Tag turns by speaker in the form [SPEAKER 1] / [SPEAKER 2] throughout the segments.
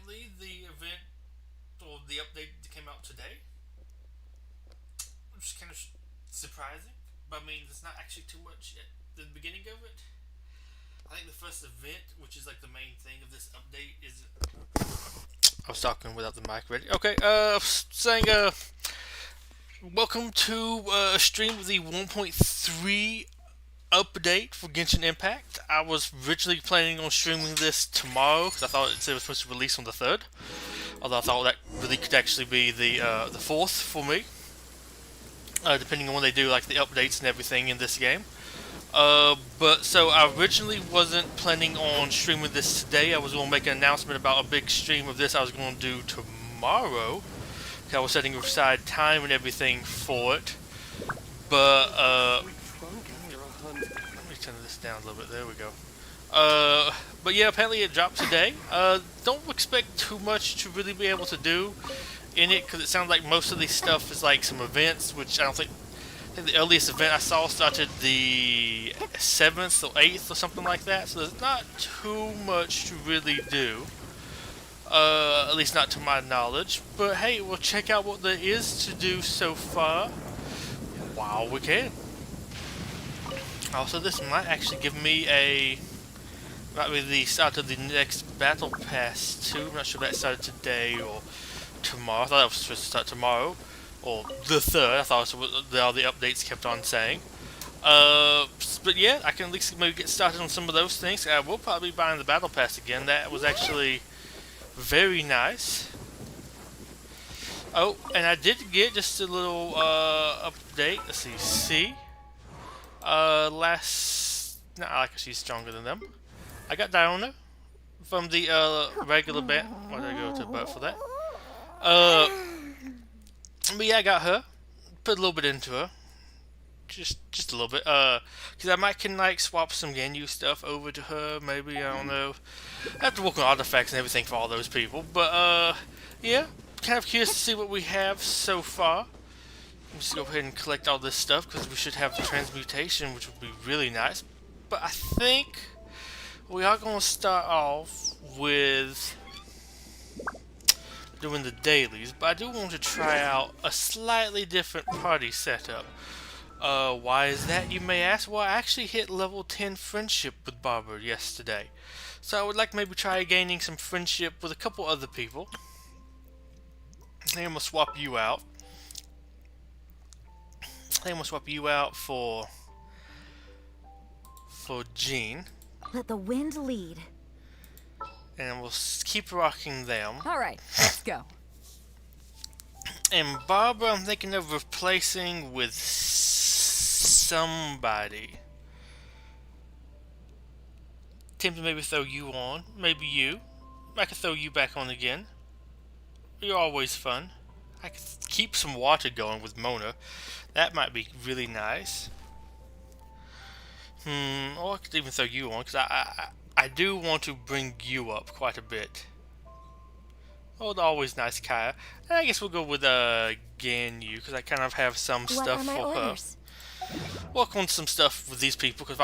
[SPEAKER 1] apparently the event or the update that came out today, which is kind of surprising. But I mean, there's not actually too much at the beginning of it. I think the first event, which is like the main thing of this update, is. I was talking without the mic ready. Okay, saying, welcome to a stream of the 1.3 update for Genshin Impact. I was originally planning on streaming this tomorrow because I thought it was supposed to release on the 3rd. Although I thought that really could actually be the 4th for me, depending on when they do like the updates and everything in this game. But so I originally wasn't planning on streaming this today. I was going to make an announcement about a big stream of this I was going to do tomorrow. I was setting aside time and everything for it. But let me turn this down a little bit. There we go. But yeah, apparently it dropped today. Don't expect too much to really be able to do in it because it sounds like most of the stuff is like some events, which I don't think. I think the earliest event I saw started the 7th or 8th or something like that, so there's not too much to really do. At least not to my knowledge. But hey, we'll check out what there is to do so far while we can. Also, this might actually give me might be the start of the next battle pass too. I'm not sure if that started today or tomorrow. I thought it was supposed to start tomorrow. Or the 3rd, I thought all the updates kept on saying. But yeah, I can at least maybe get started on some of those things. I will probably be buying the Battle Pass again. That was actually very nice. Oh, and I did get just a little update. Let's see. Nah, I like she's stronger than them. I got Diona from the regular band. Why did I go to Bert for that? But yeah, I got her. Put a little bit into her. Just a little bit. Because I might can like swap some Ganyu stuff over to her. Maybe, I don't know. I have to work on artifacts and everything for all those people. But yeah, kind of curious to see what we have so far. Let's just go ahead and collect all this stuff because we should have the transmutation, which would be really nice. But I think we are going to start off with doing the dailies, but I do want to try out a slightly different party setup. Why is that, you may ask? Well, I actually hit level 10 friendship with Barbara yesterday. So I would like maybe try gaining some friendship with a couple other people. I think I'm going to swap you out. For Jean.
[SPEAKER 2] Let the wind lead.
[SPEAKER 1] And we'll keep rocking them.
[SPEAKER 2] Alright, let's go.
[SPEAKER 1] And Barbara, I'm thinking of replacing with somebody. Tempted to maybe throw you on. Maybe you. I could throw you back on again. You're always fun. I could keep some water going with Mona. That might be really nice. Or I could even throw you on, because I do want to bring you up quite a bit. Oh, the always nice Kaya. I guess we'll go with Ganyu, because I kind of have some stuff for her. Work on some stuff with these people, because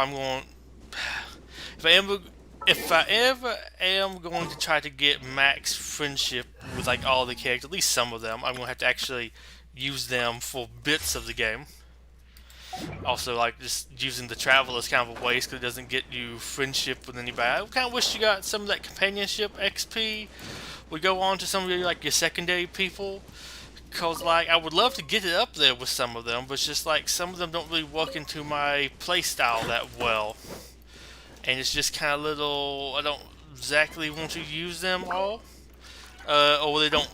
[SPEAKER 1] if I ever am going to try to get max friendship with like all the characters, at least some of them, I'm going to have to actually use them for bits of the game. Also, like, just using the travel is kind of a waste because it doesn't get you friendship with anybody. I kind of wish you got some of that companionship XP would go on to some of your, like, your secondary people. Because, like, I would love to get it up there with some of them, but it's just, like, some of them don't really work into my playstyle that well. And it's just kind of little, I don't exactly want to use them all. Or they don't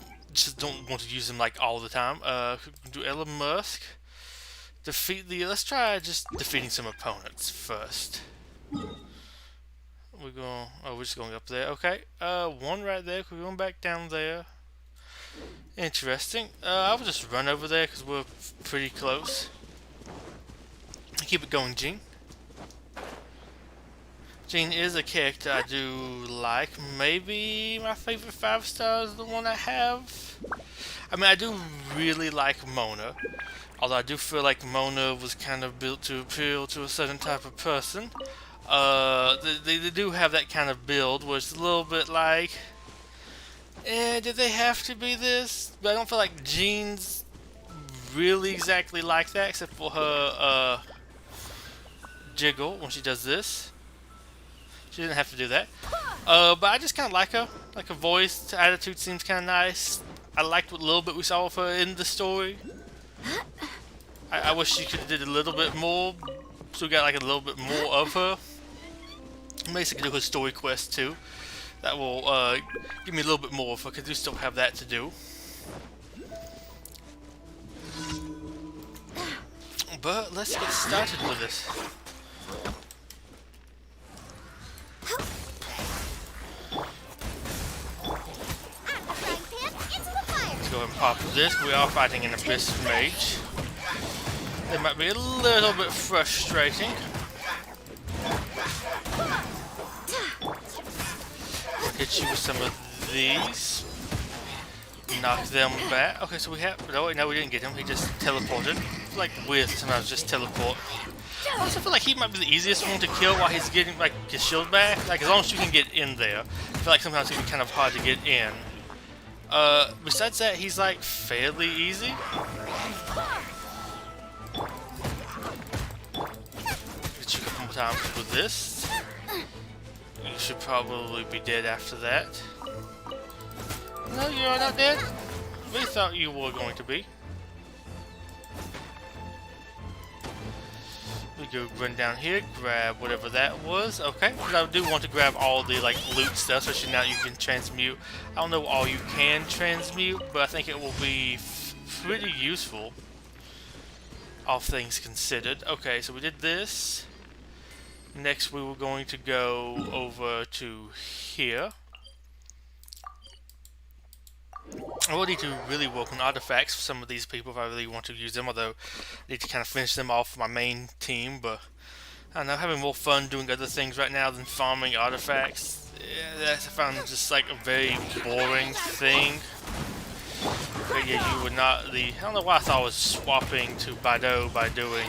[SPEAKER 1] want to use them, like, all the time. Do Elon Musk. Let's try just defeating some opponents first. We're just going up there. Okay, one right there. We're going back down there. Interesting. I will just run over there because we're pretty close. Keep it going, Jean. Jean is a character I do like. Maybe my favorite 5-star is the one I have. I mean, I do really like Mona. Although I do feel like Mona was kind of built to appeal to a certain type of person. They do have that kind of build where it's a little bit like Did they have to be this? But I don't feel like Jean's really exactly like that, except for her jiggle when she does this. She didn't have to do that. But I just kind of like her. Like her voice, attitude seems kind of nice. I liked what little bit we saw of her in the story. I wish she could have did a little bit more, so we got like a little bit more of her. Basically, do her story quest too. That will give me a little bit more of her, because we still have that to do. But let's get started with this. Let's go ahead and pop this. We are fighting an Abyss Mage. It might be a little bit frustrating. We'll hit you with some of these. Knock them back. Okay, so we have... No, wait, no, we didn't get him. He just teleported. It's like weird sometimes just teleport. I also feel like he might be the easiest one to kill while he's getting like his shield back. Like as long as you can get in there. I feel like sometimes it can be kind of hard to get in. Besides that, he's like fairly easy. Get you a couple more times with this. You should probably be dead after that. No, you're not dead. We thought you were going to be. We go run down here, grab whatever that was. Okay, because I do want to grab all the like loot stuff, especially now you can transmute. I don't know all you can transmute, but I think it will be pretty useful, all things considered. Okay, so we did this. Next, we were going to go over to here. I will need to really work on artifacts for some of these people if I really want to use them, although I need to kind of finish them off for my main team, but I don't know, having more fun doing other things right now than farming artifacts. Yeah, that's, I found just like a very boring thing. But yeah, you would not the... I don't know why I thought I was swapping to Baido by doing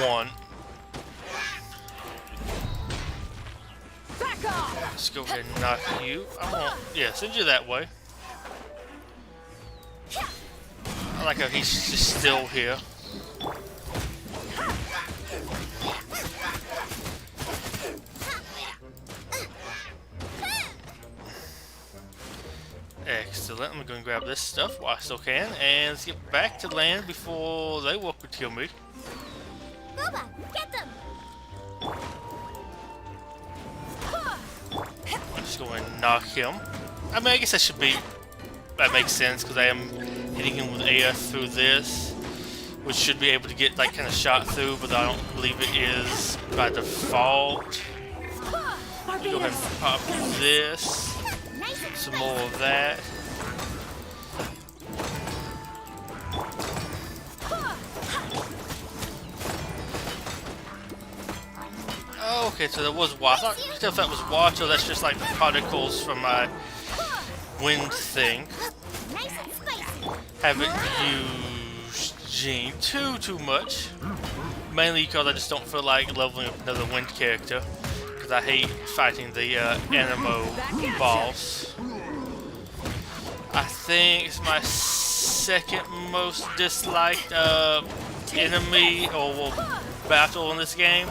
[SPEAKER 1] one. Let's go ahead and knock you. I won't... Yeah, send you that way. I like how he's just still here. Excellent. I'm going to grab this stuff while I still can. And let's get back to land before they walk to kill me.
[SPEAKER 3] Booba, get them!
[SPEAKER 1] Just go and knock him. I mean, I guess that should be... That makes sense, because I am hitting him with air through this, which should be able to get, like, kind of shot through, but I don't believe it is by default. Go ahead and pop this. Some more of that. Okay, so there was water. I thought if that was water, that's just like the particles from my wind thing. Haven't used Jean too much. Mainly because I just don't feel like leveling up another wind character. Because I hate fighting the Animo boss. I think it's my second most disliked enemy or battle in this game.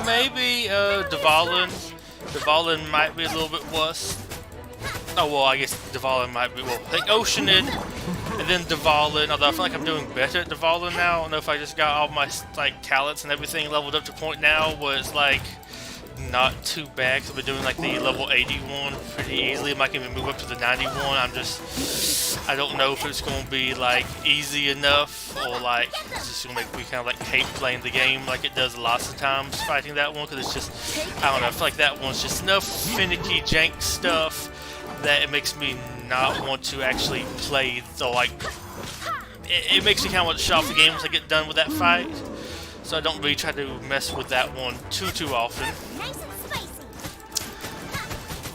[SPEAKER 1] Maybe Dvalin. Dvalin might be a little bit worse. Oh well, I guess Dvalin might be. Well, I think Oceanid, and then Dvalin. Although I feel like I'm doing better at Dvalin now. I don't know if I just got all my like talents and everything leveled up to point now where it's like not too bad. Cause I've been doing like the level 81 pretty easily. I might even move up to the 91. I don't know if it's gonna be like easy enough or like it's just gonna make me kind of like hate playing the game like it does lots of times fighting that one, because it's just, I don't know, I feel like that one's just enough finicky jank stuff that it makes me not want to actually play the like, it makes me kind of want to shut off the game once I get done with that fight, so I don't really try to mess with that one too often.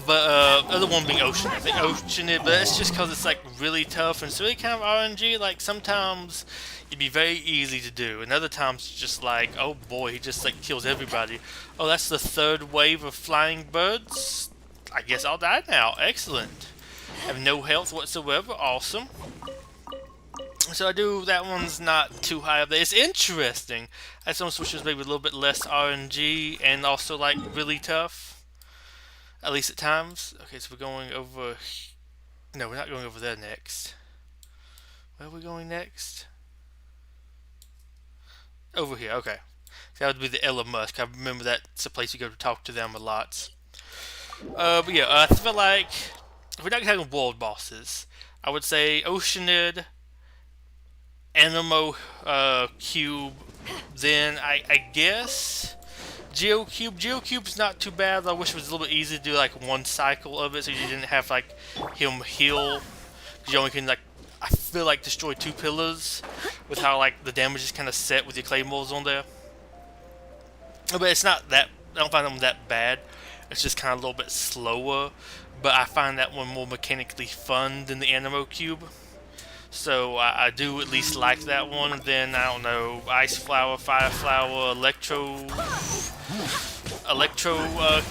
[SPEAKER 1] But other one being Ocean. I think Ocean, but that's just because it's like really tough and it's really kind of RNG. Like sometimes it'd be very easy to do, and other times it's just like, oh boy, he just like kills everybody. Oh, that's the third wave of flying birds. I guess I'll die now. Excellent. Have no health whatsoever. Awesome. So I do, that one's not too high up there. It's interesting. I some switches maybe a little bit less RNG and also like really tough. At least at times. Okay, so we're going over... No, we're not going over there next. Where are we going next? Over here, okay. That would be the Elon Musk. I remember that's a place you go to talk to them a lot. But yeah, I feel like if we're not having world bosses, I would say Oceanid, Animo Cube, then I guess Geocube. Geocube's not too bad. I wish it was a little bit easier to do like one cycle of it, so you didn't have like him heal. Cause you only can like, I feel like destroy 2 pillars with how like the damage is kind of set with your claymores on there. But it's not that, I don't find them that bad. It's just kind of a little bit slower. But I find that one more mechanically fun than the Animo Cube. So I do at least like that one. And then, I don't know, Ice Flower, Fire Flower, Electro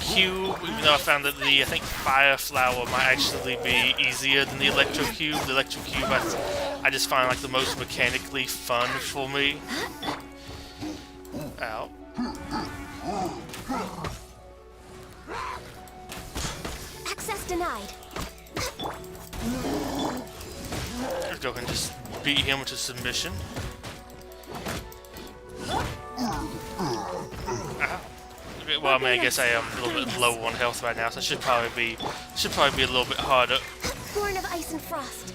[SPEAKER 1] Cube. Even though I found that I think Fire Flower might actually be easier than the Electro Cube. The Electro Cube I just find like the most mechanically fun for me. Ow.
[SPEAKER 3] Access denied.
[SPEAKER 1] Let's go ahead and just beat him into submission. Ow. Okay, well, I mean, I guess I am a little bit low on health right now, so it should probably be a little bit harder.
[SPEAKER 3] Born of ice and frost.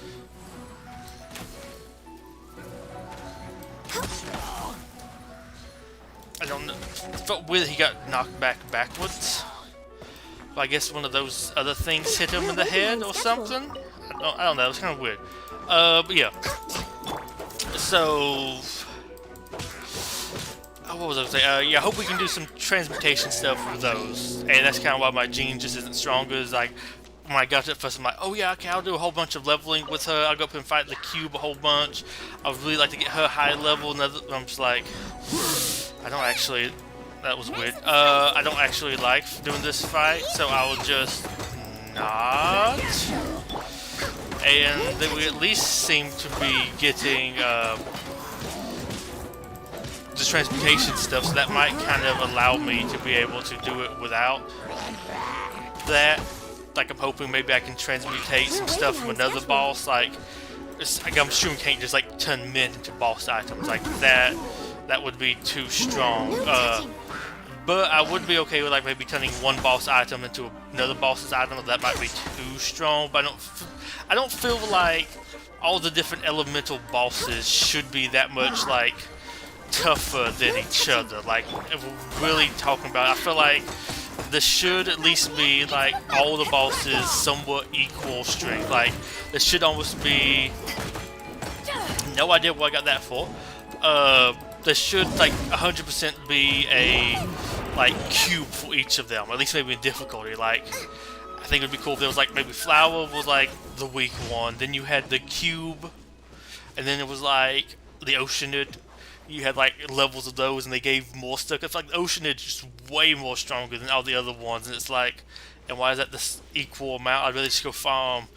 [SPEAKER 1] I don't know. It felt weird he got knocked backwards. But I guess one of those other things hit him in the head or something. I don't know. It was kind of weird. But yeah. So, what was I going to say? Yeah, I hope we can do some transmutation stuff with those. And that's kind of why my gene just isn't stronger. Is like, when I got to it first, I'm like, oh yeah, okay, I'll do a whole bunch of leveling with her. I'll go up and fight the cube a whole bunch. I would really like to get her high level. And I'm just like, I don't actually, that was weird. I don't actually like doing this fight, so I will just not. And then we at least seem to be getting the transmutation stuff, so that might kind of allow me to be able to do it without that. Like, I'm hoping maybe I can transmutate some stuff from another boss, like I'm sure we can't just like turn men into boss items like that. That would be too strong. But I would be okay with like maybe turning one boss item into another boss's item. That might be too strong. But I don't feel like all the different elemental bosses should be that much like tougher than each other. Like, if we're really talking about it, I feel like there should at least be like all the bosses somewhat equal strength. Like, there should almost be, no idea what I got that for. There should like 100% be a like cube for each of them, at least maybe in difficulty. Like, I think it would be cool if there was like maybe Flower was like the weak one, then you had the cube, and then it was like the Oceanid. You had like levels of those, and they gave more stuff. It's like the Oceanid just way more stronger than all the other ones, and it's like, and why is that this equal amount? I'd rather just go farm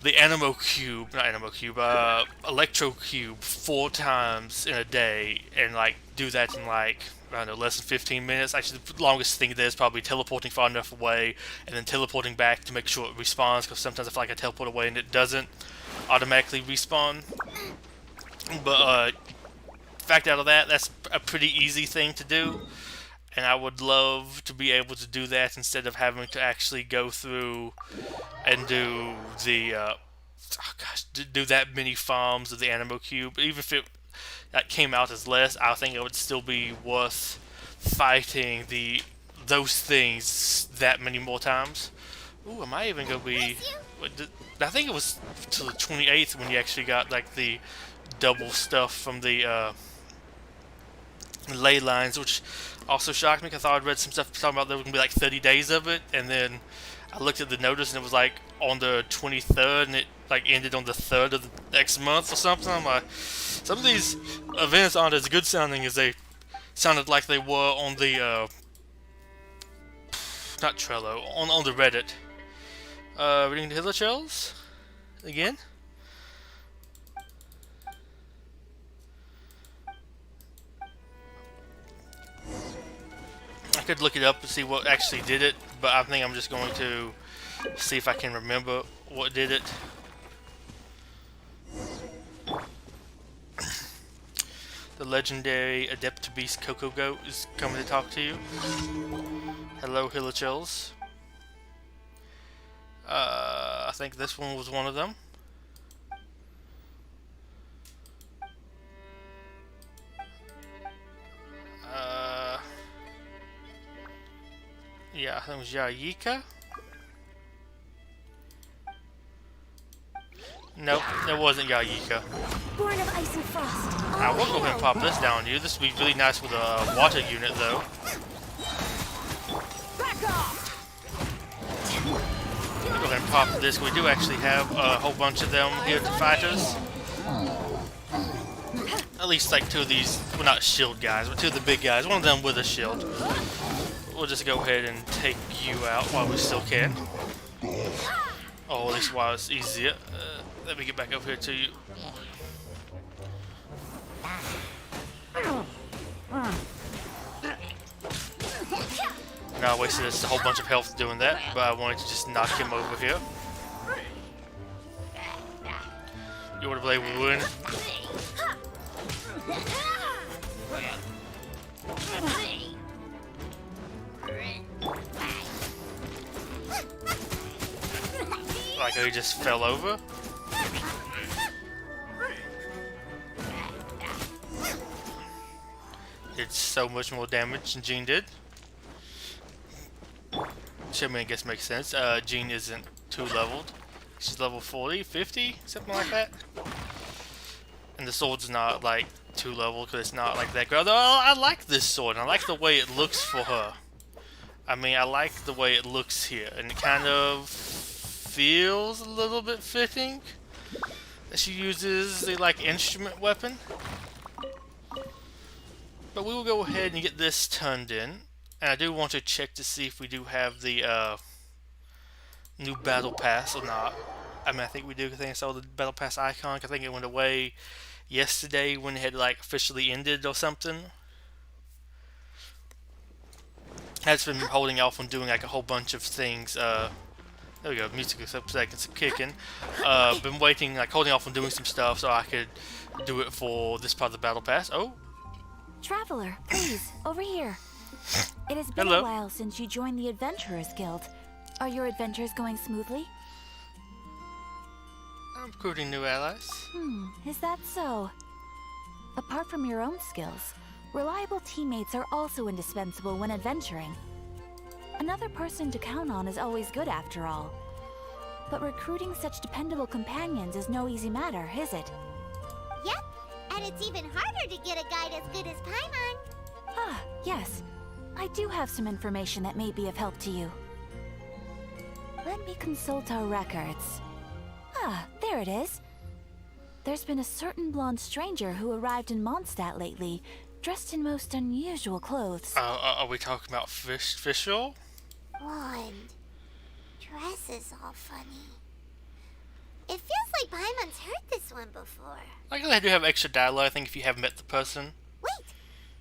[SPEAKER 1] the Electro Cube 4 times in a day, and like do that in like, I don't know, less than 15 minutes. Actually, the longest thing there is probably teleporting far enough away and then teleporting back to make sure it respawns, because sometimes I feel like I teleport away and it doesn't automatically respawn. But fact out of that, that's a pretty easy thing to do, and I would love to be able to do that instead of having to actually go through and do the do that many farms of the Animo Cube. Even if it came out as less, I think it would still be worth fighting those things that many more times. Ooh, am I even gonna be? I think it was to the 28th when you actually got like the double stuff from the ley lines, which also shocked me because I thought I'd read some stuff talking about there was gonna be like 30 days of it, and then I looked at the notice and it was like on the 23rd, and it like ended on the 3rd of the next month or something. I'm like, some of these events aren't as good sounding as they sounded like they were on the not Trello, on the Reddit. Reading the Hilichurls again. I could look it up and see what actually did it, but I think I'm just going to see if I can remember what did it. The legendary Adept Beast Coco Goat is coming to talk to you. Hello, Hilichurls. I think this one was one of them. Yeah, I think it was Yayika. Nope, that wasn't Yayika.
[SPEAKER 3] Born of ice and frost.
[SPEAKER 1] I will go ahead and pop this down on you. This would be really nice with a water unit, though.
[SPEAKER 3] Back off!
[SPEAKER 1] I'll go ahead and pop this. We do actually have a whole bunch of them here to fight us. At least like two of these, well, not shield guys, but two of the big guys. One of them with a shield. We'll just go ahead and take you out while we still can. Oh, at least while it's easier. Let me get back over here to you. Now I wasted just a whole bunch of health doing that, but I wanted to just knock him over here. You want to play with win? Like how he just fell over. Did so much more damage than Jean did. Which I mean, I guess makes sense. Jean isn't 2 leveled. She's level 40, 50, something like that. And the sword's not like 2 leveled because it's not like that. Although I like this sword and I like the way it looks for her. I mean, I like the way it looks here, and it kind of feels a little bit fitting that she uses the like instrument weapon. But we will go ahead and get this turned in, and I do want to check to see if we do have the new battle pass or not. I mean, I think we do. I think I saw the battle pass icon. I think it went away yesterday when it had like officially ended or something. Has been holding off on doing like a whole bunch of things. There we go. Music is up seconds kicking. Been waiting, like holding off on doing some stuff so I could do it for this part of the battle pass. Oh,
[SPEAKER 2] Traveler, please, over here. It has been
[SPEAKER 1] hello.
[SPEAKER 2] a while since you joined the Adventurers Guild. Are your adventures going smoothly?
[SPEAKER 1] I'm recruiting new allies.
[SPEAKER 2] Is that so? Apart from your own skills, reliable teammates are also indispensable when adventuring. Another person to count on is always good after all. But recruiting such dependable companions is no easy matter, is it?
[SPEAKER 3] Yep, and it's even harder to get a guide as good as Paimon.
[SPEAKER 2] Ah, yes. I do have some information that may be of help to you. Let me consult our records. Ah, there it is. There's been a certain blonde stranger who arrived in Mondstadt lately, dressed in most unusual clothes.
[SPEAKER 1] Are we talking about Fischl?
[SPEAKER 3] Blonde. Dress is all funny. It feels like Paimon's heard this one before.
[SPEAKER 1] Like they do have extra dialogue, I think, if you haven't met the person.
[SPEAKER 3] Wait,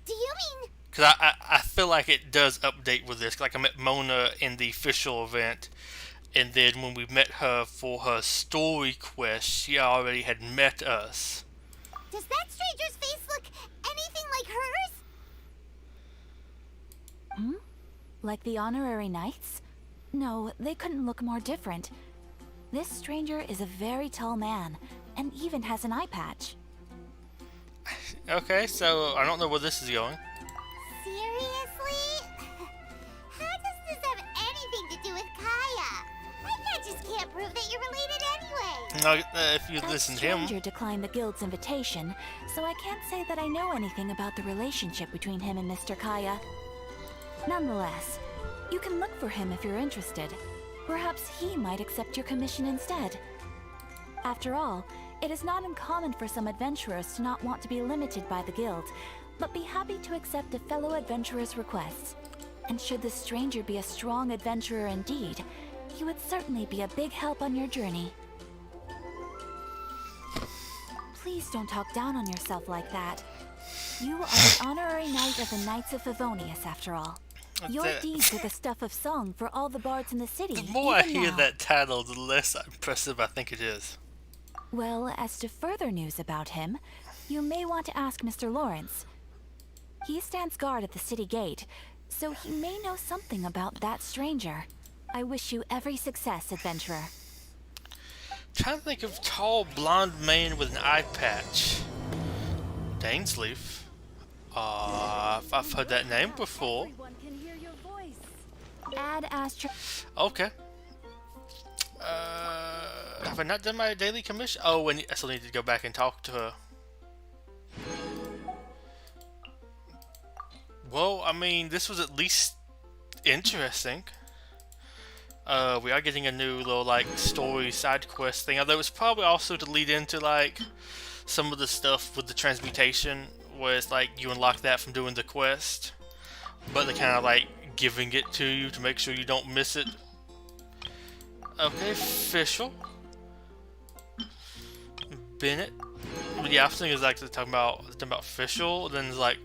[SPEAKER 3] do you mean...
[SPEAKER 1] Because I feel like it does update with this. Like I met Mona in the official event, and then when we met her for her story quest, she already had met us.
[SPEAKER 3] Does that stranger's face look anything like hers?
[SPEAKER 2] Like the honorary knights? No, they couldn't look more different. This stranger is a very tall man, and even has an eye patch.
[SPEAKER 1] Okay, so I don't know where this is going.
[SPEAKER 3] Seriously? How does this have anything to do with Kaya? I can't prove that you're related anyway.
[SPEAKER 1] No, if you
[SPEAKER 2] That
[SPEAKER 1] listen to him.
[SPEAKER 2] stranger declined the guild's invitation, so I can't say that I know anything about the relationship between him and Mr. Kaya. Nonetheless, you can look for him if you're interested. Perhaps he might accept your commission instead. After all, it is not uncommon for some adventurers to not want to be limited by the guild, but be happy to accept a fellow adventurer's requests. And should the stranger be a strong adventurer indeed, he would certainly be a big help on your journey. Please don't talk down on yourself like that. You are the honorary knight of the Knights of Favonius, after all. Your deeds are the stuff of song for all the bards in the city.
[SPEAKER 1] The more I
[SPEAKER 2] even
[SPEAKER 1] hear
[SPEAKER 2] now.
[SPEAKER 1] that title, the less impressive I think it is.
[SPEAKER 2] Well, as to further news about him, you may want to ask Mr. Lawrence. He stands guard at the city gate, so he may know something about that stranger. I wish you every success, adventurer.
[SPEAKER 1] Trying to think of tall blonde man with an eye patch. Dainsleif. I've heard that name before.
[SPEAKER 2] Everyone can hear your voice. Add Astra.
[SPEAKER 1] Okay. Have I not done my daily commission? Oh, and I still need to go back and talk to her. Well, I mean, this was at least interesting. We are getting a new little, like, story side quest thing, although it's probably also to lead into, like, some of the stuff with the transmutation, where it's like you unlock that from doing the quest, but they're kind of like giving it to you to make sure you don't miss it. Okay, official. Bennett. But yeah, I was thinking like they're talking about official. Then it's like,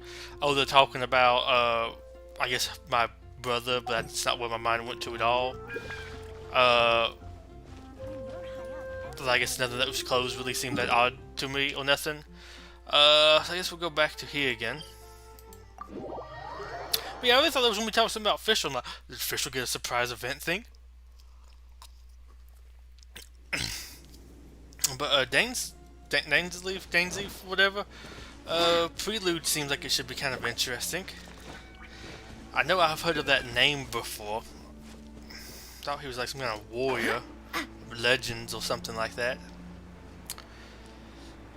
[SPEAKER 1] oh, they're talking about I guess my brother, but that's not where my mind went to at all. But I guess nothing that was closed really seemed that odd to me or nothing. So I guess we'll go back to here again. But yeah, I really thought that was when we talked something about official. Like, did official get a surprise event thing? But Dainsleif, whatever. Prelude seems like it should be kind of interesting. I know I've heard of that name before. Thought he was like some kind of warrior, legends or something like that.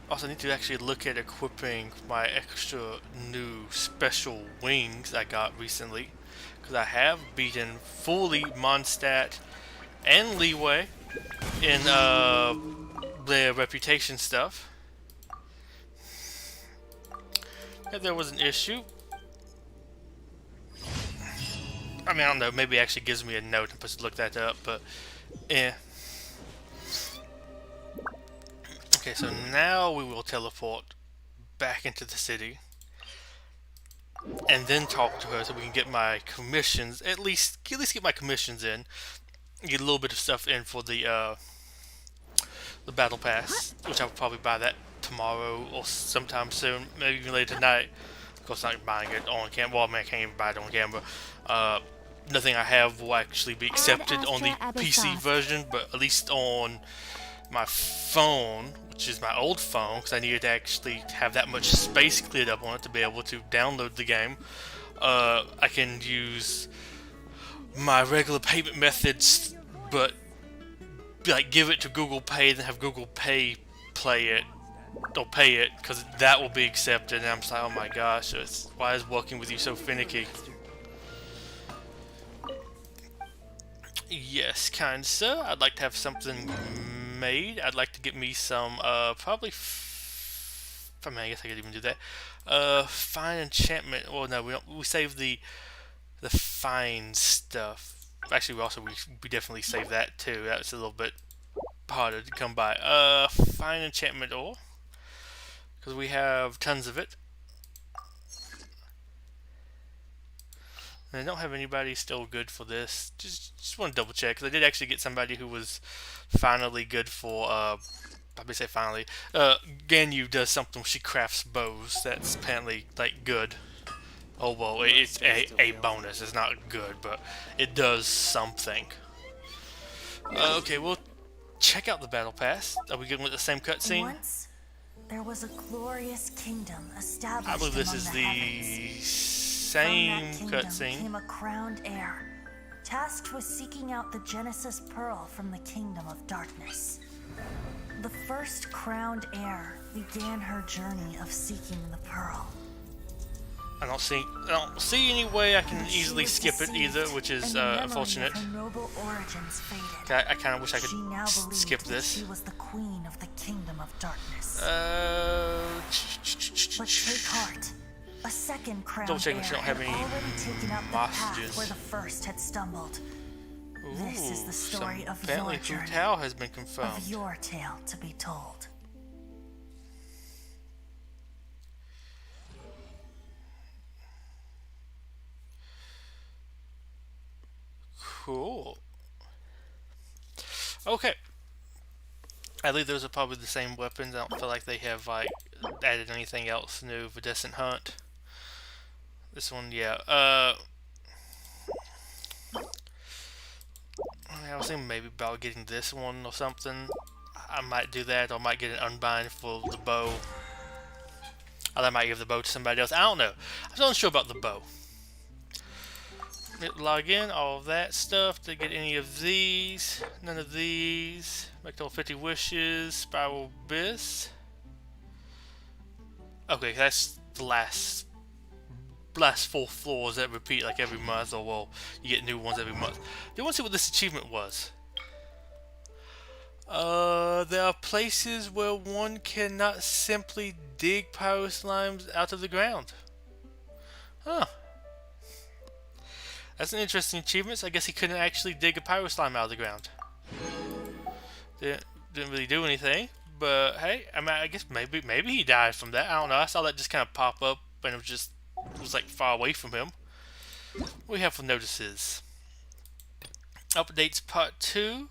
[SPEAKER 1] Also, I need to actually look at equipping my extra new special wings I got recently, because I have beaten fully Mondstadt and Leeway in their reputation stuff. If there was an issue, I mean, I don't know, maybe it actually gives me a note and puts to look that up, but yeah. Okay, so now we will teleport back into the city and then talk to her so we can get my commissions, at least get my commissions in, get a little bit of stuff in for the battle pass, which I will probably buy that tomorrow or sometime soon, maybe even later tonight. Of course, I'm not buying it on camera. Well, I mean, I can't even buy it on camera. Nothing I have will actually be accepted on the PC version, but at least on my phone, which is my old phone, because I needed to actually have that much space cleared up on it to be able to download the game. I can use my regular payment methods, but like give it to Google Pay, then have Google Pay play it or pay it, because that will be accepted. And I'm just like, oh my gosh, why is working with you so finicky? Yes, kind sir. I'd like to have something made. I'd like to get me some, probably, I mean, I guess I could even do that. Fine enchantment. Well, no, we save the fine stuff. Actually, we definitely save that too. That's a little bit harder to come by. Fine enchantment ore, because we have tons of it. And I don't have anybody still good for this. Just want to double check, because I did actually get somebody who was finally good for, probably say finally. Ganyu does something where she crafts bows. That's apparently, like, good. Oh, well, it's a bonus. It's not good, but it does something. Okay, we'll check out the battle pass. Are we good with the same cutscene?
[SPEAKER 4] Once, there was a glorious kingdom established
[SPEAKER 1] I believe this
[SPEAKER 4] among
[SPEAKER 1] is
[SPEAKER 4] the heavens.
[SPEAKER 1] same
[SPEAKER 4] From that kingdom
[SPEAKER 1] cutscene.
[SPEAKER 4] came a crowned heir, tasked with seeking out the Genesis Pearl from the Kingdom of Darkness. The first crowned heir began her journey of seeking the pearl.
[SPEAKER 1] I don't see any way I can easily skip it either, which is unfortunate.
[SPEAKER 4] Her noble origins faded.
[SPEAKER 1] I kind of wish I
[SPEAKER 4] She now
[SPEAKER 1] could
[SPEAKER 4] believed
[SPEAKER 1] skip
[SPEAKER 4] that
[SPEAKER 1] this.
[SPEAKER 4] she was the queen of the Kingdom of Darkness.
[SPEAKER 1] Uh,
[SPEAKER 4] But take heart. A second crowned
[SPEAKER 1] Double check
[SPEAKER 4] heir
[SPEAKER 1] if you don't
[SPEAKER 4] had
[SPEAKER 1] have any
[SPEAKER 4] already taken up the
[SPEAKER 1] hostages.
[SPEAKER 4] path where the first had stumbled. This is the story of
[SPEAKER 1] apparently
[SPEAKER 4] your journey,
[SPEAKER 1] Hu Tao has been confirmed.
[SPEAKER 4] of your tale to be told.
[SPEAKER 1] Cool. Okay. I believe those are probably the same weapons. I don't feel like they have like added anything else new for Distant Hunt. This one, yeah. I was thinking maybe about getting this one or something. I might do that, or I might get an unbind for the bow. Or I might give the bow to somebody else. I don't know. I'm not sure about the bow. Log in, all of that stuff. To get any of these, none of these. Make all 50 wishes. Spiral Abyss. Okay, that's the last 4 floors that repeat like every month, or well, you get new ones every month. Do you want to see what this achievement was? There are places where one cannot simply dig pyro slimes out of the ground. Huh. That's an interesting achievement. So I guess he couldn't actually dig a pyro slime out of the ground. Didn't really do anything, but hey, I mean, I guess maybe he died from that. I don't know. I saw that just kind of pop up, and it was like far away from him. What do we have for notices? Updates part 2.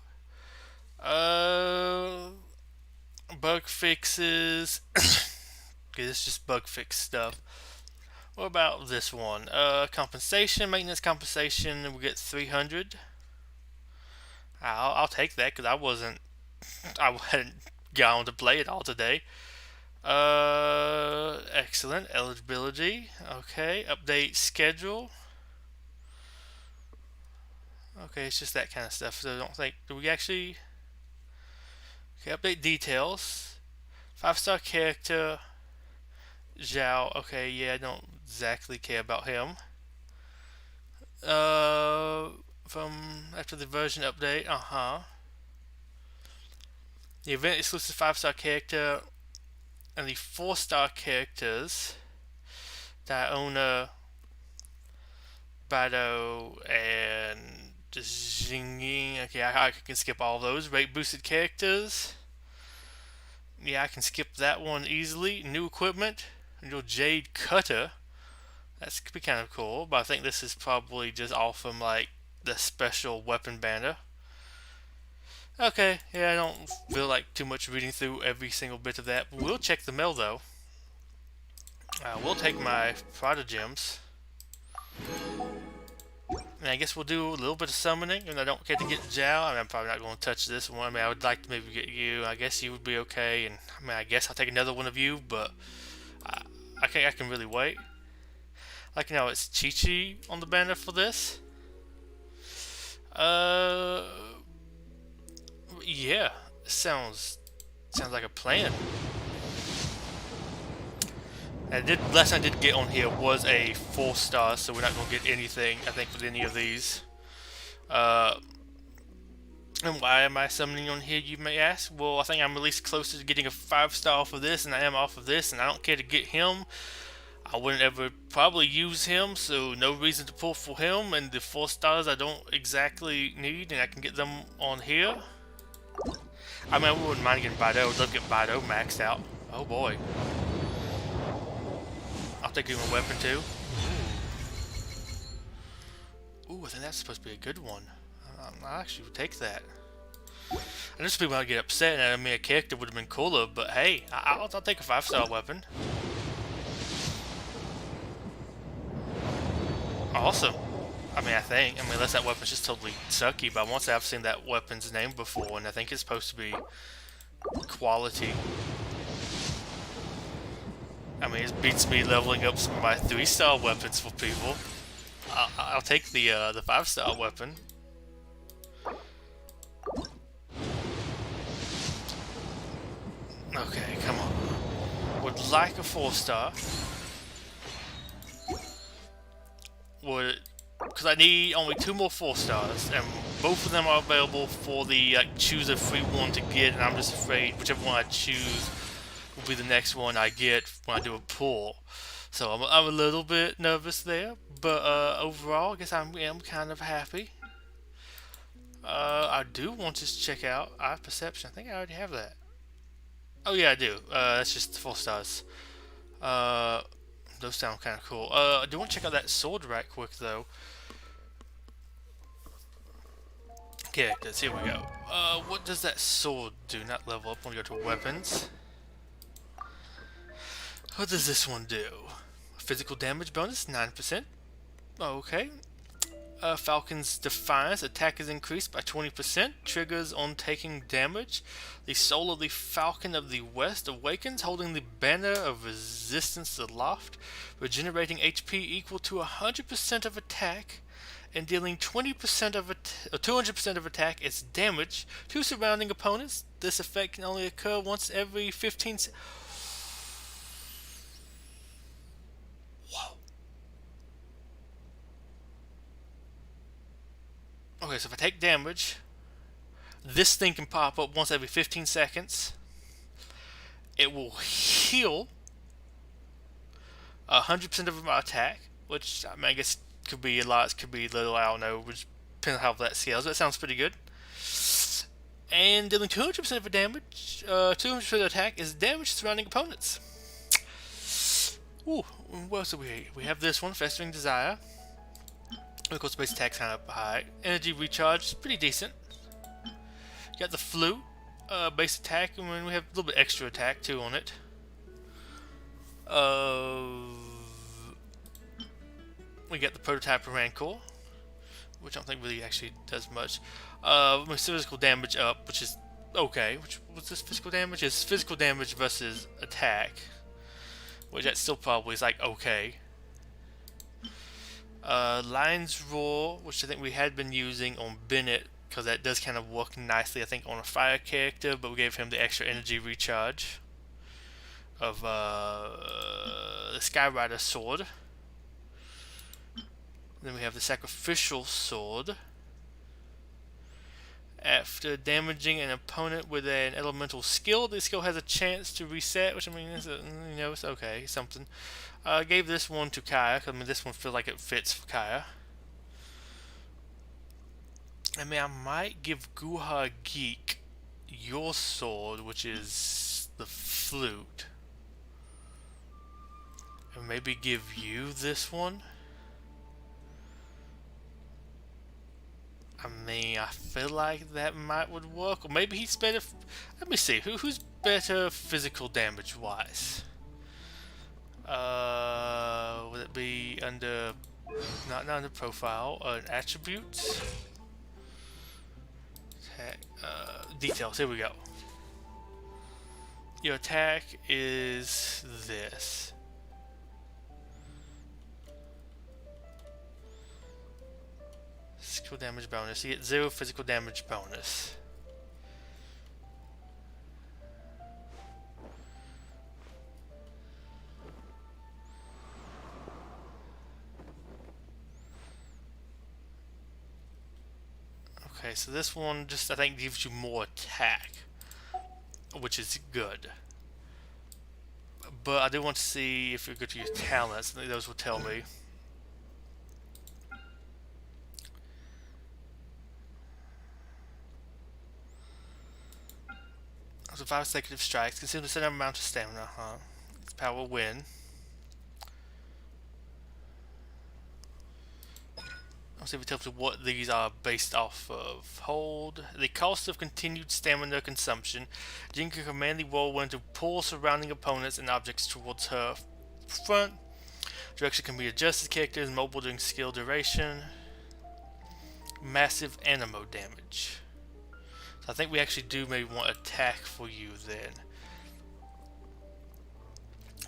[SPEAKER 1] Bug fixes. Okay, this is just bug fix stuff. What about this one? Compensation, maintenance compensation. We get 300. I'll take that because I hadn't gone to play it all today. Excellent. Eligibility. Okay. Update schedule. Okay, it's just that kind of stuff. So I don't think. Do we actually? Okay. Update details. 5-star character. Zhao. Okay. Yeah, I don't exactly care about him. From after the version update. The event exclusive 5-star character. And the 4-star characters, Diona, Bado, and Jinging. Okay, I can skip all those. Rate boosted characters. Yeah, I can skip that one easily. New equipment. New Jade Cutter. That's could be kind of cool, but I think this is probably just all from like the special weapon banner. Okay, yeah, I don't feel like too much reading through every single bit of that. We'll check the mail though. We'll take my Prada gems. And I guess we'll do a little bit of summoning, and I don't care to get Zhao. I mean, I'm probably not going to touch this one. I mean, I would like to maybe get you. I guess you would be okay, and I mean, I guess I'll take another one of you, but I can really wait. Like now, it's Chi-Chi on the banner for this. Yeah, sounds like a plan. And last I did get on here was a 4-star, so we're not gonna get anything, I think, with any of these. And why am I summoning on here, you may ask? Well, I think I'm at least closer to getting a 5-star off of this than I am off of this, and I don't care to get him. I wouldn't ever probably use him, so no reason to pull for him. And the 4-stars I don't exactly need, and I can get them on here. I mean, I wouldn't mind getting Bado. I would love to get Bado maxed out. Oh boy. I'll take him a weapon too. Ooh, I think that's supposed to be a good one. I actually would take that. I know some people might get upset, and I mean, a character would have been cooler, but hey, I'll take a 5-star weapon. Awesome. I mean, unless that weapon's just totally sucky, but once I've seen that weapon's name before, and I think it's supposed to be quality. I mean, it beats me leveling up some of my 3-star weapons for people. I'll take the 5-star weapon. Okay, come on. Would like a 4-star. Because I need only 2 more 4-stars, and both of them are available for the choose a free one to get, and I'm just afraid whichever one I choose will be the next one I get when I do a pull. So I'm a little bit nervous there, but overall, I guess am kind of happy. I do want to check out Eye Perception. I think I already have that. Oh yeah, I do. That's just 4 stars. Uh, those sound kind of cool. I do want to check out that sword right quick though. Characters, here we go. What does that sword do? Not level up. I want to go to weapons. What does this one do? Physical damage bonus, 9%. Okay. Falcon's Defiance. Attack is increased by 20%. Triggers on taking damage. The soul of the Falcon of the West awakens, holding the banner of resistance aloft, regenerating HP equal to 100% of attack, and dealing 20% of 200% of attack as damage to surrounding opponents. This effect can only occur once every 15 seconds. Whoa. Okay, so if I take damage, this thing can pop up once every 15 seconds. It will heal 100% of my attack, which I guess could be a lot, could be little, I don't know, which depends on how that scales. That sounds pretty good. And dealing 200% of damage, 200% of attack is damage to surrounding opponents. Ooh, what else do we? We have this one, Festering Desire. Of course, base attack's kind of high. Energy recharge, pretty decent. You got the Flute, base attack, and we have a little bit extra attack too on it. We got the Prototype Rancor, which I don't think really actually does much. Physical damage up, which is okay. What's this physical damage? It's physical damage versus attack, which that still probably is like okay. Lion's Roar, which I think we had been using on Bennett, because that does kind of work nicely, I think, on a fire character, but we gave him the extra energy recharge of the Skyrider Sword. Then we have the Sacrificial Sword. After damaging an opponent with an elemental skill, the skill has a chance to reset, which I mean, it's okay, something. I gave this one to Kaya, because I mean, this one feels like it fits for Kaya. I mean, I might give Guha Geek your sword, which is the Flute. And maybe give you this one. I mean, I feel like that would work. Or maybe he's better. Let me see. Who's better physical damage wise? Would it be under not under profile? Attributes. Attack. Details. Here we go. Your attack is this. Physical damage bonus. You get 0 physical damage bonus. Okay, so this one just, I think, gives you more attack, which is good. But I do want to see if you're good to use talents. I think those will tell me. So 5 consecutive strikes, consume a certain amount of stamina, Its power will win. I'll see if it tells me what these are based off of. Hold. The cost of continued stamina consumption. Jin can command the whirlwind to pull surrounding opponents and objects towards her front. Direction can be adjusted. Character is mobile during skill duration. Massive animo damage. I think we actually do maybe want attack for you then.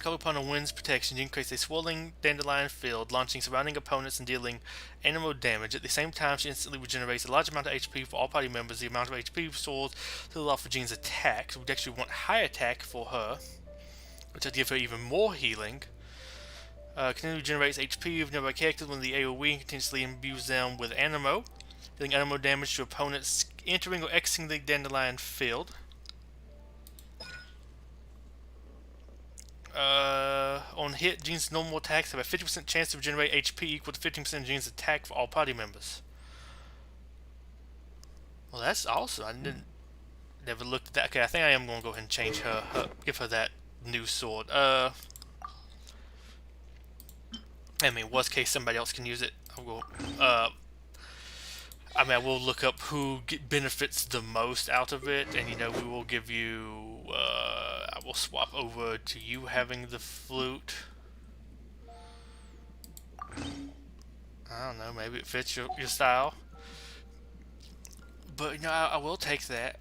[SPEAKER 1] Call upon a wind's protection to increase a swirling dandelion field, launching surrounding opponents and dealing animo damage. At the same time, she instantly regenerates a large amount of HP for all party members. The amount of HP restores to allow for Jean's attack. So we actually want high attack for her, which would give her even more healing. Continually generates HP of nearby characters when the AoE and continuously imbues them with animo, dealing animo damage to opponents entering or exiting the dandelion field. On hit, Gene's normal attacks have a 50% chance to regenerate HP equal to 15% of Gene's attack for all party members. Well, that's awesome. I didn't never looked at that. Okay, I think I am going to go ahead and change give her that new sword. I mean, worst case, somebody else can use it. I'll go. I mean, I will look up who benefits the most out of it, and you know, we will give you. I will swap over to you having the flute. I don't know, maybe it fits your style. But you know, I will take that.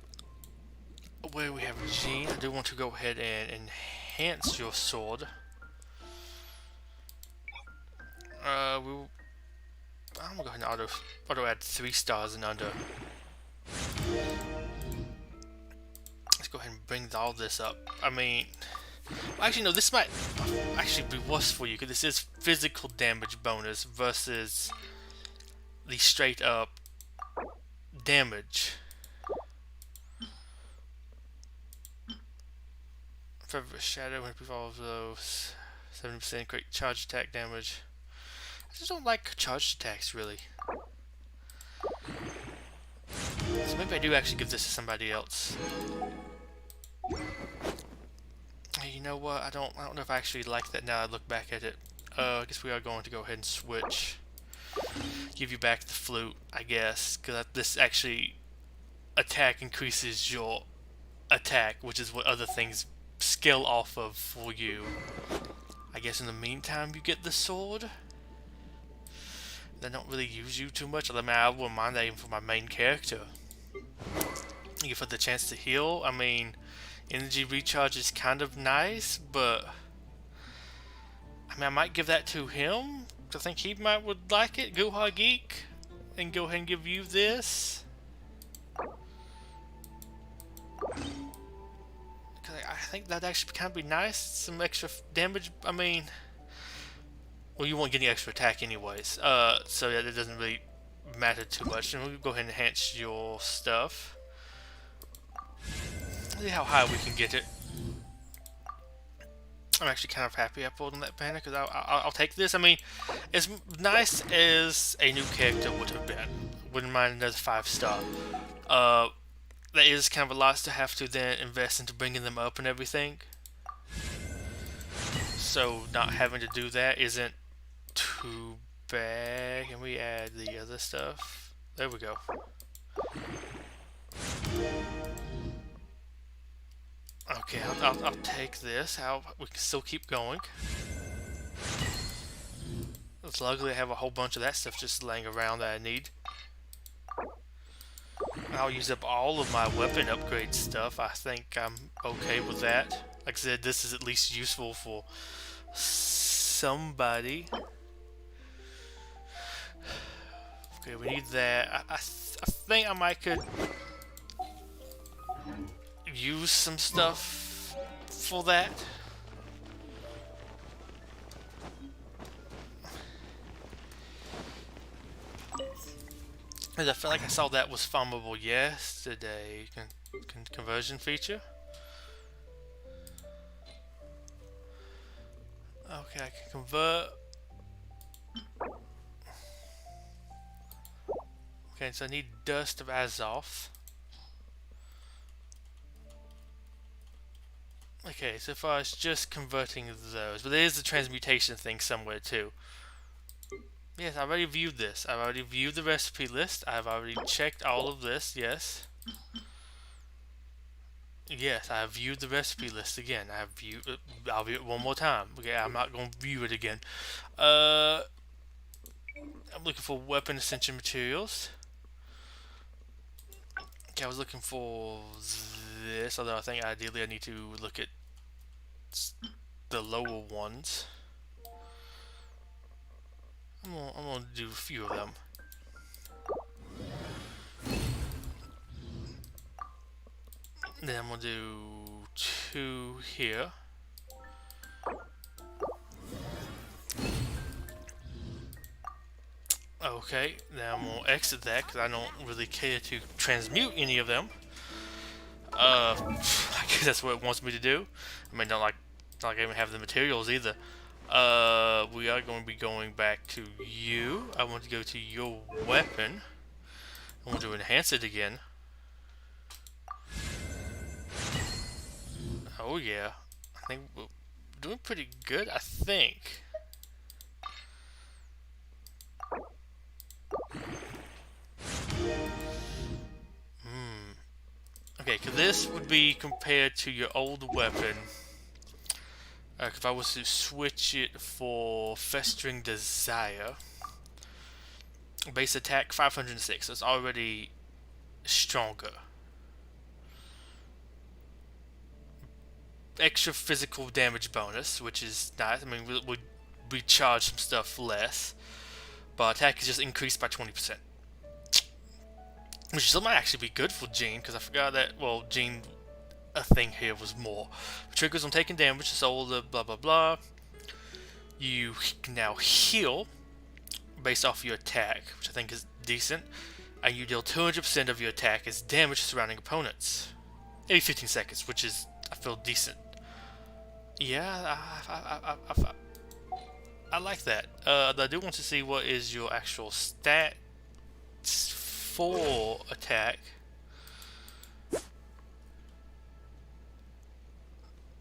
[SPEAKER 1] Where we have Jean, I do want to go ahead and enhance your sword. I'm gonna go ahead and auto add 3 stars and under. Let's go ahead and bring all this up. I mean, actually no, this might actually be worse for you because this is physical damage bonus versus the straight up damage. Forever Shadow when it revolves those 70% great charge attack damage. I just don't like charged attacks really. So maybe I do actually give this to somebody else. Hey, you know what? I don't know if I actually like that now I look back at it. I guess we are going to go ahead and switch. Give you back the flute, I guess, because this actually attack increases your attack, which is what other things scale off of for you. I guess in the meantime you get the sword. They don't really use you too much. I mean, I wouldn't mind that even for my main character. You give her the chance to heal. I mean, energy recharge is kind of nice, but I mean, I might give that to him. I think he would like it. Guha Geek, and go ahead and give you this. I think that'd actually kind of be nice. Some extra damage. I mean, well, you won't get any extra attack anyways. So yeah, that doesn't really matter too much. And we'll go ahead and enhance your stuff. See how high we can get it. I'm actually kind of happy I pulled on that banner because I'll take this. I mean, as nice as a new character would have been, wouldn't mind another 5-star. That is kind of a lot to have to then invest into bringing them up and everything. So not having to do that isn't too bad. Can we add the other stuff? There we go. Okay, I'll take this. We can still keep going. It's luckily I have a whole bunch of that stuff just laying around that I need. I'll use up all of my weapon upgrade stuff. I think I'm okay with that. Like I said, this is at least useful for somebody. Okay, we need that. I think I might could use some stuff for that. I feel like I saw that was farmable yesterday. Conversion feature. Okay, I can convert. Okay, so I need Dust of Azoth. Okay, so far it's just converting those, but there is a transmutation thing somewhere too. Yes, I already viewed this. I've already viewed the recipe list. I've already checked all of this. Yes. Yes, I have viewed the recipe list again. I have viewed. I'll view it one more time. Okay, I'm not going to view it again. I'm looking for weapon ascension materials. Okay, I was looking for this, although I think ideally I need to look at the lower ones. I'm gonna do a few of them. Then I'm gonna do 2 here. Okay, then I'm gonna exit that because I don't really care to transmute any of them. I guess that's what it wants me to do. I mean, not like Not like I even have the materials either. We are going to be going back to you. I want to go to your weapon. I want to enhance it again. Oh yeah. I think we're doing pretty good, I think. Okay, because this would be compared to your old weapon. If I was to switch it for Festering Desire. Base attack 506, so it's already stronger. Extra physical damage bonus, which is nice. I mean, we recharge some stuff less. But attack is just increased by 20%. Which still might actually be good for Jean, because I forgot that, well, Jean, a thing here was more. Triggers on taking damage, so all the blah blah blah. You can now heal based off your attack, which I think is decent. And you deal 200% of your attack as damage to surrounding opponents. Every 15 seconds, which is, I feel, decent. Yeah, I like that. I do want to see what is your actual stats for attack.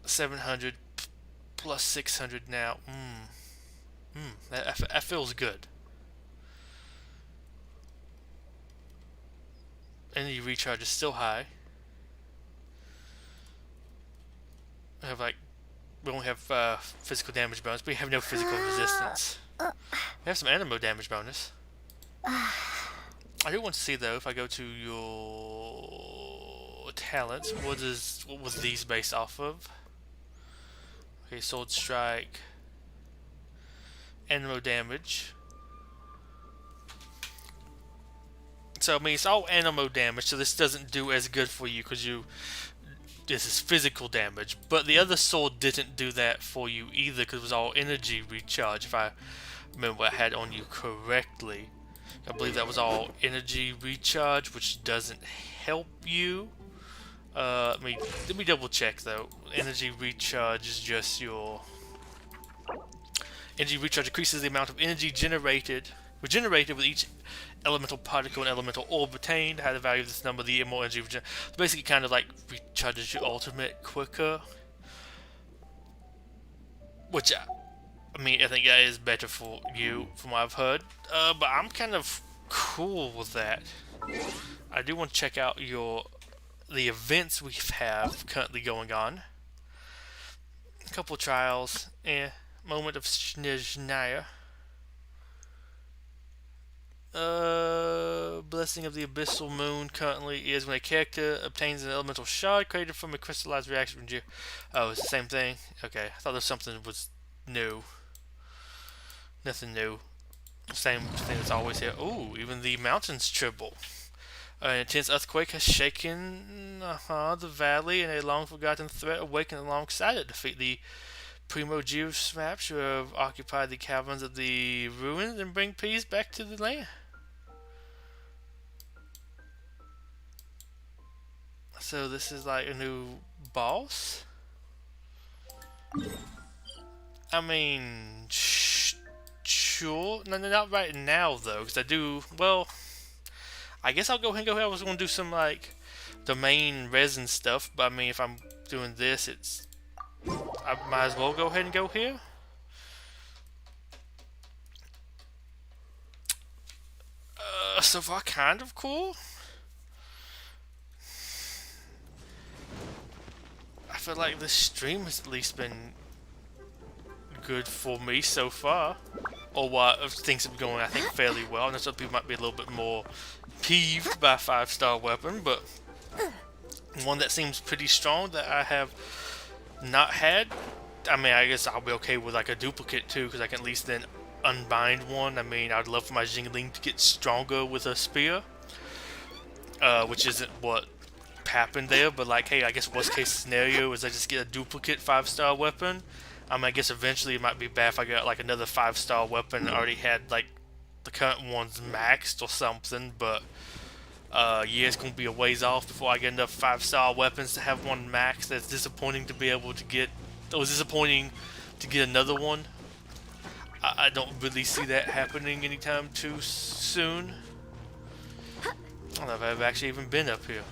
[SPEAKER 1] 700 plus 600 now. That feels good. Energy recharge is still high. I have we don't have physical damage bonus, but we have no physical resistance. We have some animo damage bonus. I do want to see though, if I go to your talents, what was these based off of? Okay, sword strike, animo damage. So I mean, it's all animo damage, so this doesn't do as good for you because this is physical damage. But the other sword didn't do that for you either because it was all energy recharge. If I remember what I had on you correctly, I believe that was all energy recharge, which doesn't help you. Let me double check though. Energy recharge is just your energy recharge increases the amount of energy regenerated with each elemental particle and elemental orb obtained. How the value of this number, the more energy basically kind of like recharges your ultimate quicker. Which I mean, I think that is better for you from what I've heard. But I'm kind of cool with that. I do want to check out the events we have currently going on. A couple trials. Moment of Snezhnaya. Blessing of the Abyssal Moon currently is when a character obtains an elemental shard created from a crystallized reaction. Oh, it's the same thing? Okay, I thought there was something that was new. Nothing new. Same thing that's always here. Ooh, even the mountains tremble. An intense earthquake has shaken the valley, and a long-forgotten threat awakened alongside it. Defeat the Primogeosmaps who have occupied the caverns of the ruins and bring peace back to the land. So this is like a new boss? I mean, sure. No, not right now though, because I do, well, I guess I'll go ahead and go here. I was going to do some like domain resin stuff, but I mean, if I'm doing this, I might as well go ahead and go here. So far, kind of cool. I feel like this stream has at least been good for me so far. Or what things have been going, I think, fairly well. I know some people might be a little bit more peeved by a 5-star weapon, but one that seems pretty strong that I have not had. I mean, I guess I'll be okay with like a duplicate too, because I can at least then unbind one. I mean, I'd love for my Jingling to get stronger with a spear, which isn't what happened there. But like, hey, I guess worst case scenario is I just get a duplicate 5-star weapon. I mean, I guess eventually it might be bad if I got like another 5-star weapon and already had like the current ones maxed or something. But yeah, it's gonna be a ways off before I get enough 5-star weapons to have one max. That's disappointing to be able to get It was disappointing to get another one. I don't really see that happening anytime too soon. I don't know if I've actually even been up here.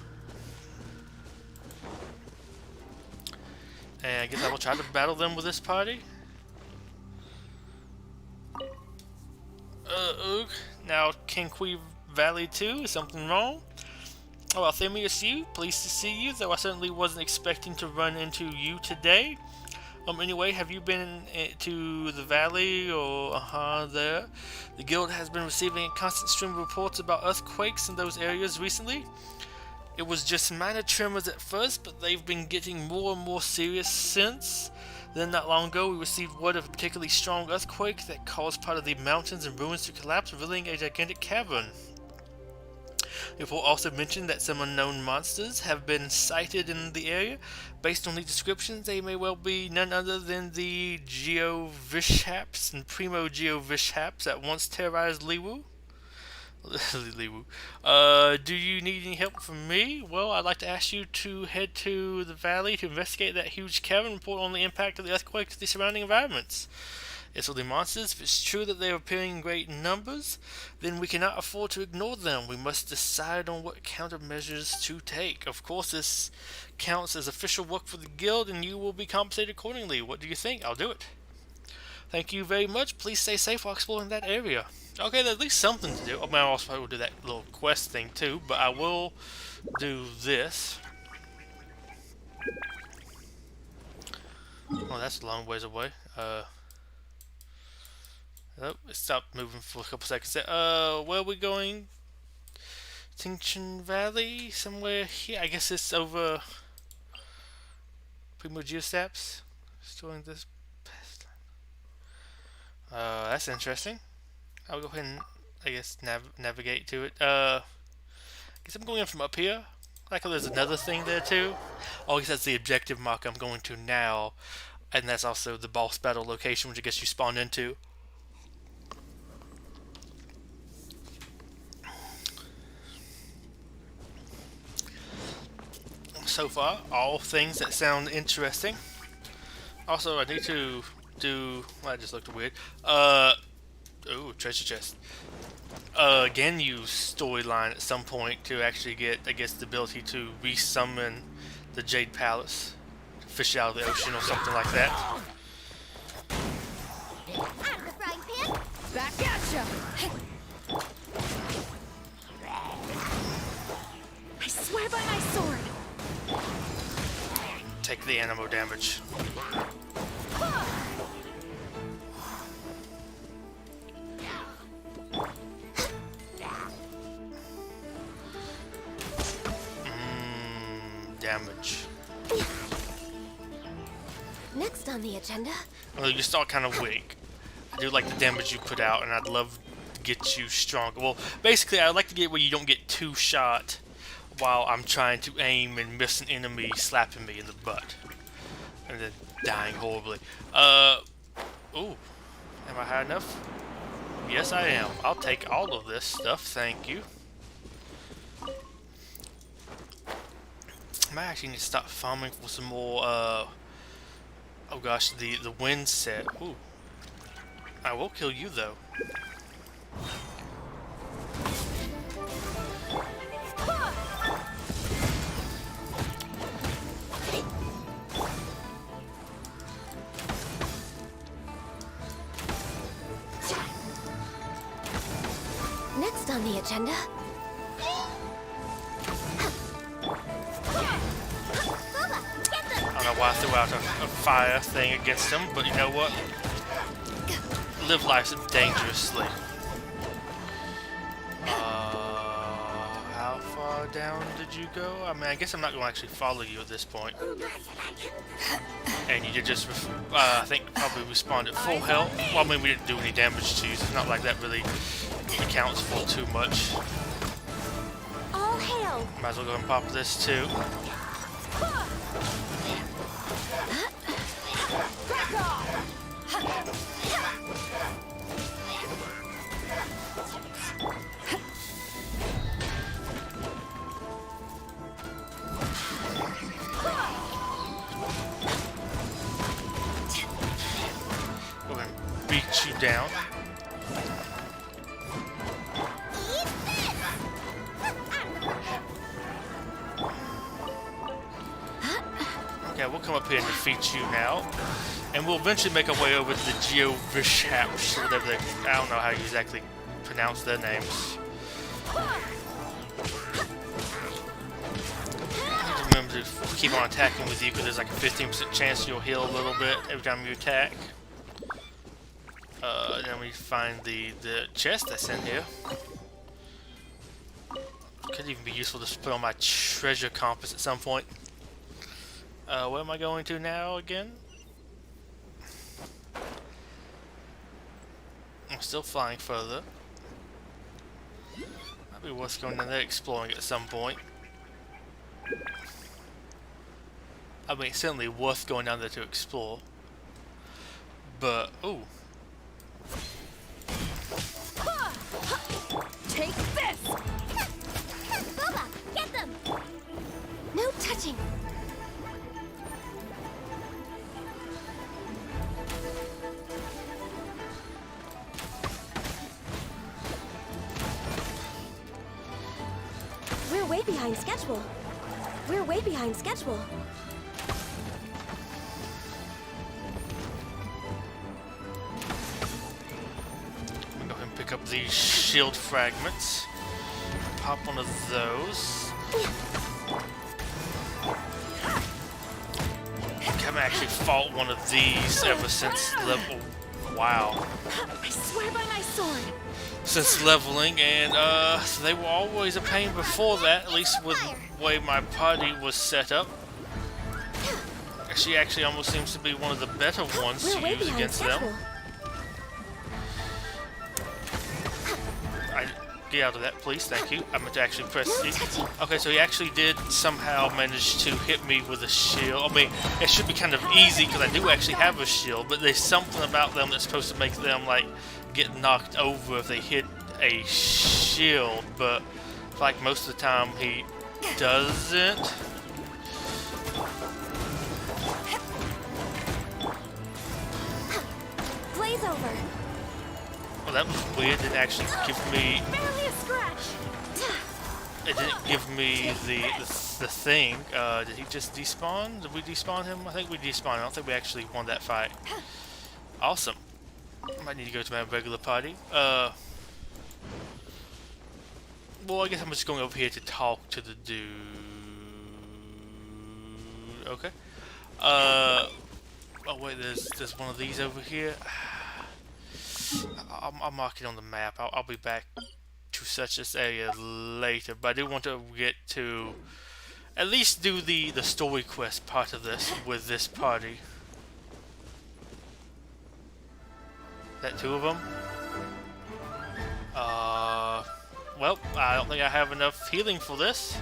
[SPEAKER 1] And I guess I will try to battle them with this party. Now Kenqui Valley 2, is something wrong? Oh, Arthemius, you, pleased to see you, though I certainly wasn't expecting to run into you today. Anyway, have you been to the valley or there? The guild has been receiving a constant stream of reports about earthquakes in those areas recently. It was just minor tremors at first, but they've been getting more and more serious since. Then not long ago, we received word of a particularly strong earthquake that caused part of the mountains and ruins to collapse, revealing a gigantic cavern. The report also mentioned that some unknown monsters have been sighted in the area. Based on the descriptions, they may well be none other than the Geovishaps and Primo Geovishaps that once terrorized Liwu. Do you need any help from me? Well, I'd like to ask you to head to the valley to investigate that huge cavern and report on the impact of the earthquake to the surrounding environments. As for the monsters, if it's true that they are appearing in great numbers, then we cannot afford to ignore them. We must decide on what countermeasures to take. Of course, this counts as official work for the guild, and you will be compensated accordingly. What do you think? I'll do it. Thank you very much. Please stay safe while exploring that area. Okay, there's at least something to do. I mean, I also will do that little quest thing too, but I will do this. Oh, that's a long ways away. Oh, it stopped moving for a couple seconds there. Where are we going? Genshin Valley? Somewhere here? I guess it's over Primo Geostaps. Storing this past land. That's interesting. I'll go ahead and, I guess, navigate to it. I guess I'm going in from up here. Like, there's another thing there too. Oh, I guess that's the objective mark I'm going to now. And that's also the boss battle location, which I guess you spawn into. So far, all things that sound interesting. Also, I need to do... Well, I just looked weird. Ooh, treasure chest. Again, use storyline at some point to actually get, I guess, the ability to resummon the Jade Palace. Fish out of the ocean or something like that.
[SPEAKER 3] Out of the frying pan.
[SPEAKER 2] Back at ya! I swear by my sword!
[SPEAKER 1] Take the animal damage. Damage.
[SPEAKER 3] Next on the agenda.
[SPEAKER 1] Well, you start kind of weak. I do like the damage you put out, and I'd love to get you stronger. Well, basically, I'd like to get where you don't get two shot while I'm trying to aim and miss an enemy slapping me in the butt. And then dying horribly. Ooh. Am I high enough? Yes, I am. I'll take all of this stuff, thank you. I might actually need to stop farming for some more, oh gosh, the wind set. Ooh. I will kill you, though.
[SPEAKER 3] Next on the agenda.
[SPEAKER 1] I don't know why I threw out a fire thing against him, but you know what? Live life dangerously. How far down did you go? I mean, I guess I'm not going to actually follow you at this point. And you did just, I think, probably respawned at full health. Well, I mean, we didn't do any damage to you, so it's not like that really accounts for too much.
[SPEAKER 3] All hail.
[SPEAKER 1] Might as well go and pop this too. down.
[SPEAKER 3] Eat this!
[SPEAKER 1] Okay, we'll come up here and defeat you now. And we'll eventually make our way over to the Geovishaps, or whatever they... I don't know how you exactly pronounce their names. Remember to keep on attacking with you, because there's like a 15% chance you'll heal a little bit every time you attack. Then we find the chest that's in here. Could even be useful to put on my treasure compass at some point. Where am I going to now again? I'm still flying further. Might be worth going down there exploring at some point. I mean, it's certainly worth going down there to explore. But, ooh.
[SPEAKER 2] Take this!
[SPEAKER 3] Boba, get them!
[SPEAKER 2] No touching! We're way behind schedule. We're way behind schedule.
[SPEAKER 1] Go ahead and pick up these shield fragments. Pop one of those. I haven't actually fought one of these ever since level. Wow.
[SPEAKER 2] I swear by my sword.
[SPEAKER 1] Since leveling, and so they were always a pain before that, at least with the way my party was set up. She actually almost seems to be one of the better ones to use against them. Get out of that, please, thank you. I meant to actually press C. Okay, so he actually did somehow manage to hit me with a shield. I mean, it should be kind of easy because I do actually have a shield, but there's something about them that's supposed to make them, like, get knocked over if they hit a shield, but like most of the time he doesn't.
[SPEAKER 2] Blaze over.
[SPEAKER 1] Well, that was weird. It didn't actually give me.
[SPEAKER 2] Barely a scratch.
[SPEAKER 1] It didn't give me the thing. Did he just despawn? Did we despawn him? I think we despawned. I don't think we actually won that fight. Awesome. I might need to go to my regular party. Well, I guess I'm just going over here to talk to the dude. Okay. Oh wait, there's one of these over here. I'll mark it on the map. I'll be back to such this area later, but I do want to get to at least do the story quest part of this with this party. Is that two of them? Well, I don't think I have enough healing for this.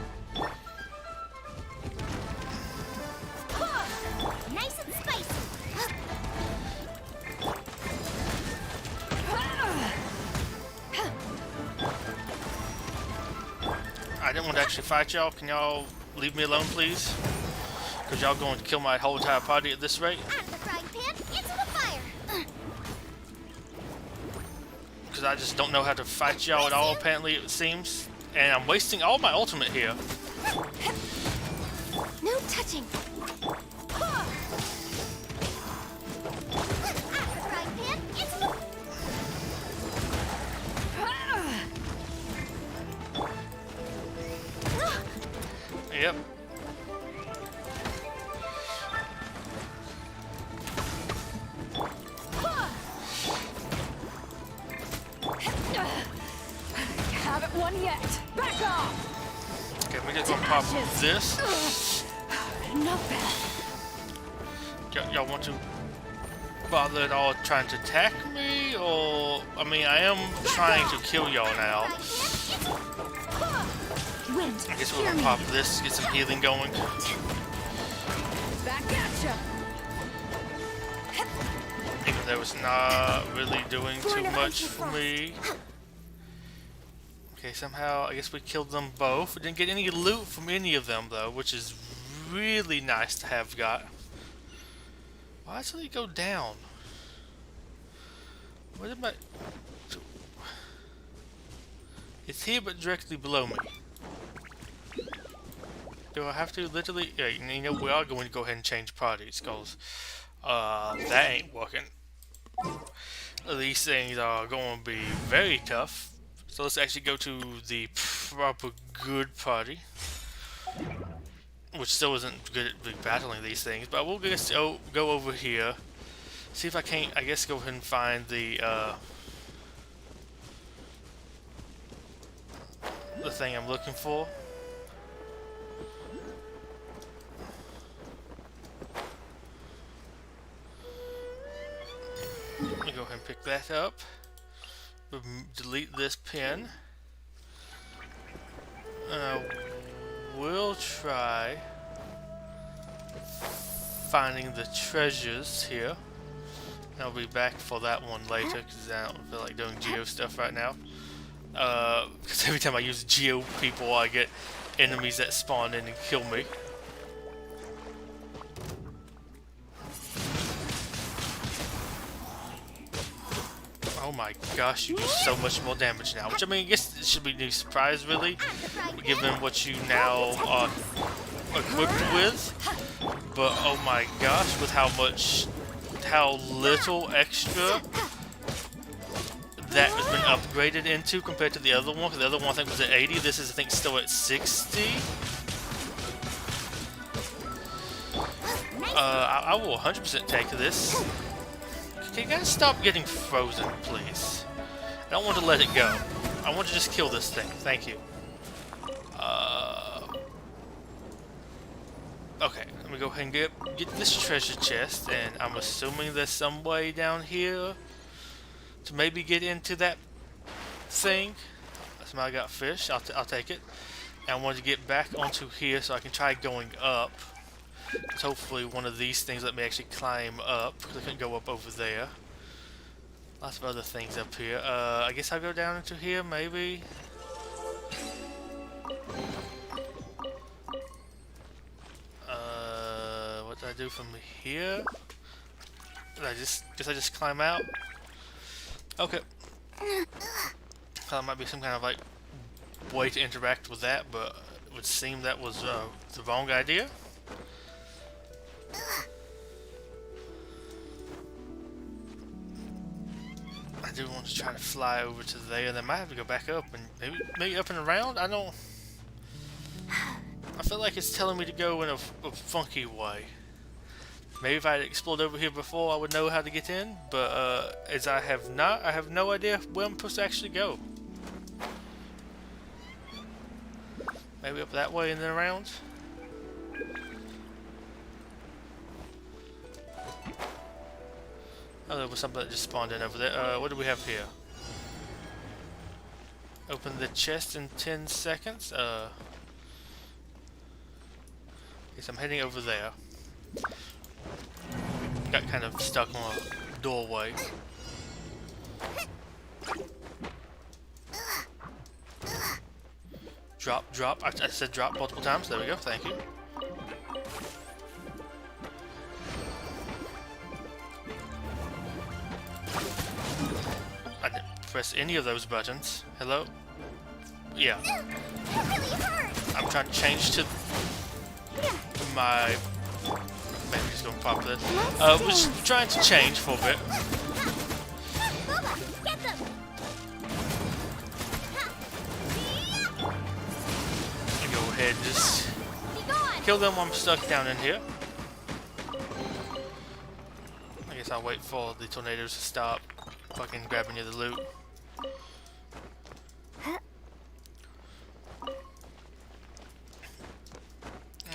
[SPEAKER 3] Nice and spicy.
[SPEAKER 1] I didn't want to actually fight y'all. Can y'all leave me alone, please? Because y'all going to kill my whole entire party at this rate.
[SPEAKER 3] Out of the frying pan, into the fire.
[SPEAKER 1] Because I just don't know how to fight y'all at all, apparently, it seems. And I'm wasting all my ultimate here.
[SPEAKER 2] No touching.
[SPEAKER 3] Out of the frying pan, into the...
[SPEAKER 1] Yep.
[SPEAKER 2] Haven't won yet. Back off.
[SPEAKER 1] Okay, we just gonna pop this.
[SPEAKER 2] Not bad.
[SPEAKER 1] Y'all want to bother at all trying to attack me? Or, I mean, I am trying to kill y'all now.
[SPEAKER 2] Wind.
[SPEAKER 1] I guess we're gonna pop this, get some healing going.
[SPEAKER 2] Back at ya.
[SPEAKER 1] Even though it's not really doing too much for me. Okay, somehow, I guess we killed them both. We didn't get any loot from any of them, though, which is really nice to have got. Why does it go down? What am I? It's here, but directly below me. Do I have to literally? Yeah, you know, we are going to go ahead and change parties, cause that ain't working. These things are going to be very tough. So let's actually go to the proper good party, which still isn't good at battling these things. But we'll just go over here, see if I can't. I guess go ahead and find the thing I'm looking for. Let me go ahead and pick that up. Delete this pin. We'll try finding the treasures here. I'll be back for that one later because I don't feel like doing geo stuff right now. Because every time I use geo people, I get enemies that spawn in and kill me. Oh my gosh, you do so much more damage now. Which, I mean, I guess it should be no surprise, really, given what you now are equipped with. But, oh my gosh, with how little extra that has been upgraded into compared to the other one. Because the other one, I think, was at 80. This is, I think, still at 60. I will 100% take this. Can you guys stop getting frozen, please? I don't want to let it go. I want to just kill this thing. Thank you. Okay, let me go ahead and get this treasure chest, and I'm assuming there's some way down here to maybe get into that thing. Somebody got fish. I'll take it. And I wanted to get back onto here so I can try going up. Hopefully one of these things let me actually climb up, because I couldn't go up over there. Lots of other things up here. I guess I'll go down into here, maybe. What did I do from here? Did I just climb out? Okay. There might be some kind of like way to interact with that, but it would seem that was the wrong idea. I do want to try to fly over to there, and then I might have to go back up and maybe up and around. I feel like it's telling me to go in a funky way. Maybe if I had explored over here before, I would know how to get in, but as I have not, I have no idea where I'm supposed to actually go. Maybe up that way and then around. Oh, there was something that just spawned in over there. What do we have here? Open the chest in 10 seconds. Guess I'm heading over there. Got kind of stuck on a doorway. Drop, drop. I said drop multiple times. There we go. Thank you. I didn't press any of those buttons. Hello? Yeah. I'm trying to change to my... Maybe just gonna pop this. We're just trying to change for a bit. Go ahead and just kill them while I'm stuck down in here. I guess I'll wait for the tornadoes to stop. Fucking grab any of the loot.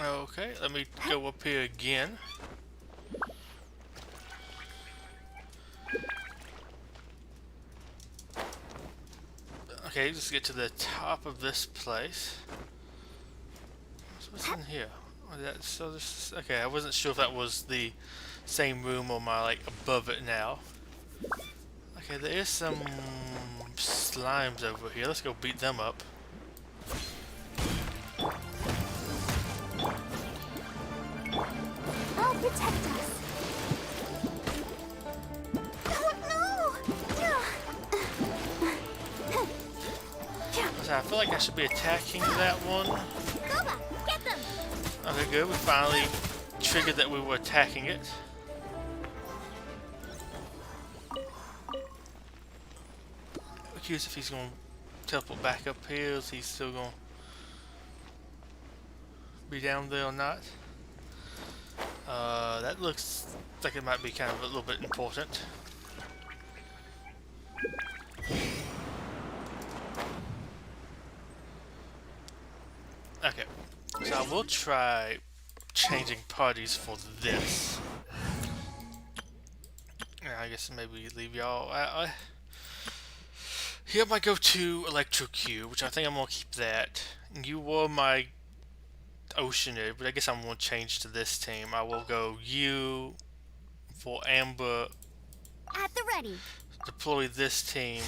[SPEAKER 1] Okay, let me go up here again. Okay, let's get to the top of this place. So what's in here? So this, okay, I wasn't sure if that was the same room or my like above it now. Okay, there is some slimes over here. Let's go beat them up.
[SPEAKER 3] I'll protect us. Oh no!
[SPEAKER 1] I feel like I should be attacking that one.
[SPEAKER 3] Boba, get them!
[SPEAKER 1] Okay, good. We finally triggered that we were attacking it. I'm curious if he's going to teleport back up here, is he still going to be down there or not? That looks like it might be kind of a little bit important. Okay, so I will try changing parties for this. Yeah, I guess maybe leave y'all. Here I might go to Electrocute, which I think I'm gonna keep that. You were my Oceanid, but I guess I'm gonna change to this team. I will go you for Amber.
[SPEAKER 3] At the ready.
[SPEAKER 1] Deploy this team.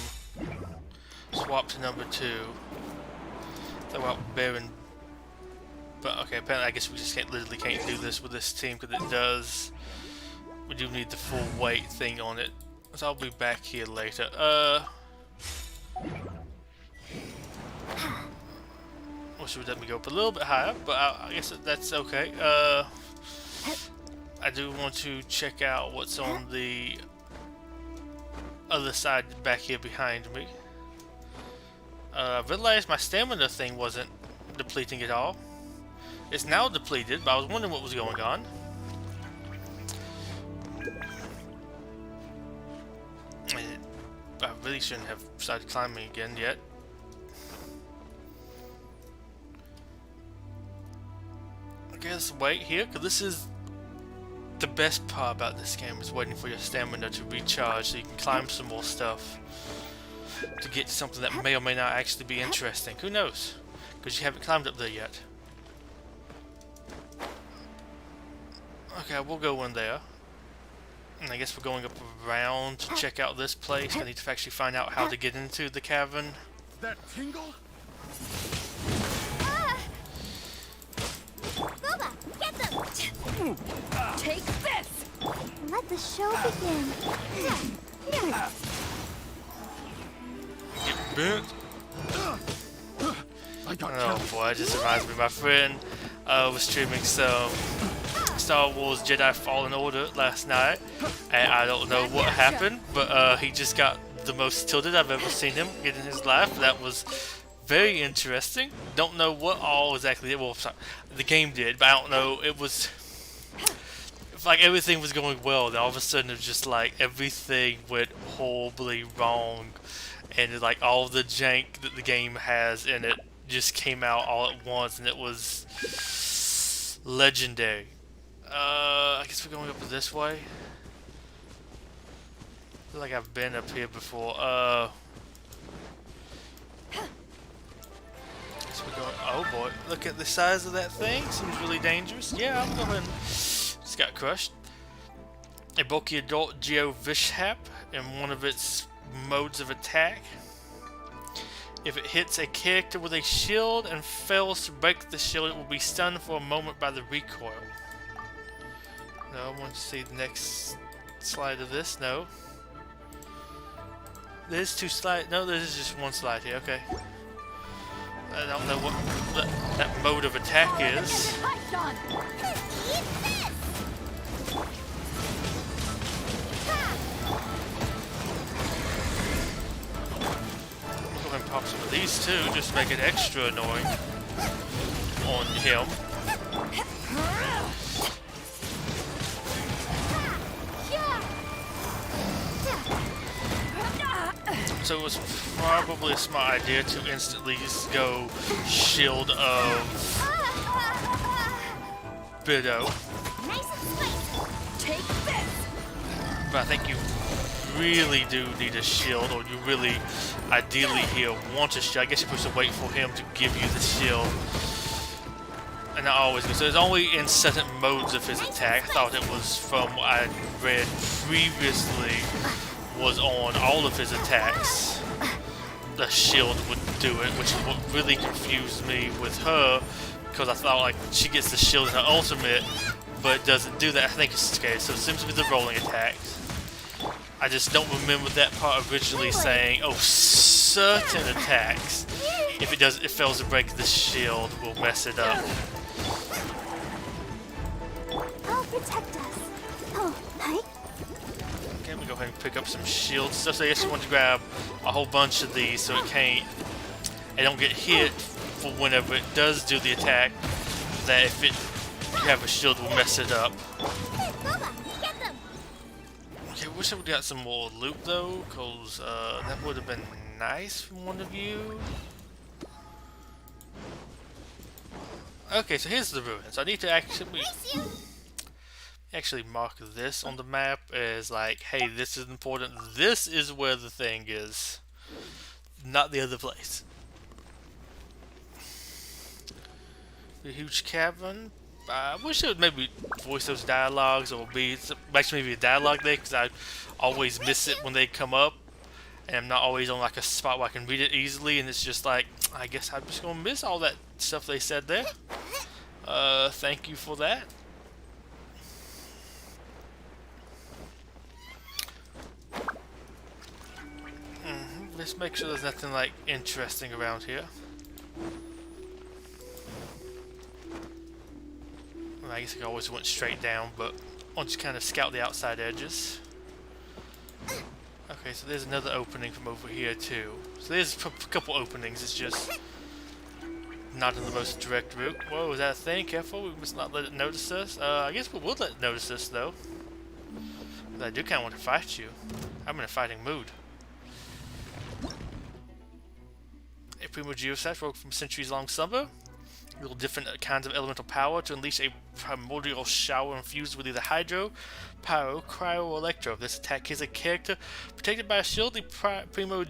[SPEAKER 1] Swap to number 2. Throw out Baron. But okay, apparently I guess we just literally can't do this with this team because it does. We do need the full weight thing on it. So I'll be back here later. Wish it would let me go up a little bit higher, but I guess that's okay. I do want to check out what's on the other side back here behind me. I realized my stamina thing wasn't depleting at all. It's now depleted, but I was wondering what was going on. I really shouldn't have started climbing again yet. I guess wait here, because this is the best part about this game, is waiting for your stamina to recharge so you can climb some more stuff to get to something that may or may not actually be interesting. Who knows? Because you haven't climbed up there yet. Okay, we'll go in there. And I guess we're going up around to check out this place. I need to actually find out how to get into the cavern.
[SPEAKER 5] That tingle?
[SPEAKER 3] Boba, get them!
[SPEAKER 2] Take this!
[SPEAKER 3] Let the show begin.
[SPEAKER 1] Get bent.
[SPEAKER 5] I got
[SPEAKER 1] Oh boy, it just reminds me. My friend was streaming some Star Wars Jedi Fallen Order last night, and I don't know what happened, but he just got the most tilted I've ever seen him get in his life. That was very interesting. Don't know what all exactly, well, sorry, the game did, but I don't know. It was like everything was going well, and all of a sudden it was just like everything went horribly wrong, and like all the jank that the game has in it just came out all at once, and it was legendary. I guess we're going up this way. I feel like I've been up here before. Guess we're going, oh boy, look at the size of that thing. Seems really dangerous. Yeah, I'm going. Just got crushed. A bulky adult Geo Vishap in one of its modes of attack. If it hits a character with a shield and fails to break the shield, it will be stunned for a moment by the recoil. No, I want to see the next slide of this. No. There's 2 slides. No, there's just 1 slide here. Okay. I don't know what that mode of attack is. Go ahead and pop some of these too, just to make it extra annoying on him. So it was probably a smart idea to instantly just go Shield of Bido.
[SPEAKER 3] Nice and spicy.
[SPEAKER 2] Take this!
[SPEAKER 1] But I think you really do need a shield, or you really, ideally here, want a shield. I guess you're supposed to wait for him to give you the shield. And I always go. So it's only in certain modes of his attack. I thought it was from what I read previously, was on all of his attacks. The shield would do it, which is what really confused me with her, because I thought like she gets the shield in her ultimate, but it doesn't do that. I think it's okay. So it seems to be the rolling attacks. I just don't remember that part originally saying, oh, certain attacks if it fails to break the shield, we'll mess it up.
[SPEAKER 3] I'll protect us. Oh, hi.
[SPEAKER 1] Okay, we go ahead and pick up some shield stuff. So I guess you want to grab a whole bunch of these so it don't get hit for whenever it does do the attack. That if you have a shield, will mess it up.
[SPEAKER 3] Boba, get them.
[SPEAKER 1] Okay, wish I would got some more loot though, cause that would have been nice from one of you. Okay, so here's the ruins. I need to actually mark this on the map as like, hey, this is important. This is where the thing is, not the other place. The huge cavern. I wish it would maybe voice those dialogues, or be actually maybe a dialogue there, because I always miss it when they come up, and I'm not always on like a spot where I can read it easily, and it's just like, I guess I'm just gonna miss all that stuff they said there. Thank you for that. Let's make sure there's nothing like interesting around here. Well, I guess I always went straight down, but I'll just kind of scout the outside edges. Okay, so there's another opening from over here too. So there's a couple openings, it's just not in the most direct route. Whoa, is that a thing? Careful, we must not let it notice us. I guess we will let it notice us though. But I do kind of want to fight you. I'm in a fighting mood. A Primo Geosat woke from centuries-long slumber. Little different kinds of elemental power to unleash a primordial shower infused with either hydro, pyro, cryo, or electro. If this attack hits a character protected by a shield, the Primo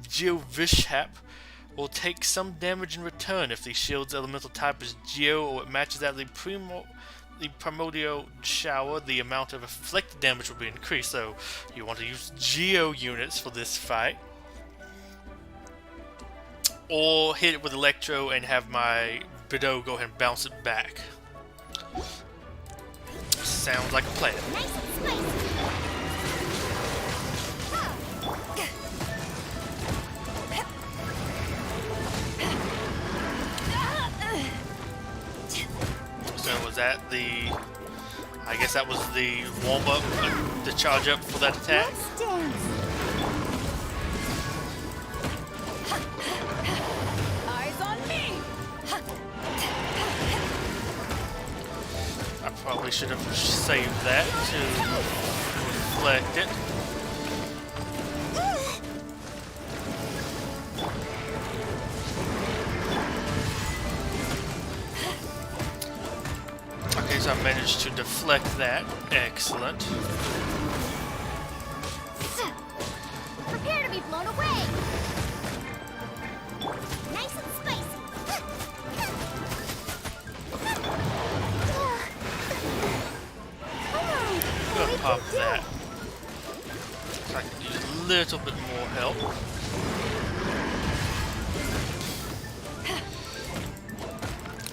[SPEAKER 1] Geovishap will take some damage in return. If the shield's elemental type is Geo or it matches that of the primordial shower, the amount of reflected damage will be increased. So you want to use Geo units for this fight. Or hit it with electro and have my Betuor go ahead and bounce it back. Sounds like a plan.
[SPEAKER 3] Nice and spicy.
[SPEAKER 1] So was that the... I guess that was the warm-up, the charge up for that attack?
[SPEAKER 3] Let's dance.
[SPEAKER 1] I probably should have saved that to reflect it. Okay, so I managed to deflect that. Excellent.
[SPEAKER 3] Prepare to be blown away. Nice and spicy.
[SPEAKER 1] I'm gonna pop that. So I can use a little bit more help.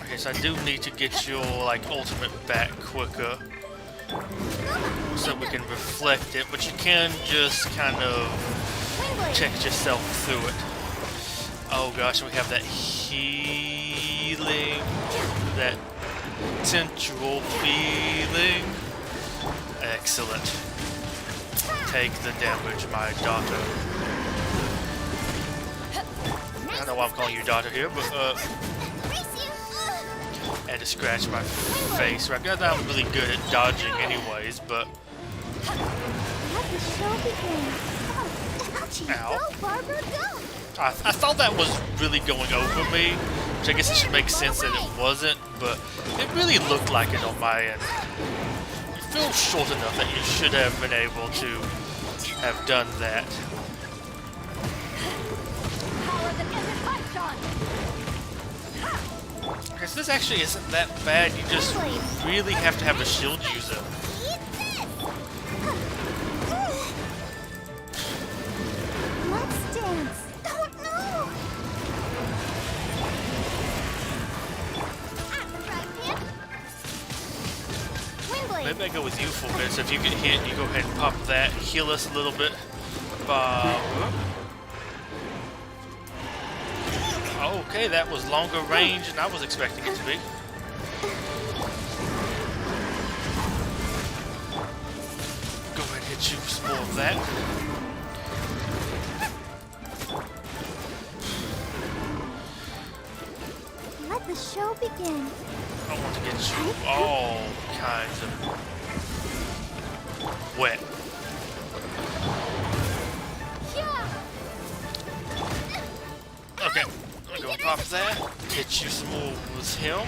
[SPEAKER 1] Okay, so I do need to get your like ultimate back quicker, so we can reflect it, but you can just kind of check yourself through it. Oh gosh, we have that healing, that sensual feeling. Excellent. Take the damage, my daughter. I don't know why I'm calling you daughter here, but and to scratch my face. Right, I'm not really good at dodging anyways, but
[SPEAKER 3] Let the show begin. Ouchie,
[SPEAKER 1] Ow.
[SPEAKER 3] go, Barbara, go.
[SPEAKER 1] I thought that was really going over me, which I guess it should make sense that it wasn't, but it really looked like it on my end. You feel short enough that you should have been able to have done that.
[SPEAKER 3] Power that isn't touched on.
[SPEAKER 1] Okay, so this actually isn't that bad, you just really have to have a shield user.
[SPEAKER 3] Eat this. Let's dance. Oh no! I'm the right man. Windblade.
[SPEAKER 1] Maybe I go with you for a bit, so if you get hit, you go ahead and pop that, heal us a little bit. Bob. Okay, that was longer range than I was expecting it to be. Go ahead and hit you some more of that.
[SPEAKER 3] Let the show begin.
[SPEAKER 1] I want to get you all kinds of wet. Okay, I'm gonna go pop that. Hit you some more with him.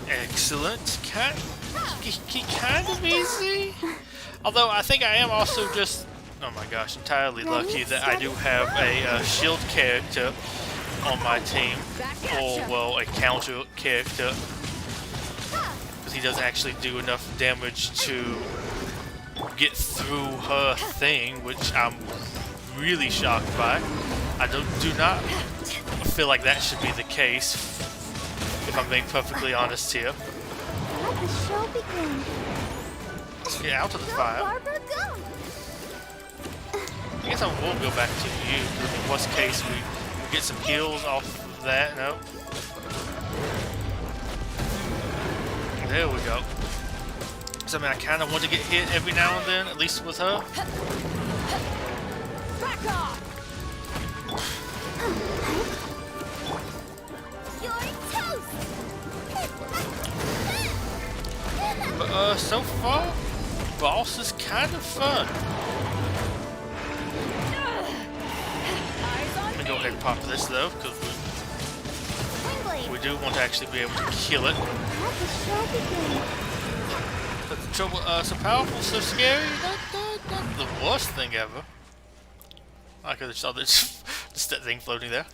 [SPEAKER 1] Excellent. Kind of easy. Although I think I am also just, oh my gosh, entirely lucky that I do have a shield character on my team, or well, a counter character, because he doesn't actually do enough damage to get through her thing, which I'm really shocked by. I do not feel like that should be the case, if I'm being perfectly honest here.
[SPEAKER 3] Let the show begin.
[SPEAKER 1] Let's get out of the fire.
[SPEAKER 3] Barbara, go!
[SPEAKER 1] I guess I will go back to you. In worst case, we get some heals off of that. Nope. There we go. So I mean, I kind of want to get hit every now and then, at least with her.
[SPEAKER 2] Back off!
[SPEAKER 3] You're toast!
[SPEAKER 1] But so far, boss is kind of fun. Let me go ahead and pop this though, because we do want to actually be able to kill it.
[SPEAKER 3] Let the show begin.
[SPEAKER 1] But the trouble, so powerful, so scary, not the worst thing ever. I could have saw this, just that thing floating there.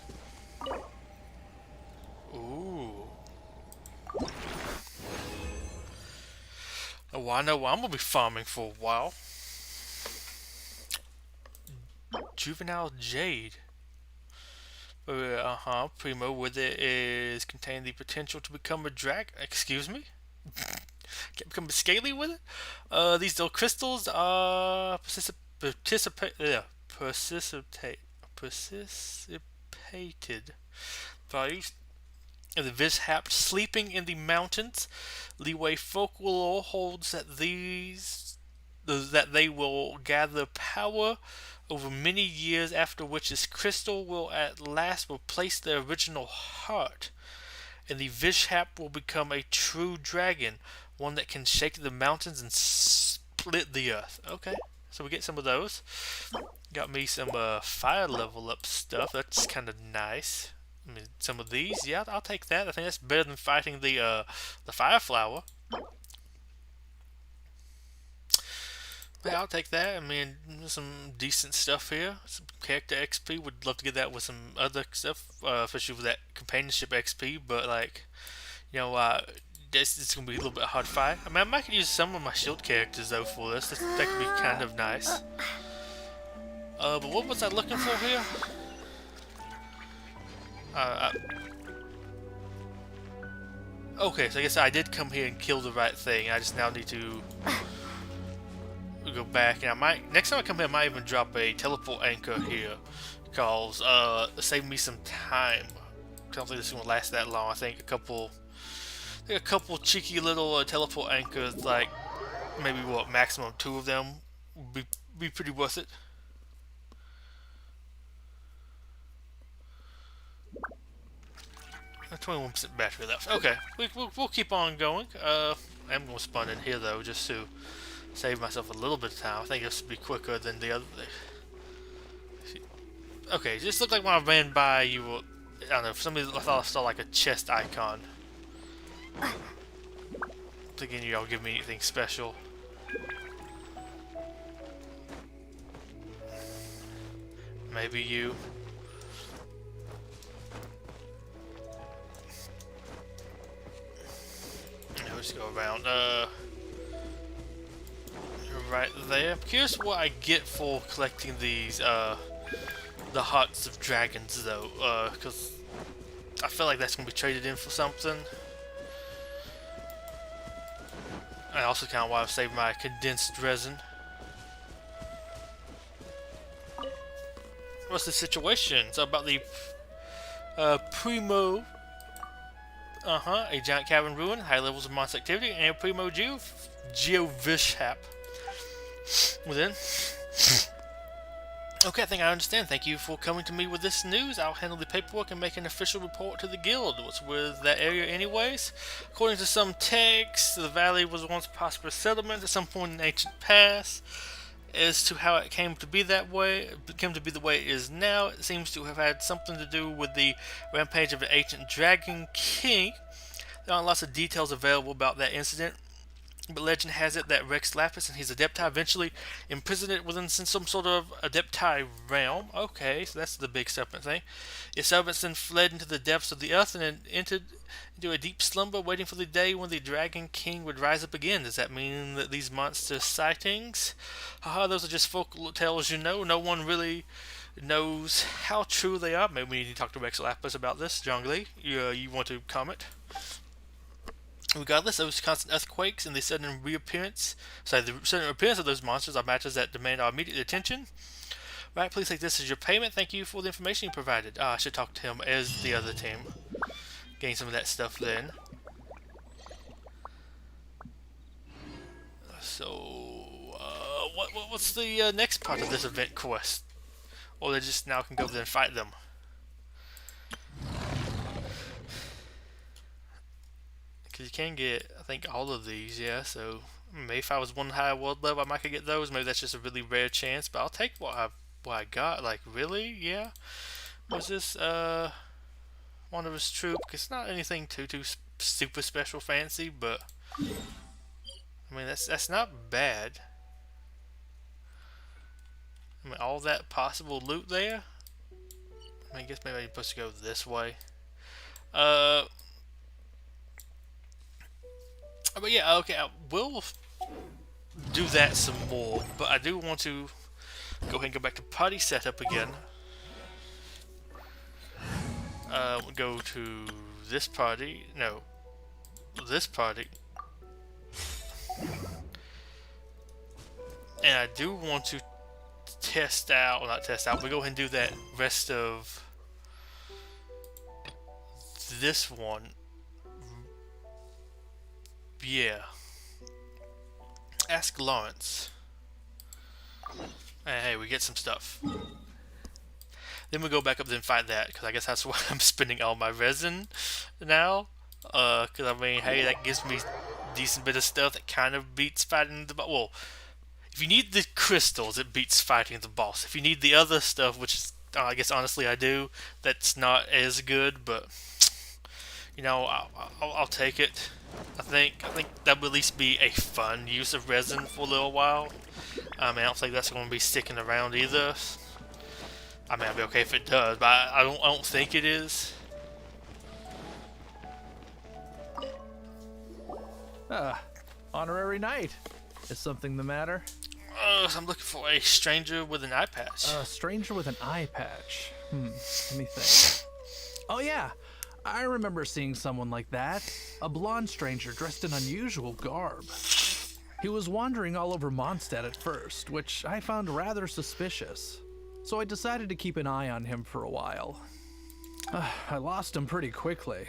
[SPEAKER 1] Ooh. Oh, I know I'm gonna be farming for a while. Juvenile Jade. Primo, where there is contain the potential to become a drag. Excuse me? Can't become scaly with it? These little crystals are precipitated bodies of the Vishap sleeping in the mountains. Leeway folklore holds that they will gather power over many years, after which this crystal will at last replace their original heart, and the Vishap will become a true dragon, one that can shake the mountains and split the earth. Okay, so we get some of those. Got me some fire level up stuff. That's kind of nice. I mean, some of these, yeah, I'll take that. I think that's better than fighting the fire flower. Yeah, I'll take that. I mean, some decent stuff here. Some character XP. Would love to get that with some other stuff, especially with that companionship XP. But like, you know, it's gonna be a little bit hard to fight. I mean, I might use some of my shield characters though for this. That could be kind of nice. But what was I looking for here? Okay, so I guess I did come here and kill the right thing. I just now need to go back, and I might next time I come here I might even drop a teleport anchor here, cause save me some time. I don't think this is gonna last that long. I think a couple cheeky little teleport anchors, like maybe what, maximum 2 of them, would be pretty worth it. A 21% battery left. Okay, we'll keep on going. I'm gonna spawn in here though, just to save myself a little bit of time. I think this will be quicker than the other thing. Okay, just looked like when I ran by you were, I don't know, for some reason I thought I saw like a chest icon. Thinking you don't give me anything special. Maybe you. Let's go around. Right there. I'm curious what I get for collecting these, the hearts of dragons, though, because I feel like that's gonna be traded in for something. I also kind of want to save my condensed resin. What's the situation? So about the Primo. A giant cavern ruin, high levels of monster activity, and a Primo Geovishap. Within. Okay, I think I understand. Thank you for coming to me with this news. I'll handle the paperwork and make an official report to the guild. What's with that area anyways? According to some texts, the valley was once a prosperous settlement at some point in the ancient past. As to how it came to be the way it is now, it seems to have had something to do with the rampage of the ancient Dragon King. There aren't lots of details available about that incident, but legend has it that Rex Lapis and his Adepti eventually imprisoned it within some sort of Adepti realm. Okay, so that's the big serpent thing. Its servants then fled into the depths of the earth and entered into a deep slumber, waiting for the day when the Dragon King would rise up again. Does that mean that these monster sightings? Haha, those are just folk tales, No one really knows how true they are. Maybe we need to talk to Rex Lapis about this. Zhongli, you want to comment? Regardless, those constant earthquakes and the sudden appearance of those monsters are matters that demand our immediate attention. Right, please take this as your payment. Thank you for the information you provided. I should talk to him as the other team. Gain some of that stuff then. So, what's the next part of this event quest? Or they just now can go there and fight them? Because you can get, I think, all of these, yeah, so maybe if I was one higher world level, I might could get those. Maybe that's just a really rare chance, but I'll take what I got. Like, really? Yeah? Was this, one of his troop? It's not anything too super special fancy, but I mean, that's not bad. I mean, all that possible loot there? I mean, I guess maybe I'm supposed to go this way. But yeah, okay, I will do that some more, but I do want to go ahead and go back to party setup again. We'll go to this party, no, this party. And I do want to test out, well, not test out, but go ahead and do that rest of this one. Yeah. Ask Lawrence. Hey, we get some stuff. Then we go back up there and fight that, because I guess that's why I'm spending all my resin now. Because I mean, hey, that gives me a decent bit of stuff that kind of beats fighting the boss. Well, if you need the crystals, it beats fighting the boss. If you need the other stuff, which is, I guess honestly I do, that's not as good, but you know, I'll take it. I think that would at least be a fun use of resin for a little while. I mean, I don't think that's going to be sticking around either. I mean, I'll be okay if it does, but I don't think it is.
[SPEAKER 5] Honorary knight. Is something the matter?
[SPEAKER 1] So I'm looking for a stranger with an eye patch.
[SPEAKER 5] A stranger with an eye patch. Let me think. Oh yeah, I remember seeing someone like that. A blonde stranger dressed in unusual garb. He was wandering all over Mondstadt at first, which I found rather suspicious. So I decided to keep an eye on him for a while. I lost him pretty quickly.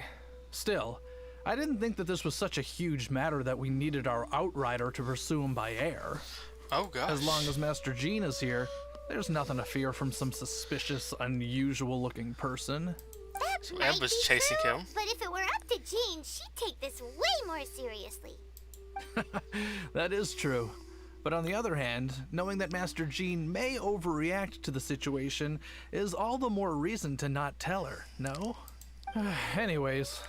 [SPEAKER 5] Still, I didn't think that this was such a huge matter that we needed our outrider to pursue him by air.
[SPEAKER 1] Oh gosh.
[SPEAKER 5] As long as Master Jean is here, there's nothing to fear from some suspicious, unusual-looking person.
[SPEAKER 3] That
[SPEAKER 1] So
[SPEAKER 3] might
[SPEAKER 1] Amber's
[SPEAKER 3] be
[SPEAKER 1] chasing
[SPEAKER 3] true,
[SPEAKER 1] him.
[SPEAKER 3] But if it were up to Jean, she'd take this way more seriously.
[SPEAKER 5] That is true. But on the other hand, knowing that Master Jean may overreact to the situation is all the more reason to not tell her, no? Anyways,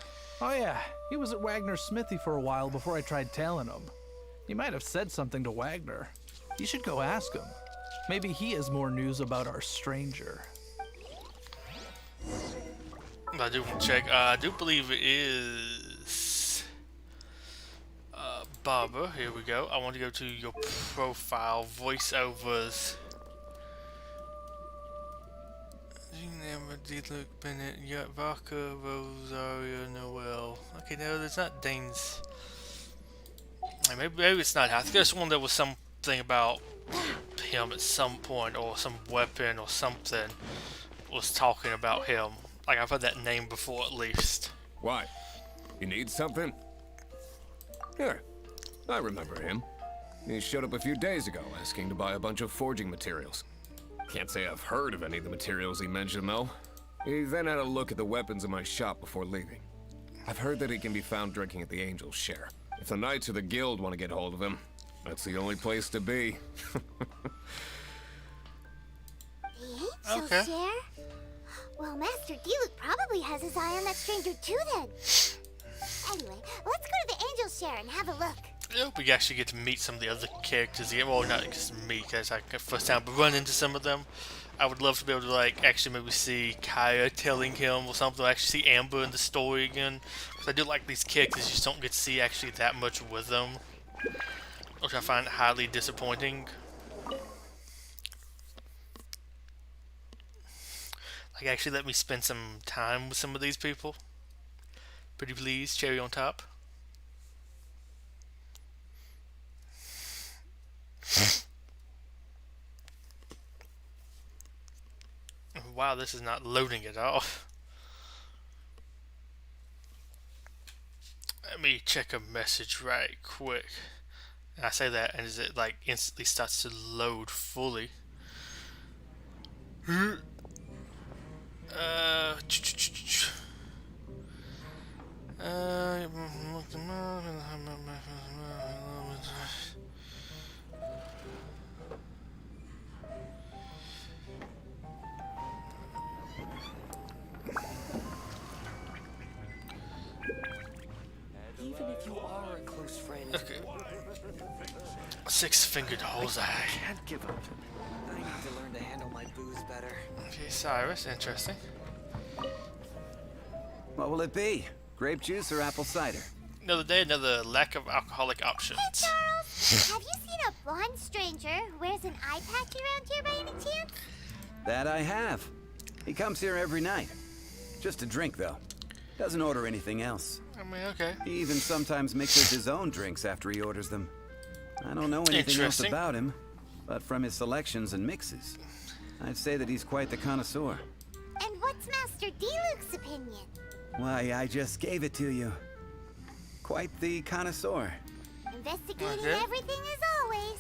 [SPEAKER 5] oh yeah, he was at Wagner's smithy for a while before I tried tailing him. He might have said something to Wagner. You should go ask him. Maybe he has more news about our stranger.
[SPEAKER 1] I do want to check. I do believe it is Barbara. Here we go. I want to go to your profile, voiceovers. You never did look Bennett yet. Vodka, Rosario, Noel. Okay, no, there's not Dane's. Maybe it's not. I think there's one that was something about him at some point, or some weapon or something was talking about him. Like, I've heard that name before at least.
[SPEAKER 6] Why? You need something? Here, I remember him. He showed up a few days ago asking to buy a bunch of forging materials. Can't say I've heard of any of the materials he mentioned, though. He then had a look at the weapons in my shop before leaving. I've heard that he can be found drinking at the Angel's Share. If the Knights of the Guild want to get hold of him, that's the only place to be.
[SPEAKER 3] The Angel
[SPEAKER 1] Okay.
[SPEAKER 3] Share? Well, Master Diluc probably has his eye on that stranger too then. Anyway, let's go to the Angel Share and have a look.
[SPEAKER 1] I hope we actually get to meet some of the other characters here. Well, not just meet, because I first time, but run into some of them. I would love to be able to, like, actually maybe see Kaya telling him or something, or actually see Amber in the story again. Because I do like these characters, you just don't get to see actually that much with them, which I find highly disappointing. Like, actually let me spend some time with some of these people. Pretty please, cherry on top. Wow, this is not loading at all. Let me check a message right quick. And I say that, and it like instantly starts to load fully.
[SPEAKER 7] Even if you are a close friend,
[SPEAKER 1] Okay. Six-fingered Jose.
[SPEAKER 7] can't give up. I need to learn to handle my booze better.
[SPEAKER 1] Okay, Cyrus, interesting.
[SPEAKER 8] What will it be? Grape juice or apple cider?
[SPEAKER 1] Another day, another lack of alcoholic options.
[SPEAKER 3] Charles, have you seen a blonde stranger who wears an eye patch around here by any chance?
[SPEAKER 8] That I have. He comes here every night. Just to drink, though. Doesn't order anything else.
[SPEAKER 1] I mean, okay.
[SPEAKER 8] He even sometimes mixes his own drinks after he orders them. I don't know anything else
[SPEAKER 1] Interesting.
[SPEAKER 8] about him, but from his selections and mixes, I'd say that he's quite the connoisseur.
[SPEAKER 3] And what's Master Diluc's opinion?
[SPEAKER 8] Why, I just gave it to you. Quite the connoisseur.
[SPEAKER 3] Investigating
[SPEAKER 1] Okay.
[SPEAKER 3] everything as always.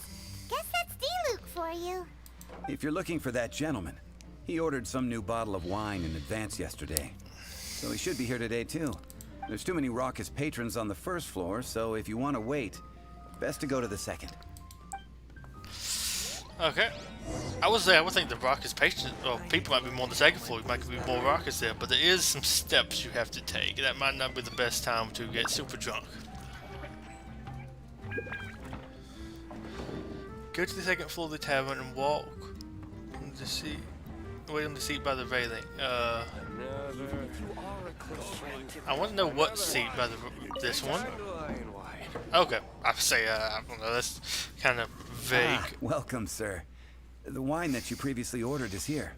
[SPEAKER 3] Guess that's Diluc for you.
[SPEAKER 8] If you're looking for that gentleman, he ordered some new bottle of wine in advance yesterday. So he should be here today, too. There's too many raucous patrons on the first floor, so if you want to wait, best to go to the second.
[SPEAKER 1] Okay. I would think the raucous patient, or people might be more on the second floor, you might be more raucous there, but there is some steps you have to take. That might not be the best time to get super drunk. Go to the second floor of the tavern and walk on the seat. Wait on the seat by the railing. I want to know what seat by this one. Okay, I say I don't know. That's kind of vague.
[SPEAKER 8] Ah, welcome, sir. The wine that you previously ordered is here.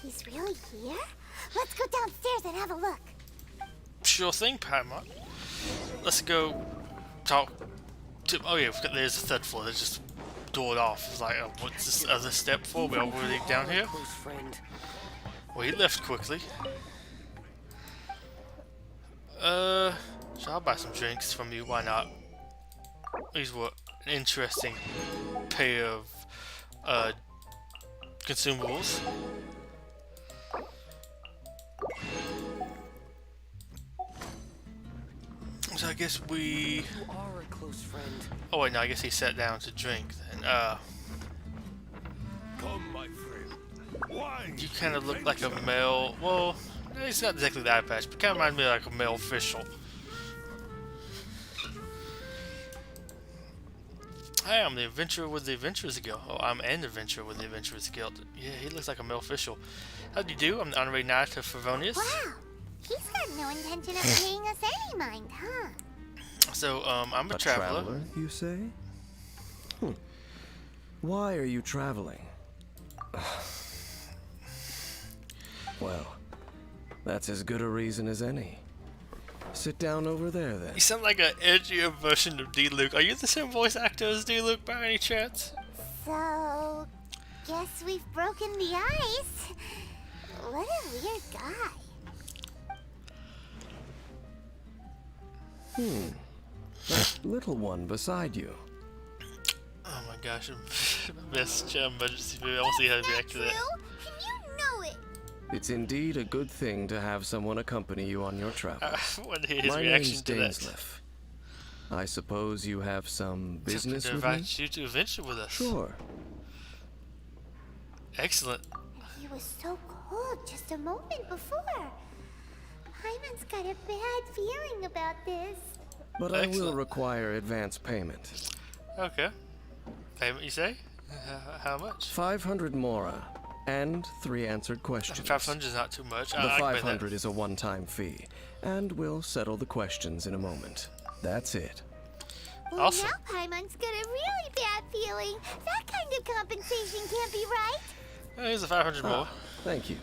[SPEAKER 3] He's really here? Let's go downstairs and have a look.
[SPEAKER 1] Sure thing, Paimon. Let's go talk to. Oh yeah, there's the third floor. There's just doored off. It's like, what's this other step for? We're already down here.
[SPEAKER 7] Close friend.
[SPEAKER 1] Well, he left quickly. So I'll buy some drinks from you. Why not? These were an interesting pair of consumables. So I guess we.
[SPEAKER 7] You are a close friend.
[SPEAKER 1] Oh wait, no. I guess he sat down to drink then.
[SPEAKER 6] Come, my friend. Wine.
[SPEAKER 1] You kind of look like a male. Well, he's not exactly the eye patch, but kind of reminds me of like a male official. Hi, I'm the adventurer with the Adventurers Guild. Oh, I'm an adventurer with the Adventurers Guild. Yeah, he looks like a male official. How do you do? I'm the honorary knight of Favonius.
[SPEAKER 3] Wow, he's got no intention of paying us any mind, huh?
[SPEAKER 1] So, I'm a traveler.
[SPEAKER 9] You say? Why are you traveling? Well, that's as good a reason as any. Sit down over there then.
[SPEAKER 1] You sound like an edgier version of D-Luke. Are you the same voice actor as D-Luke by any chance?
[SPEAKER 3] So, guess we've broken the ice. What a weird guy.
[SPEAKER 9] That little one beside you.
[SPEAKER 1] Oh my gosh, best emergency movie. I want to see how they react to that.
[SPEAKER 3] And you know it.
[SPEAKER 9] It's indeed a good thing to have someone accompany you on your travels.
[SPEAKER 1] I want to hear his
[SPEAKER 9] My
[SPEAKER 1] reaction
[SPEAKER 9] name's
[SPEAKER 1] to that.
[SPEAKER 9] Dainsleif. I suppose you have some business
[SPEAKER 1] To
[SPEAKER 9] with me?
[SPEAKER 1] invite you to adventure with us.
[SPEAKER 9] Sure.
[SPEAKER 1] Excellent.
[SPEAKER 3] He was so cold just a moment before. Hyman's got a bad feeling about this.
[SPEAKER 9] But I will
[SPEAKER 1] Excellent.
[SPEAKER 9] require advance payment.
[SPEAKER 1] Okay. Payment, you say? How much?
[SPEAKER 9] 500 mora and 3 answered questions.
[SPEAKER 1] 500 is not too much.
[SPEAKER 9] The
[SPEAKER 1] I can pay
[SPEAKER 9] 500 is a one-time fee, and we'll settle the questions in a moment. That's it.
[SPEAKER 3] Well,
[SPEAKER 1] Awesome.
[SPEAKER 3] now Paimon's got a really bad feeling. That kind of compensation can't be right.
[SPEAKER 1] that. Here's a 500 more.
[SPEAKER 9] Thank you.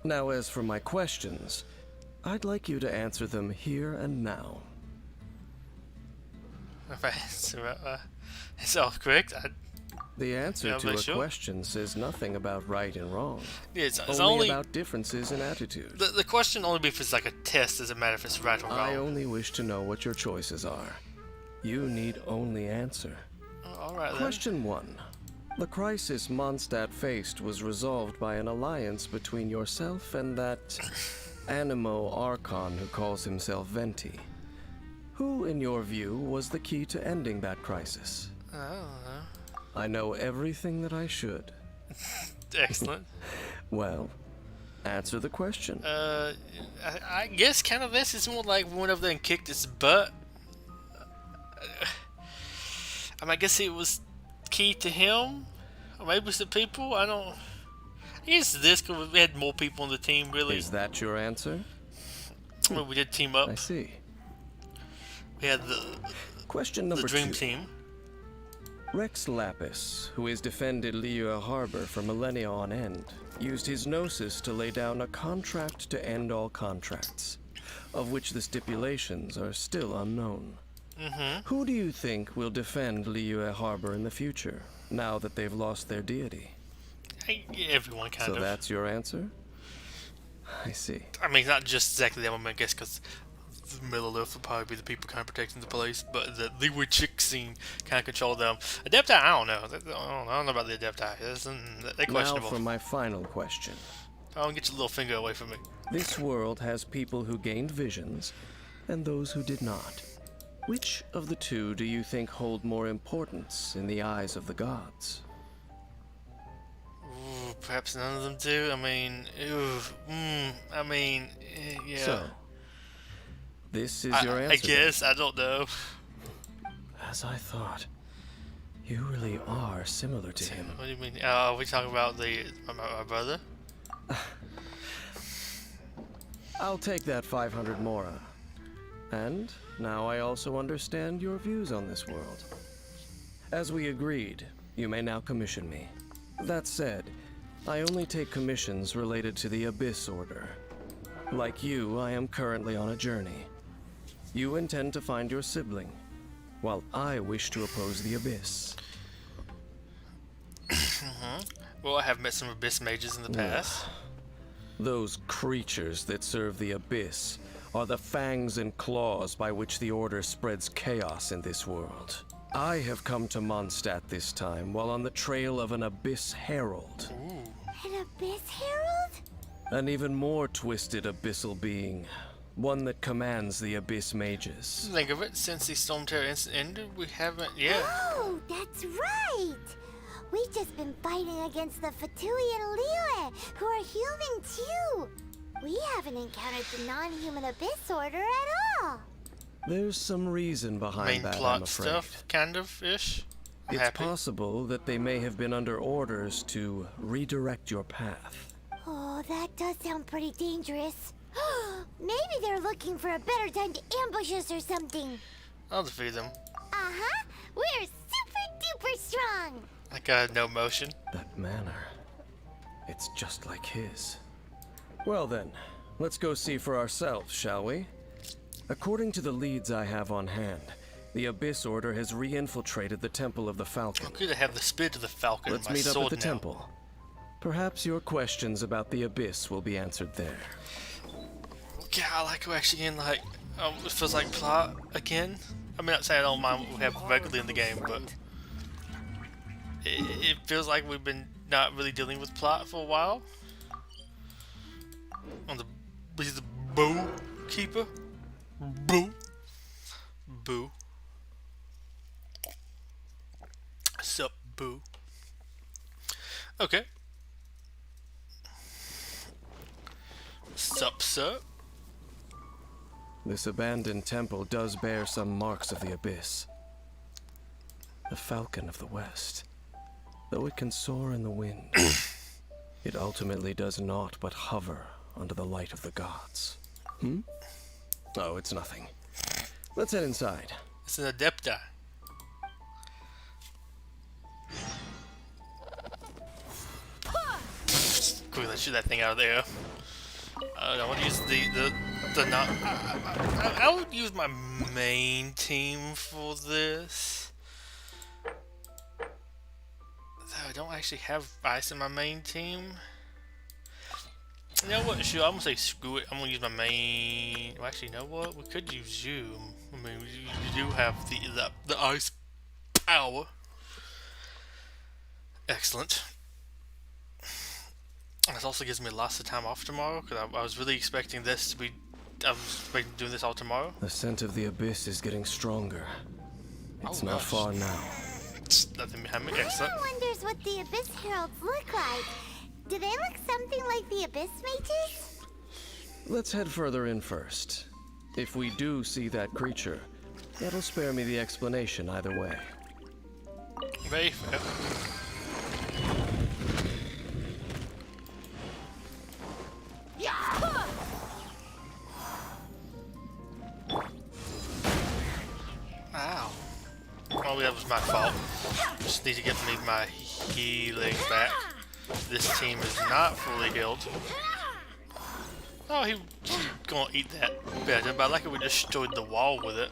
[SPEAKER 9] Now, as for my questions, I'd like you to answer them here and now.
[SPEAKER 1] It's all correct.
[SPEAKER 9] The answer
[SPEAKER 1] Yeah,
[SPEAKER 9] to
[SPEAKER 1] but
[SPEAKER 9] a
[SPEAKER 1] sure.
[SPEAKER 9] question says nothing about right and wrong.
[SPEAKER 1] It's
[SPEAKER 9] Only
[SPEAKER 1] only
[SPEAKER 9] about differences in attitude.
[SPEAKER 1] the question only be if it's like a test. Doesn't matter if it's right or
[SPEAKER 9] I
[SPEAKER 1] wrong.
[SPEAKER 9] only wish to know what your choices are. You need only answer.
[SPEAKER 1] All right then.
[SPEAKER 9] Question 1. The crisis Mondstadt faced was resolved by an alliance between yourself and that Animo Archon who calls himself Venti. Who, in your view, was the key to ending that crisis?
[SPEAKER 1] I don't know.
[SPEAKER 9] I know everything that I should.
[SPEAKER 1] Excellent.
[SPEAKER 9] Well, answer the question.
[SPEAKER 1] I guess kind of this is more like we went over there and kicked its butt. I guess it was key to him, or maybe it's the people. I don't. I guess it's this because we had more people on the team. Really,
[SPEAKER 9] Is that your answer?
[SPEAKER 1] I mean, we did team up.
[SPEAKER 9] I see.
[SPEAKER 1] We had
[SPEAKER 9] Question
[SPEAKER 1] the
[SPEAKER 9] number
[SPEAKER 1] dream
[SPEAKER 9] 2.
[SPEAKER 1] team.
[SPEAKER 9] Rex Lapis, who has defended Liyue Harbor for millennia on end, used his gnosis to lay down a contract to end all contracts, of which the stipulations are still unknown. Who do you think will defend Liyue Harbor in the future, now that they've lost their deity?
[SPEAKER 1] Everyone kind
[SPEAKER 9] So
[SPEAKER 1] of.
[SPEAKER 9] that's your answer? I see.
[SPEAKER 1] I mean, not just exactly them. I guess because the Middle Earth would probably be the people kind of protecting the place, but the Leeward Chick scene kind of control them. Adepti, I don't know. I don't know about the Adepti. They're
[SPEAKER 9] Now
[SPEAKER 1] questionable.
[SPEAKER 9] for my final question.
[SPEAKER 1] Don't get your little finger away from me.
[SPEAKER 9] This world has people who gained visions, and those who did not. Which of the two do you think hold more importance in the eyes of the gods?
[SPEAKER 1] Ooh, perhaps none of them do. I mean, yeah.
[SPEAKER 9] So, this is your answer.
[SPEAKER 1] I guess. I don't know.
[SPEAKER 9] As I thought, you really are similar to him.
[SPEAKER 1] What do you mean? Are we talking about my brother?
[SPEAKER 9] I'll take that 500 mora. And now I also understand your views on this world. As we agreed, you may now commission me. That said, I only take commissions related to the Abyss Order. Like you, I am currently on a journey. You intend to find your sibling, while I wish to oppose the Abyss.
[SPEAKER 1] Well, I have met some Abyss mages in the past.
[SPEAKER 9] Those creatures that serve the Abyss are the fangs and claws by which the Order spreads chaos in this world. I have come to Mondstadt this time while on the trail of an Abyss Herald.
[SPEAKER 3] An Abyss Herald?
[SPEAKER 9] An even more twisted abyssal being. One that commands the Abyss mages.
[SPEAKER 1] Think of it, since the Storm Terror incident ended, we haven't yet.
[SPEAKER 3] Oh, that's right! We've just been fighting against the Fatui and Liyue, who are human too! We haven't encountered the non-human Abyss Order at all!
[SPEAKER 9] There's some reason behind
[SPEAKER 1] Main
[SPEAKER 9] that, I'm
[SPEAKER 1] plot
[SPEAKER 9] afraid.
[SPEAKER 1] stuff, kind of ish. I'm
[SPEAKER 9] It's
[SPEAKER 1] happy.
[SPEAKER 9] possible that they may have been under orders to redirect your path.
[SPEAKER 3] Oh, that does sound pretty dangerous. Maybe they're looking for a better time to ambush us or something.
[SPEAKER 1] I'll defeat them.
[SPEAKER 3] Uh-huh. We're super duper strong.
[SPEAKER 1] Like I had no motion.
[SPEAKER 9] That manner, it's just like his. Well then, let's go see for ourselves, shall we? According to the leads I have on hand, the Abyss Order has re-infiltrated the Temple of the Falcon.
[SPEAKER 1] Good to have the spirit of the Falcon.
[SPEAKER 9] Let's
[SPEAKER 1] in my
[SPEAKER 9] meet up at
[SPEAKER 1] sword
[SPEAKER 9] the
[SPEAKER 1] now.
[SPEAKER 9] temple. Perhaps your questions about the Abyss will be answered there.
[SPEAKER 1] Yeah, I like we're actually in like it feels like plot again. I mean, not saying I don't mind what we have regularly in the game, but it feels like we've been not really dealing with plot for a while. He's the Boo Keeper. Boo. Boo. Sup, Boo. Okay. Sup, sir.
[SPEAKER 9] This abandoned temple does bear some marks of the Abyss. The Falcon of the West. Though it can soar in the wind, it ultimately does naught but hover under the light of the gods. Oh, it's nothing. Let's head inside.
[SPEAKER 1] It's an Adepti. Quickly, let's shoot that thing out of there. I want to use I would use my main team for this. Though I don't actually have ice in my main team. You know what? Sure, I'm gonna say screw it. I'm gonna use my main. Well, actually, you know what? We could use you. I mean, you do have the ice power. Excellent. This also gives me lots of time off tomorrow because I was really expecting this to be. I was expecting doing this all tomorrow.
[SPEAKER 9] The scent of the Abyss is getting stronger. It's not far now.
[SPEAKER 1] Nothing behind me. Excellent.
[SPEAKER 3] Paimon wonders what the Abyss Heralds look like. Do they look something like the Abyss Mages?
[SPEAKER 9] Let's head further in first. If we do see that creature, that'll spare me the explanation either way.
[SPEAKER 1] Very fair. Ow. Oh, that was my fault. Just need to get me my healing back. This team is not fully healed. Oh, he's gonna eat that better, but I like how we destroyed the wall with it.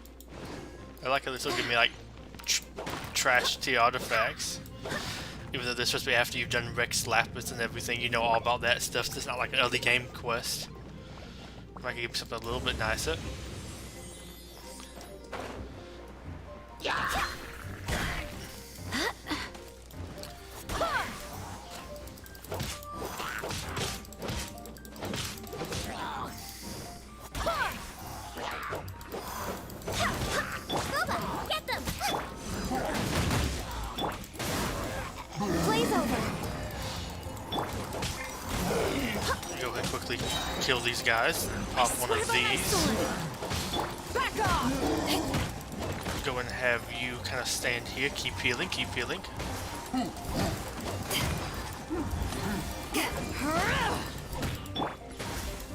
[SPEAKER 1] I like how this will give me like trash T artifacts. Even though this supposed to be after you've done Rex Lapis and everything, you know all about that stuff. It's not like an early game quest. I can give me something a little bit nicer.
[SPEAKER 3] Get them! Blaze over.
[SPEAKER 1] Go ahead and quickly kill these guys and pop one of these.
[SPEAKER 3] Back off!
[SPEAKER 1] Go and have you kind of stand here, keep healing, keep healing.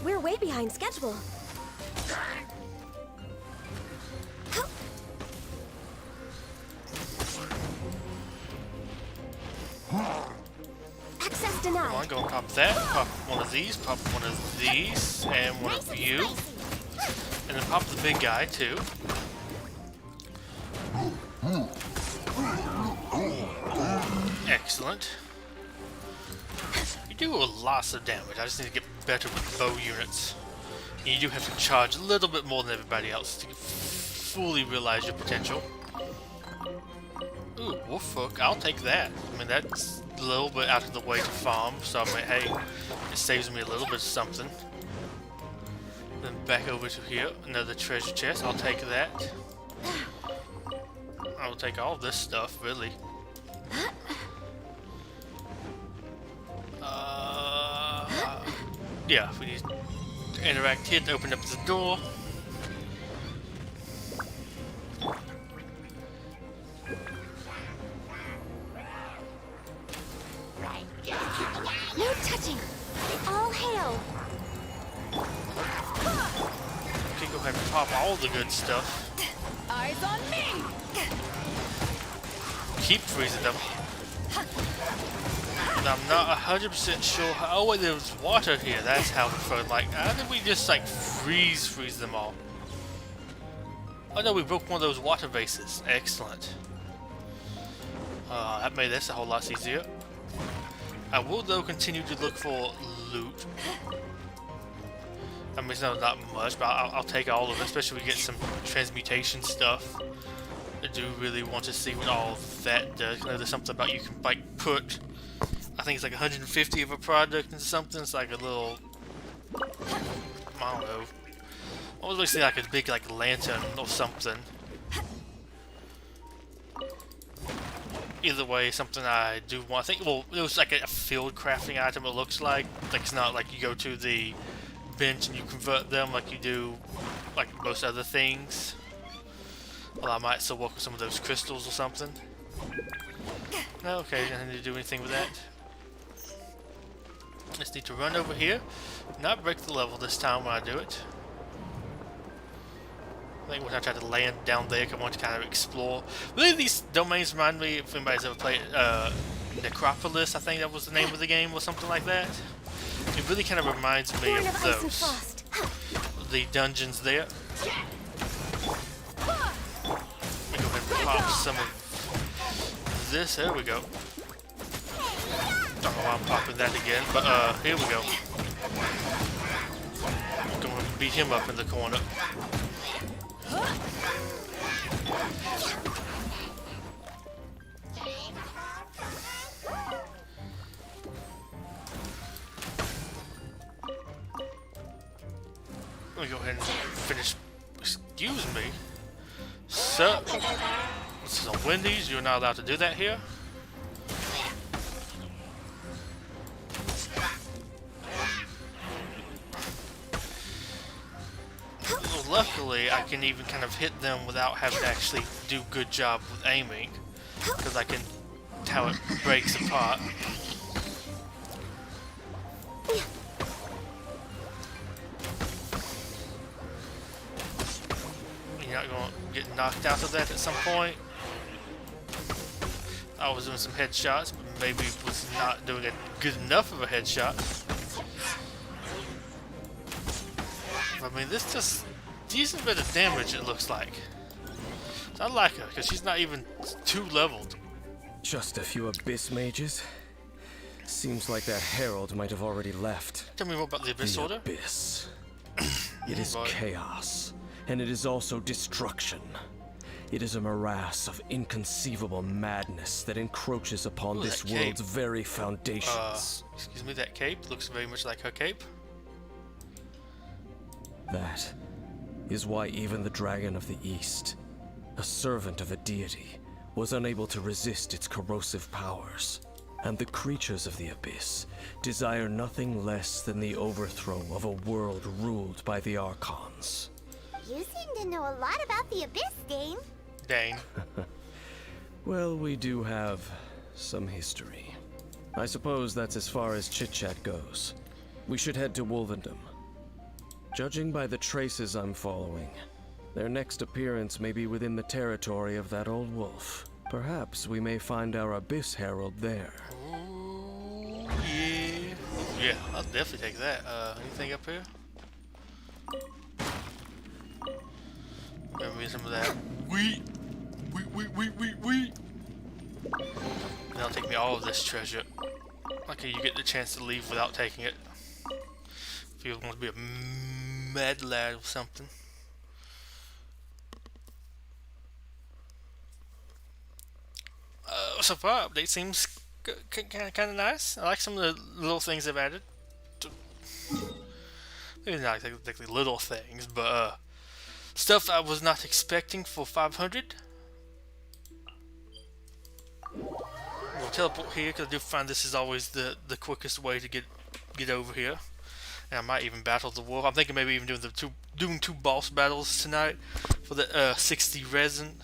[SPEAKER 3] We're way behind schedule. Access denied.
[SPEAKER 1] Come on, go and pop that, pop one of these, and one of you. And then pop the big guy too. Excellent. You do lots of damage. I just need to get better with bow units. And you do have to charge a little bit more than everybody else to fully realize your potential. Ooh, wolf hook. I'll take that. I mean, that's a little bit out of the way to farm, so I mean, hey, it saves me a little bit of something. Then back over to here, another treasure chest. I'll take that. I will take all this stuff, really. Yeah, we need to interact here to open up the door.
[SPEAKER 3] No touching. All hail.
[SPEAKER 1] Okay, go ahead and pop all the good stuff.
[SPEAKER 3] Eyes on me.
[SPEAKER 1] Keep freezing them. And I'm not 100% sure how. Oh wait, there was water here. That's how we felt. Like, how did we just like freeze them all? Oh no, we broke one of those water vases. Excellent. That made this a whole lot easier. I will though continue to look for loot. I mean, it's not much, but I'll take all of it, especially if we get some transmutation stuff. I do really want to see what all of that does. I know there's something about you can like put, I think it's like 150 of a product into something. It's like a little, I don't know. I was basically like a big like lantern or something. Either way, something I do want. I think, well, it was like a field crafting item. It looks like it's not like you go to the bench and you convert them like you do like most other things. Well, I might still work with some of those crystals or something. No, okay, I don't need to do anything with that. Just need to run over here, not break the level this time when I do it. I think when I try to land down there, I want to kind of explore. Really, these domains remind me, if anybody's ever played Necropolis, I think that was the name of the game, or something like that. It really kind of reminds me of those. The dungeons there. Let me go ahead and pop some of this. There we go. Don't know why I'm popping that again, but here we go. I'm going to beat him up in the corner. Let me go ahead and finish. Excuse me. Sir, this is a Wendy's. You're not allowed to do that here. Well, luckily, I can even kind of hit them without having to actually do a good job with aiming, because I can tell it breaks apart. You're not going to get knocked out of that at some point. I was doing some headshots, but maybe was not doing a good enough of a headshot. I mean, this just decent bit of damage, it looks like. So I like her, because she's not even 2 leveled.
[SPEAKER 9] Just a few abyss mages? Seems like that herald might have already left.
[SPEAKER 1] Tell me more about the Abyss Order.
[SPEAKER 9] Abyss. It is chaos, and it is also destruction. It is a morass of inconceivable madness that encroaches upon this world's very foundations.
[SPEAKER 1] Excuse me, that cape looks very much like her cape.
[SPEAKER 9] That is why even the Dragon of the East, a servant of a deity, was unable to resist its corrosive powers. And the creatures of the Abyss desire nothing less than the overthrow of a world ruled by the Archons.
[SPEAKER 3] You seem to know a lot about the Abyss, Dane.
[SPEAKER 1] Dane.
[SPEAKER 9] Well, we do have some history. I suppose that's as far as chit-chat goes. We should head to Wolvendom. Judging by the traces I'm following, their next appearance may be within the territory of that old wolf. Perhaps we may find our Abyss Herald there.
[SPEAKER 1] Ooh, yeah. Yeah, I'll definitely take that. Anything up here? Give me some of that wheat. Wheat. That'll take me all of this treasure. Okay, you get the chance to leave without taking it. If you want to be a mad lad or something. So far, update seems kind of nice. I like some of the little things they've added. Maybe not exactly little things, but stuff I was not expecting for 500. We'll teleport here because I do find this is always the quickest way to get over here. And I might even battle the wolf. I'm thinking maybe even doing two boss battles tonight for the 60 resin.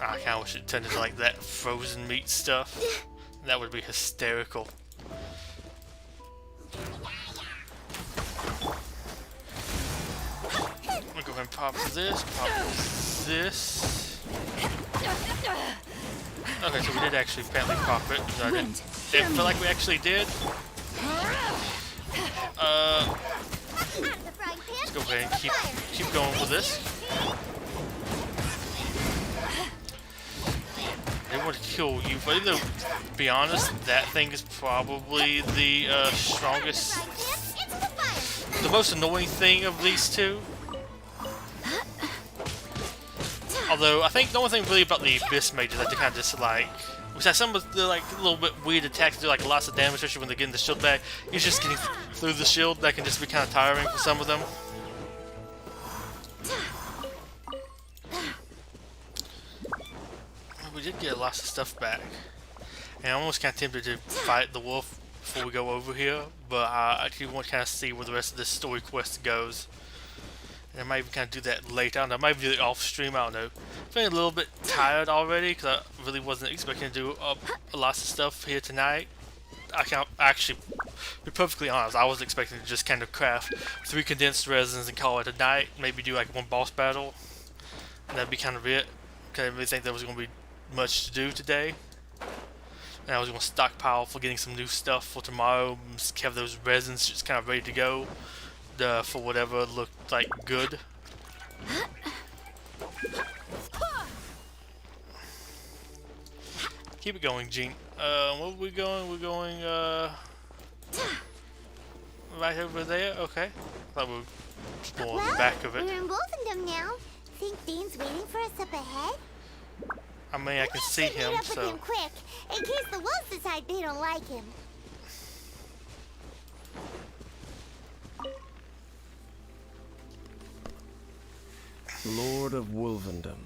[SPEAKER 1] I kind of wish it turned into like that frozen meat stuff. That would be hysterical. I'm gonna go ahead and pop this, pop this. Okay, so we did actually apparently pop it. I didn't feel like we actually did. Let's go ahead and keep going with this. They want to kill you, but to be honest, that thing is probably the strongest, the most annoying thing of these two. Although I think the only thing really about the Abyss Mages that they kind of dislike, besides some of the like a little bit weird attacks do like lots of damage, especially when they're getting the shield back, is just getting through the shield. That can just be kind of tiring for some of them. We did get lots of stuff back, and I'm almost kind of tempted to fight the wolf before we go over here, but I actually want to kind of see where the rest of this story quest goes. And I might even kind of do that later. I don't know. I might do it off stream. I don't know. I'm feeling a little bit tired already because I really wasn't expecting to do lots of stuff here tonight. I can actually be perfectly honest. I was expecting to just kind of craft 3 condensed resins and call it a night. Maybe do like 1 boss battle, and that'd be kind of it. Because I didn't really think there was going to be much to do today. And I was going to stockpile for getting some new stuff for tomorrow. Just have those resins just kind of ready to go. For whatever looked like good. Keep it going, Gene. Where are we going? We're going right over there. Okay. Thought we were just going on the back of it.
[SPEAKER 3] We're in Wolfendom now. Think Dean's waiting for us up ahead?
[SPEAKER 1] I mean, I can see him,
[SPEAKER 3] meet up
[SPEAKER 1] so.
[SPEAKER 3] with him quick, in case the wolves decide they don't like him.
[SPEAKER 9] Lord of Wolvendom,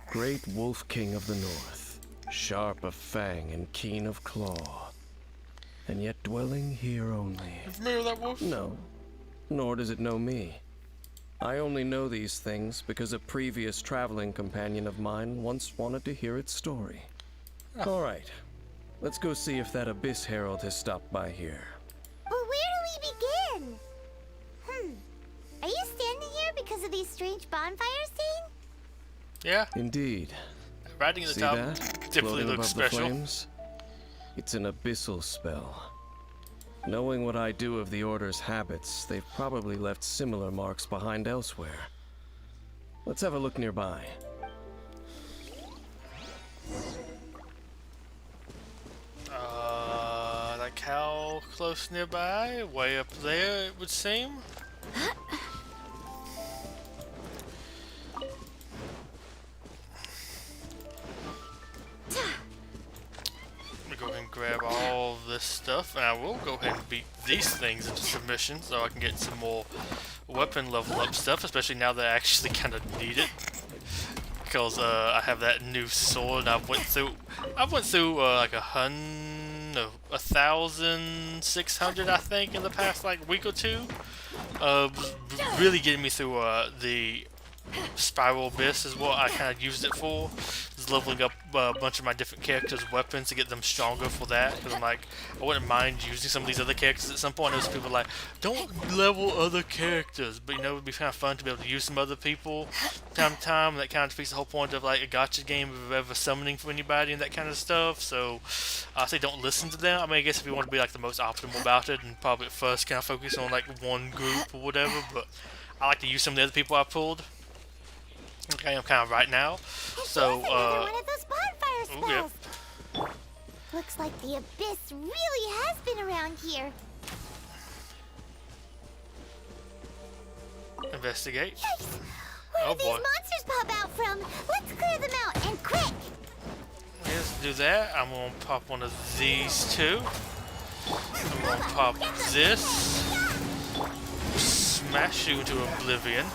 [SPEAKER 9] great wolf king of the north, sharp of fang and keen of claw, and yet dwelling here only.
[SPEAKER 1] You familiar with that wolf?
[SPEAKER 9] No, nor does it know me. I only know these things because a previous traveling companion of mine once wanted to hear its story. All right, let's go see if that Abyss Herald has stopped by here.
[SPEAKER 3] But where do we begin? Are you standing here because of these strange bonfires, Dean?
[SPEAKER 1] Yeah.
[SPEAKER 9] Indeed.
[SPEAKER 1] Riding at the
[SPEAKER 9] See
[SPEAKER 1] top
[SPEAKER 9] that?
[SPEAKER 1] definitely
[SPEAKER 9] Floating
[SPEAKER 1] looks
[SPEAKER 9] above the
[SPEAKER 1] special.
[SPEAKER 9] flames? It's an abyssal spell. Knowing what I do of the Order's habits, they've probably left similar marks behind elsewhere. Let's have a look nearby.
[SPEAKER 1] Like how close nearby? Way up there, it would seem. Go ahead and grab all this stuff, and I will go ahead and beat these things into submission so I can get some more weapon level up stuff, especially now that I actually kind of need it. Because I have that new sword. I went through like 1,600 I think in the past like week or two. Really getting me through the Spiral Abyss is what I kind of used it for. Just leveling up a bunch of my different characters' weapons to get them stronger for that. Because I'm like, I wouldn't mind using some of these other characters at some point. There's people like, don't level other characters. But you know, it would be kind of fun to be able to use some other people time to time. And that kind of defeats the whole point of like a gacha game of ever summoning for anybody and that kind of stuff. So I say don't listen to them. I mean, I guess if you want to be like the most optimal about it, and probably at first kind of focus on like one group or whatever. But I like to use some of the other people I pulled. Okay, I'm kind of right now. So,
[SPEAKER 3] another one of those bonfire spells.
[SPEAKER 1] Yep.
[SPEAKER 3] Looks like the Abyss really has been around here.
[SPEAKER 1] Investigate.
[SPEAKER 3] Yikes! Where
[SPEAKER 1] Oh
[SPEAKER 3] did
[SPEAKER 1] boy.
[SPEAKER 3] these monsters pop out from? Let's clear them out, and quick!
[SPEAKER 1] Let's do that. I'm gonna pop one of these two. I'm gonna pop this. Smash you into oblivion.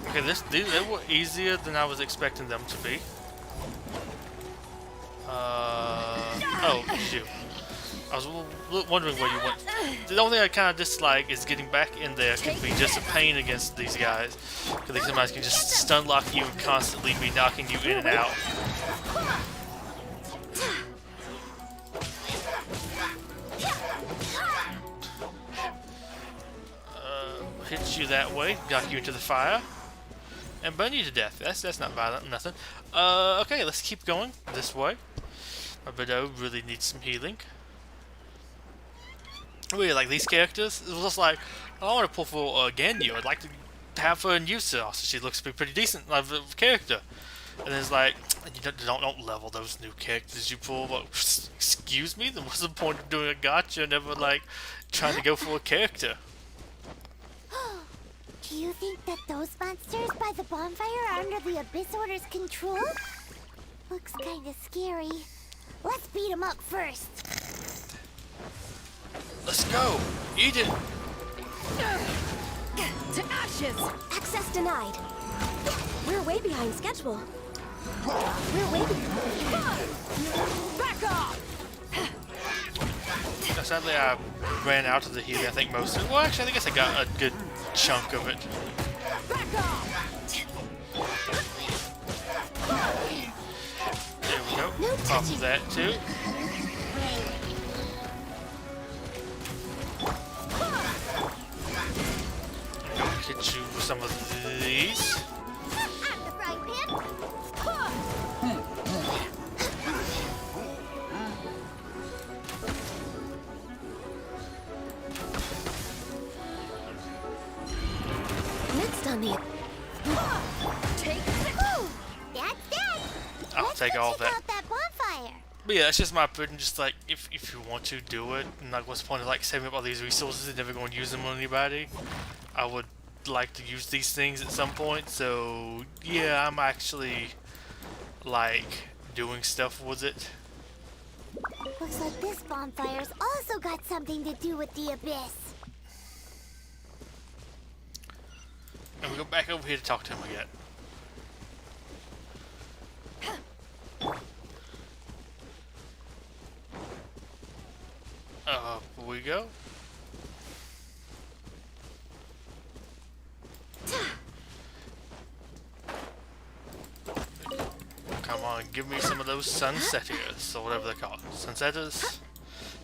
[SPEAKER 1] Okay, they were easier than I was expecting them to be. Oh shoot. I was wondering where you went. The only thing I kind of dislike is getting back in there can be just a pain against these guys. Because they sometimes can just stun lock you and constantly be knocking you in and out. Hit you that way, knock you into the fire. and burn you to death. That's not violent, nothing. Okay, let's keep going this way. My Betuor really needs some healing. Really like these characters. It was just like, I want to pull for Ganyu. I'd like to have her in Yusa. Also, she looks to be pretty decent of a character. And it's like, you don't level those new characters you pull. But, excuse me? Then what's the point of doing a gacha and never like trying to go for a character?
[SPEAKER 3] Do you think that those monsters by the bonfire are under the Abyss Order's control? Looks kinda scary. Let's beat them up first.
[SPEAKER 1] Let's go! Eat it!
[SPEAKER 2] To ashes! Access denied. We're way behind schedule. We're way behind. Back off!
[SPEAKER 1] Sadly, I ran out of the healing. I think most of it. Well, actually, I guess I got a good chunk of it.
[SPEAKER 2] Back off!
[SPEAKER 1] There we go. Pop that too. Get you some of these.
[SPEAKER 3] At the frying pan.
[SPEAKER 2] Next on the... Take
[SPEAKER 3] Whew, that's dead.
[SPEAKER 1] I'll
[SPEAKER 3] Let's
[SPEAKER 1] take
[SPEAKER 3] go
[SPEAKER 1] all
[SPEAKER 3] check
[SPEAKER 1] that.
[SPEAKER 3] out that bonfire.
[SPEAKER 1] But yeah, that's just my opinion. Just like, if you want to do it, and like, what's the point of like saving up all these resources and never going to use them on anybody? I would like to use these things at some point. So yeah, I'm actually like doing stuff with it.
[SPEAKER 3] Looks like this bonfire's also got something to do with the Abyss.
[SPEAKER 1] And we go back over here to talk to him again. Here we go. Come on, give me some of those sunsettias, or whatever they're called. Sunsetters?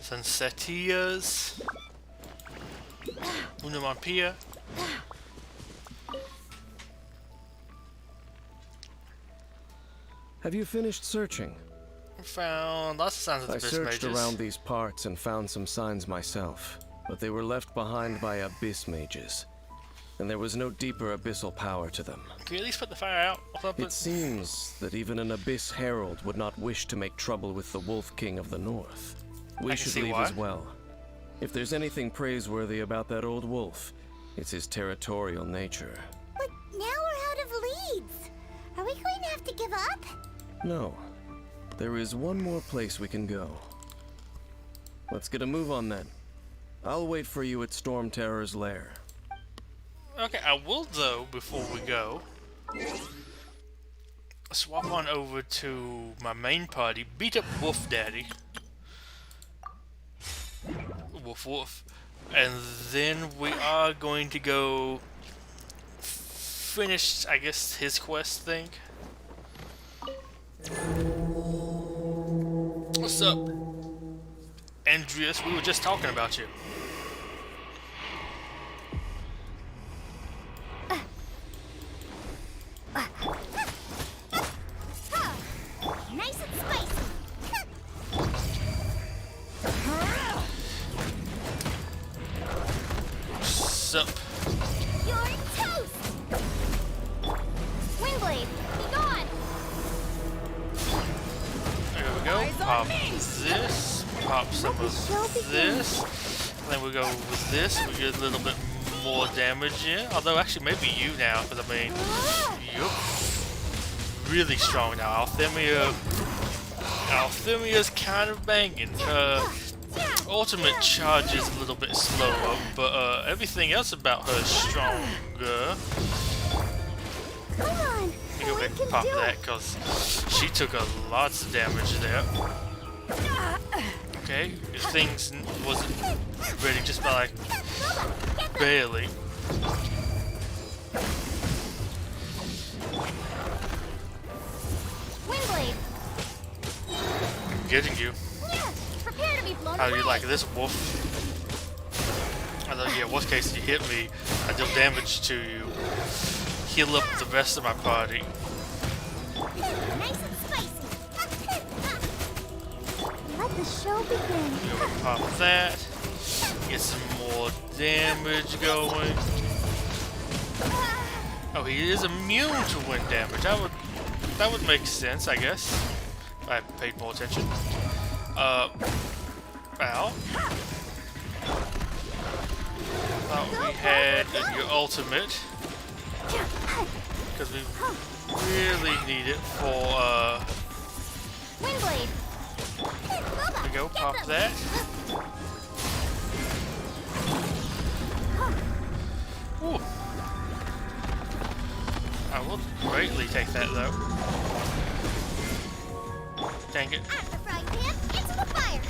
[SPEAKER 1] Sunsettias? Unomampia?
[SPEAKER 9] Have you finished searching?
[SPEAKER 1] Found lots of signs of the
[SPEAKER 9] I
[SPEAKER 1] Abyss
[SPEAKER 9] searched
[SPEAKER 1] mages.
[SPEAKER 9] around these parts and found some signs myself, but they were left behind by Abyss mages, and there was no deeper abyssal power to them.
[SPEAKER 1] Can you at least put the fire out? Or something?
[SPEAKER 9] It seems that even an Abyss Herald would not wish to make trouble with the Wolf King of the North. We
[SPEAKER 1] can
[SPEAKER 9] should
[SPEAKER 1] see
[SPEAKER 9] leave
[SPEAKER 1] why.
[SPEAKER 9] as well. If there's anything praiseworthy about that old wolf, it's his territorial nature.
[SPEAKER 3] But now we're out of leads. Are we going to have to give up?
[SPEAKER 9] No. There is one more place we can go. Let's get a move on then. I'll wait for you at Storm Terror's lair.
[SPEAKER 1] Okay, I will though, before we go, swap on over to my main party, beat up Wolf Daddy. Woof woof. And then we are going to go finish, I guess, his quest thing. What's up, Andreas? We were just talking about you.
[SPEAKER 3] Nice and spicy.
[SPEAKER 1] What's up?
[SPEAKER 3] You're toast. Windblade, be gone.
[SPEAKER 1] There we go. Pop this. Pop some of this. Then we go with this. We get a little bit more damage in. Although, actually, maybe you now, because I mean, you're really strong now. Althemia's kind of banging. Her ultimate charge is a little bit slower, but everything else about her is stronger.
[SPEAKER 3] Come on.
[SPEAKER 1] Let me go back and pop that, because she took a lots of damage there. Okay, things wasn't ready just by like barely.
[SPEAKER 3] Windblade.
[SPEAKER 1] Getting you.
[SPEAKER 3] Yeah, prepare to be blown
[SPEAKER 1] How do
[SPEAKER 3] away.
[SPEAKER 1] you like this, wolf? Although, yeah, worst case you hit me, I deal damage to you. heal up the rest of my party.
[SPEAKER 3] Nice and spicy. Let the show begin.
[SPEAKER 1] Go pop that. Get some more damage going. Oh, he is immune to wind damage. That would make sense, I guess. If I paid more attention. Ow. Thought we had your ultimate. Because we really need it for,
[SPEAKER 3] Windblade.
[SPEAKER 1] There we go, pop that. Ooh. I will greatly take that though. Dang it.
[SPEAKER 3] At the frying pan, into the fire.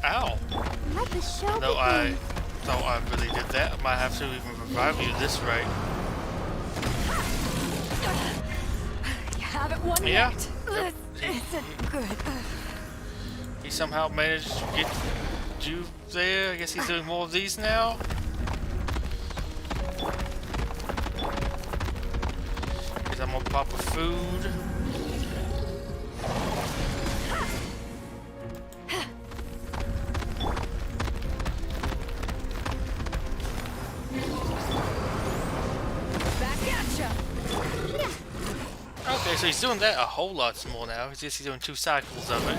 [SPEAKER 1] Ow.
[SPEAKER 3] Let the show
[SPEAKER 1] No,
[SPEAKER 3] begin.
[SPEAKER 1] I thought I really did that. I might have to even revive you this rate.
[SPEAKER 2] You haven't won
[SPEAKER 1] Yeah.
[SPEAKER 2] yet.
[SPEAKER 1] Yep.
[SPEAKER 2] This isn't good.
[SPEAKER 1] He somehow managed to get you there. I guess he's doing more of these now. Guess I'm gonna pop a food.
[SPEAKER 2] Back at ya.
[SPEAKER 1] Okay, so he's doing that a whole lot more now. He's just doing 2 cycles of it.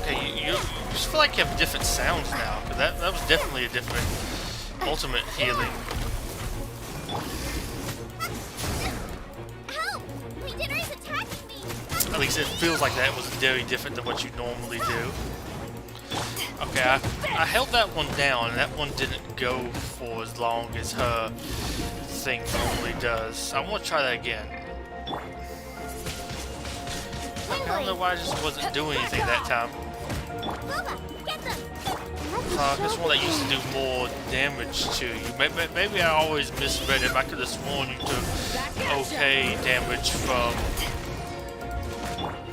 [SPEAKER 1] Okay, you just feel like you have different sounds now. 'Cause that was definitely a different ultimate healing.
[SPEAKER 3] Help! Leader is attacking me.
[SPEAKER 1] At least it feels like that was very different than what you normally do. Okay, I held that one down, and that one didn't go for as long as her thing normally does. I want to try that again. I don't know why I just wasn't doing anything that time.
[SPEAKER 3] Boba, get them.
[SPEAKER 1] This one that used to do more damage to you. Maybe I always misread it. I could have sworn you took okay damage from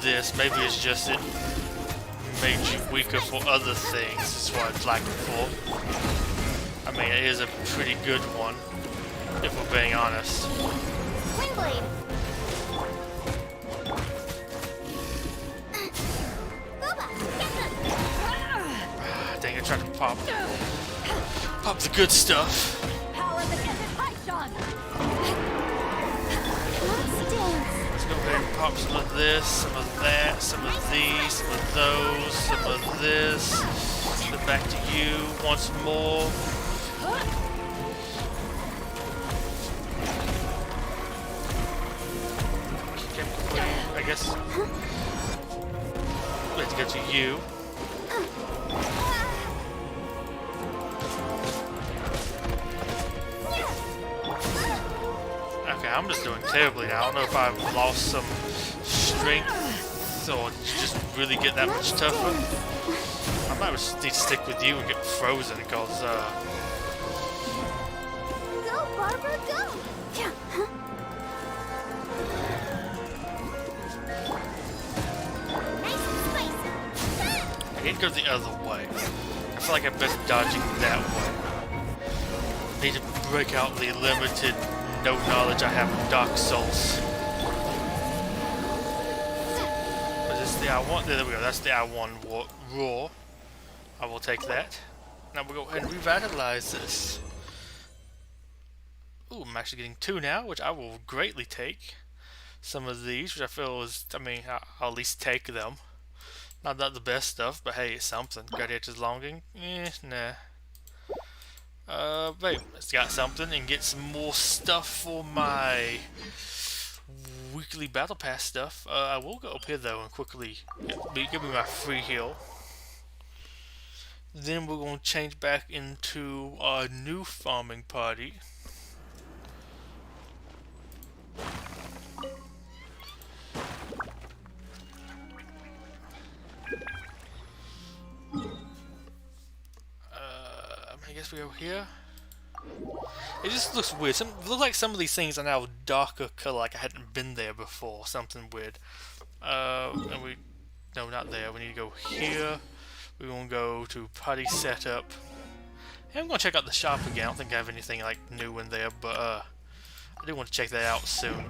[SPEAKER 1] this. Maybe it's just it made you weaker for other things. That's what it's like it for. I mean, it is a pretty good one, if we're being honest.
[SPEAKER 3] Windblade. Boba, get them.
[SPEAKER 1] Dang, I tried to pop the good stuff.
[SPEAKER 2] Power of the Desert Python.
[SPEAKER 3] Let's dance.
[SPEAKER 1] Let's go ahead and pop some of this, some of that, some of these, some of those, some of this. Then back to you once more. I guess we have to go to you. Okay, I'm just doing terribly now. I don't know if I've lost some strength or just really get that much tougher. I might just need to stick with you and get frozen because,
[SPEAKER 3] Go, Barbara, go. Nice and spicy.
[SPEAKER 1] I need to go the other way. I feel like I'm best dodging that way. Need to break out the limited no knowledge I have of Dark Souls. Is this the I1? There we go. That's the I1 raw. I will take that. Now we'll go ahead and revitalize this. Ooh, I'm actually getting 2 now, which I will greatly take. Some of these, which I feel is, I mean, I'll at least take them. Not the best stuff, but hey, it's something. Gladiator's Longing? Nah. Wait, let's got something and get some more stuff for my weekly battle pass stuff. I will go up here though and quickly give me my free heal. Then we're going to change back into a new farming party. I guess we go here. It just looks weird. It looks like some of these things are now darker color, like I hadn't been there before. Something weird. And we... No, not there. We need to go here. We're going to go to party setup. And I'm going to check out the shop again. I don't think I have anything like new in there, but I do want to check that out soon.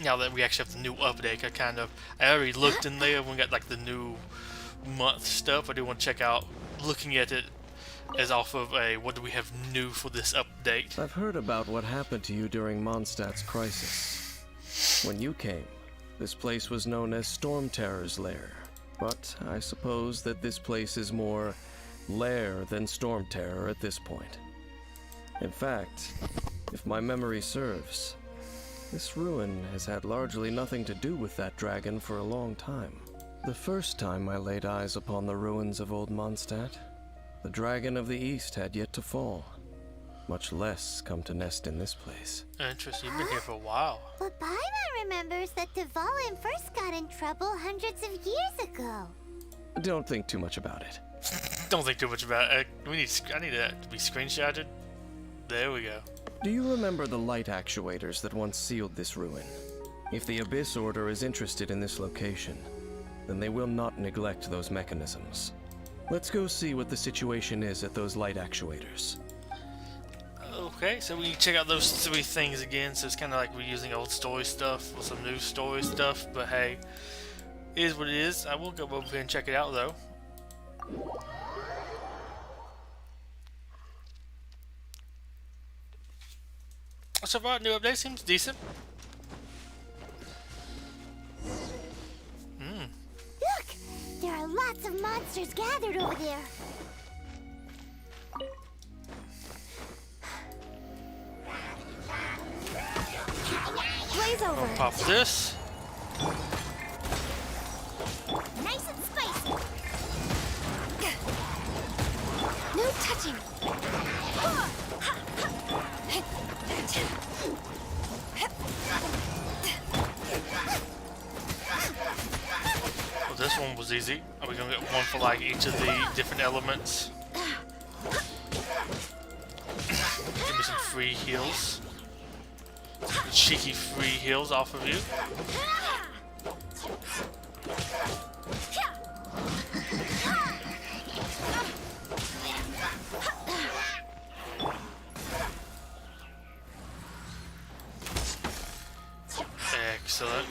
[SPEAKER 1] Now that we actually have the new update, I already looked in there when we got like the new month stuff. I do want to check out, looking at it as off of a what do we have new for this update.
[SPEAKER 9] I've heard about what happened to you during Mondstadt's crisis. When you came, this place was known as Storm Terror's lair. But I suppose that this place is more lair than Storm Terror at this point. In fact, if my memory serves, this ruin has had largely nothing to do with that dragon for a long time. The first time I laid eyes upon the ruins of Old Mondstadt, the dragon of the East had yet to fall, much less come to nest in this place.
[SPEAKER 1] Interesting, you've been here for a while.
[SPEAKER 3] But Paimon remembers that Dvalin first got in trouble hundreds of years ago.
[SPEAKER 9] Don't think too much about it.
[SPEAKER 1] Don't think too much about it. I need that to be screenshotted. There we go.
[SPEAKER 9] Do you remember the light actuators that once sealed this ruin? If the Abyss Order is interested in this location, then they will not neglect those mechanisms. Let's go see what the situation is at those light actuators.
[SPEAKER 1] Okay, so we check out those three things again, so it's kind of like we're using old story stuff with some new story stuff, but hey, it is what it is. I will go over here and check it out though. So far, new update seems decent.
[SPEAKER 3] Look! There are lots of monsters gathered over there.
[SPEAKER 2] Blaze over.
[SPEAKER 1] I'll pop this.
[SPEAKER 3] Nice and spicy. No touching.
[SPEAKER 1] Well, this one was easy. Are we gonna get one for like each of the different elements? Give me some free heals. Some cheeky free heals off of you. Excellent.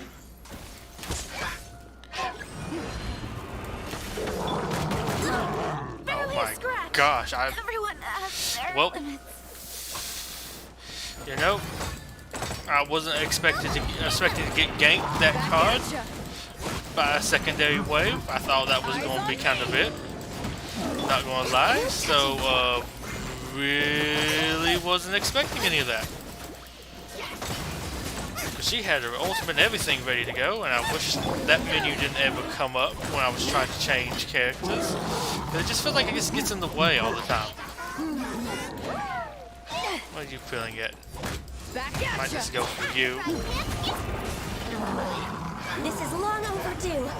[SPEAKER 1] Oh my gosh,
[SPEAKER 2] Everyone has their
[SPEAKER 1] well,
[SPEAKER 2] limits.
[SPEAKER 1] you know, I wasn't expecting to get ganked that hard by a secondary wave. I thought that was going to be kind of it. Not going to lie. So, really wasn't expecting any of that. Because she had her ultimate and everything ready to go, and I wish that menu didn't ever come up when I was trying to change characters. But it just feels like it just gets in the way all the time. What are you feeling at? Might just go for you.
[SPEAKER 2] This is long overdue.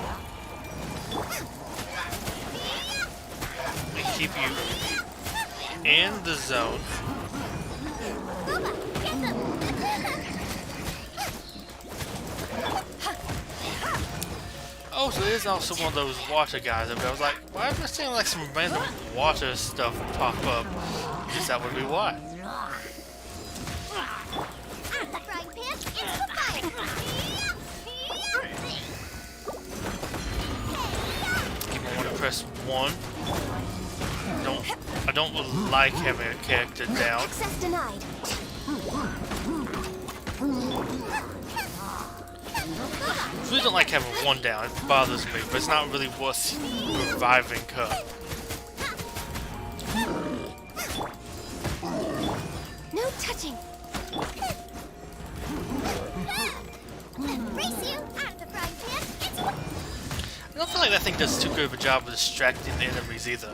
[SPEAKER 1] We keep you in the zone. Oh, so there's also one of those water guys up there. I was like, why am I seeing like some random water stuff pop up? I guess that would be why. I want to press 1. I don't like having a character down.
[SPEAKER 2] Access denied.
[SPEAKER 1] I really don't like having 1 down. It bothers me, but it's not really worth reviving her.
[SPEAKER 2] No touching.
[SPEAKER 1] I don't feel like that thing does too good of a job of distracting the enemies either.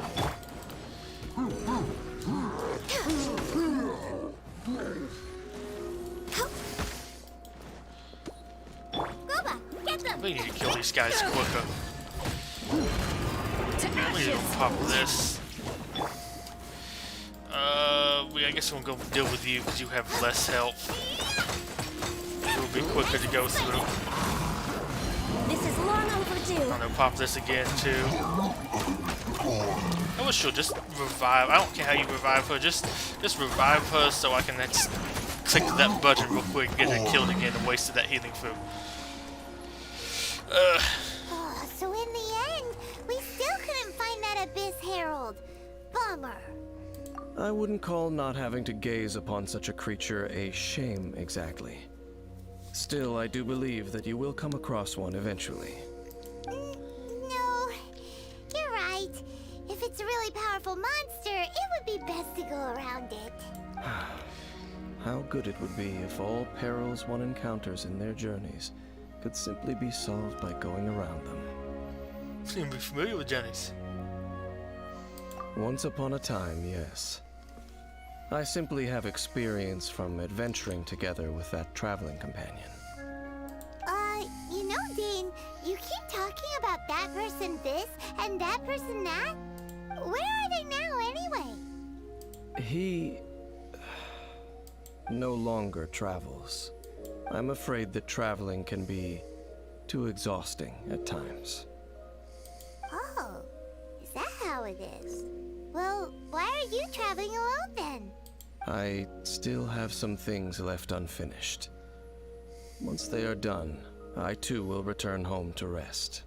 [SPEAKER 1] We need to kill these guys quicker. We need to pop this. I guess we'll go deal with you because you have less health. It will be quicker to go through.
[SPEAKER 2] This is long overdue.
[SPEAKER 1] I'm gonna pop this again too. I wish she'll just revive. I don't care how you revive her. Just revive her so I can just click that button real quick and get her killed again and wasted that healing food.
[SPEAKER 3] Oh, so in the end, we still couldn't find that Abyss Herald. Bummer.
[SPEAKER 9] I wouldn't call not having to gaze upon such a creature a shame exactly. Still, I do believe that you will come across one eventually.
[SPEAKER 3] No, you're right. If it's a really powerful monster, it would be best to go around it.
[SPEAKER 9] How good it would be if all perils one encounters in their journeys could simply be solved by going around them.
[SPEAKER 1] You'll be familiar with journeys.
[SPEAKER 9] Once upon a time, yes. I simply have experience from adventuring together with that traveling companion.
[SPEAKER 3] You know, Dane, you keep talking about that person this and that person that. Where are they now, anyway?
[SPEAKER 9] He no longer travels. I'm afraid that traveling can be too exhausting at times.
[SPEAKER 3] Oh, is that how it is? Well, why are you traveling alone then?
[SPEAKER 9] I still have some things left unfinished. Once they are done, I too will return home to rest.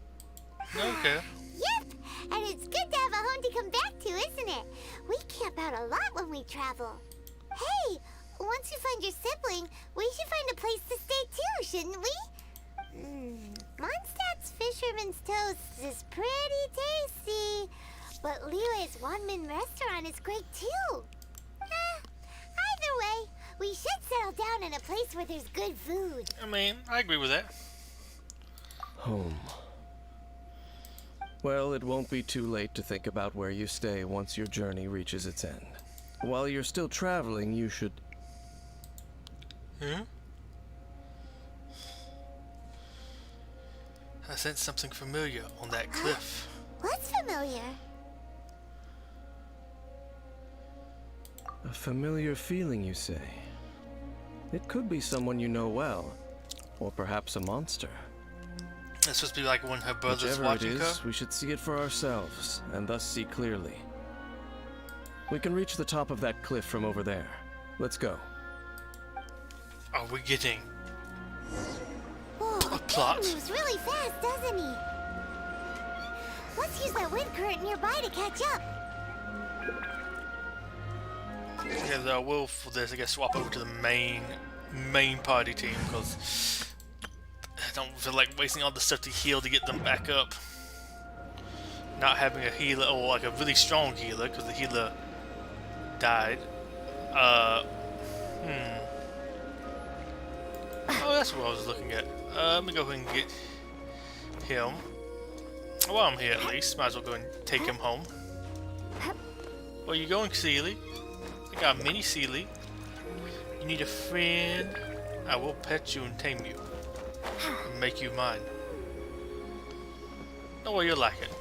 [SPEAKER 1] Okay.
[SPEAKER 3] Yep, and it's good to have a home to come back to, isn't it? We camp out a lot when we travel. Hey, once you find your sibling, we should find a place to stay too, shouldn't we? Mondstadt's Fisherman's Toast is pretty tasty, but Liyue's one-man restaurant is great too. Either way, we should settle down in a place where there's good food.
[SPEAKER 1] I mean, I agree with that.
[SPEAKER 9] Home. Well, it won't be too late to think about where you stay once your journey reaches its end. While you're still traveling, you should...
[SPEAKER 1] I sense something familiar on that cliff.
[SPEAKER 3] What's familiar?
[SPEAKER 9] A familiar feeling, you say? It could be someone you know well, or perhaps a monster.
[SPEAKER 1] That's supposed to be like when her brother's
[SPEAKER 9] Whichever it
[SPEAKER 1] watching
[SPEAKER 9] is,
[SPEAKER 1] her.
[SPEAKER 9] we should see it for ourselves, and thus see clearly. We can reach the top of that cliff from over there. Let's go.
[SPEAKER 1] Are we getting
[SPEAKER 3] Whoa,
[SPEAKER 1] a plot?
[SPEAKER 3] He moves really fast, doesn't he? Let's use that wind current nearby to catch up.
[SPEAKER 1] Yeah, though I will for this, I guess, swap over to the main party team because I don't feel like wasting all the stuff to heal to get them back up. Not having a healer, or like a really strong healer, because the healer died. Oh, that's what I was looking at. Let me go ahead and get him. While I'm here, at least, might as well go and take him home. Where you going, Seely? I got a mini Seely. You need a friend? I will pet you and tame you. And make you mine. Know what you like it.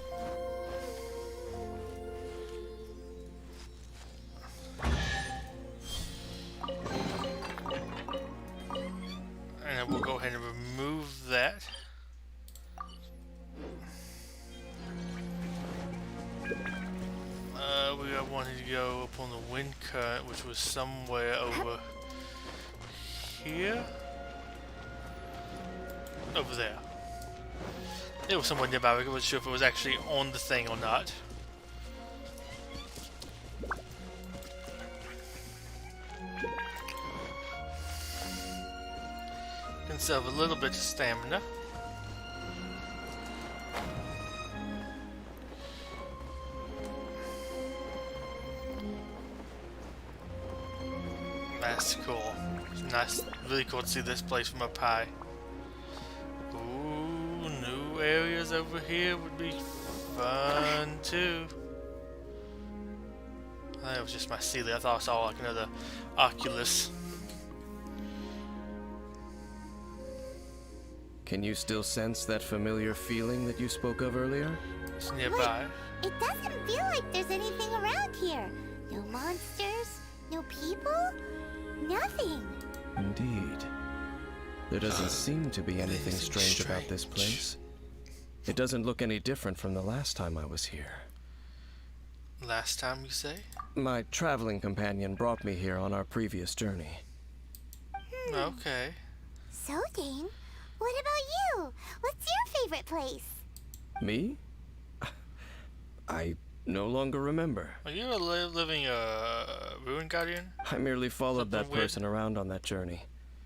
[SPEAKER 1] And then we'll go ahead and remove that. We wanted to go up on the wind current, which was somewhere over here. Over there. It was somewhere nearby. I wasn't sure if it was actually on the thing or not. Conserve a little bit of stamina. That's cool. It's nice, really cool to see this place from up high. Ooh, new areas over here would be fun too. I think it was just my Sealy. I thought I saw like another Oculus.
[SPEAKER 9] Can you still sense that familiar feeling that you spoke of earlier?
[SPEAKER 1] It's nearby.
[SPEAKER 3] It doesn't feel like there's anything around here. No monsters, No people? Nothing.
[SPEAKER 9] Indeed. There doesn't seem to be anything strange about this place. It doesn't look any different from the last time I was here.
[SPEAKER 1] Last time, you say?
[SPEAKER 9] My traveling companion brought me here on our previous journey.
[SPEAKER 1] Okay.
[SPEAKER 3] So, Dane, what about you? What's your favorite place?
[SPEAKER 9] Me? I no longer remember.
[SPEAKER 1] Are you a living ruin guardian?
[SPEAKER 9] I merely followed
[SPEAKER 1] Something
[SPEAKER 9] that
[SPEAKER 1] weird.
[SPEAKER 9] person around on that journey.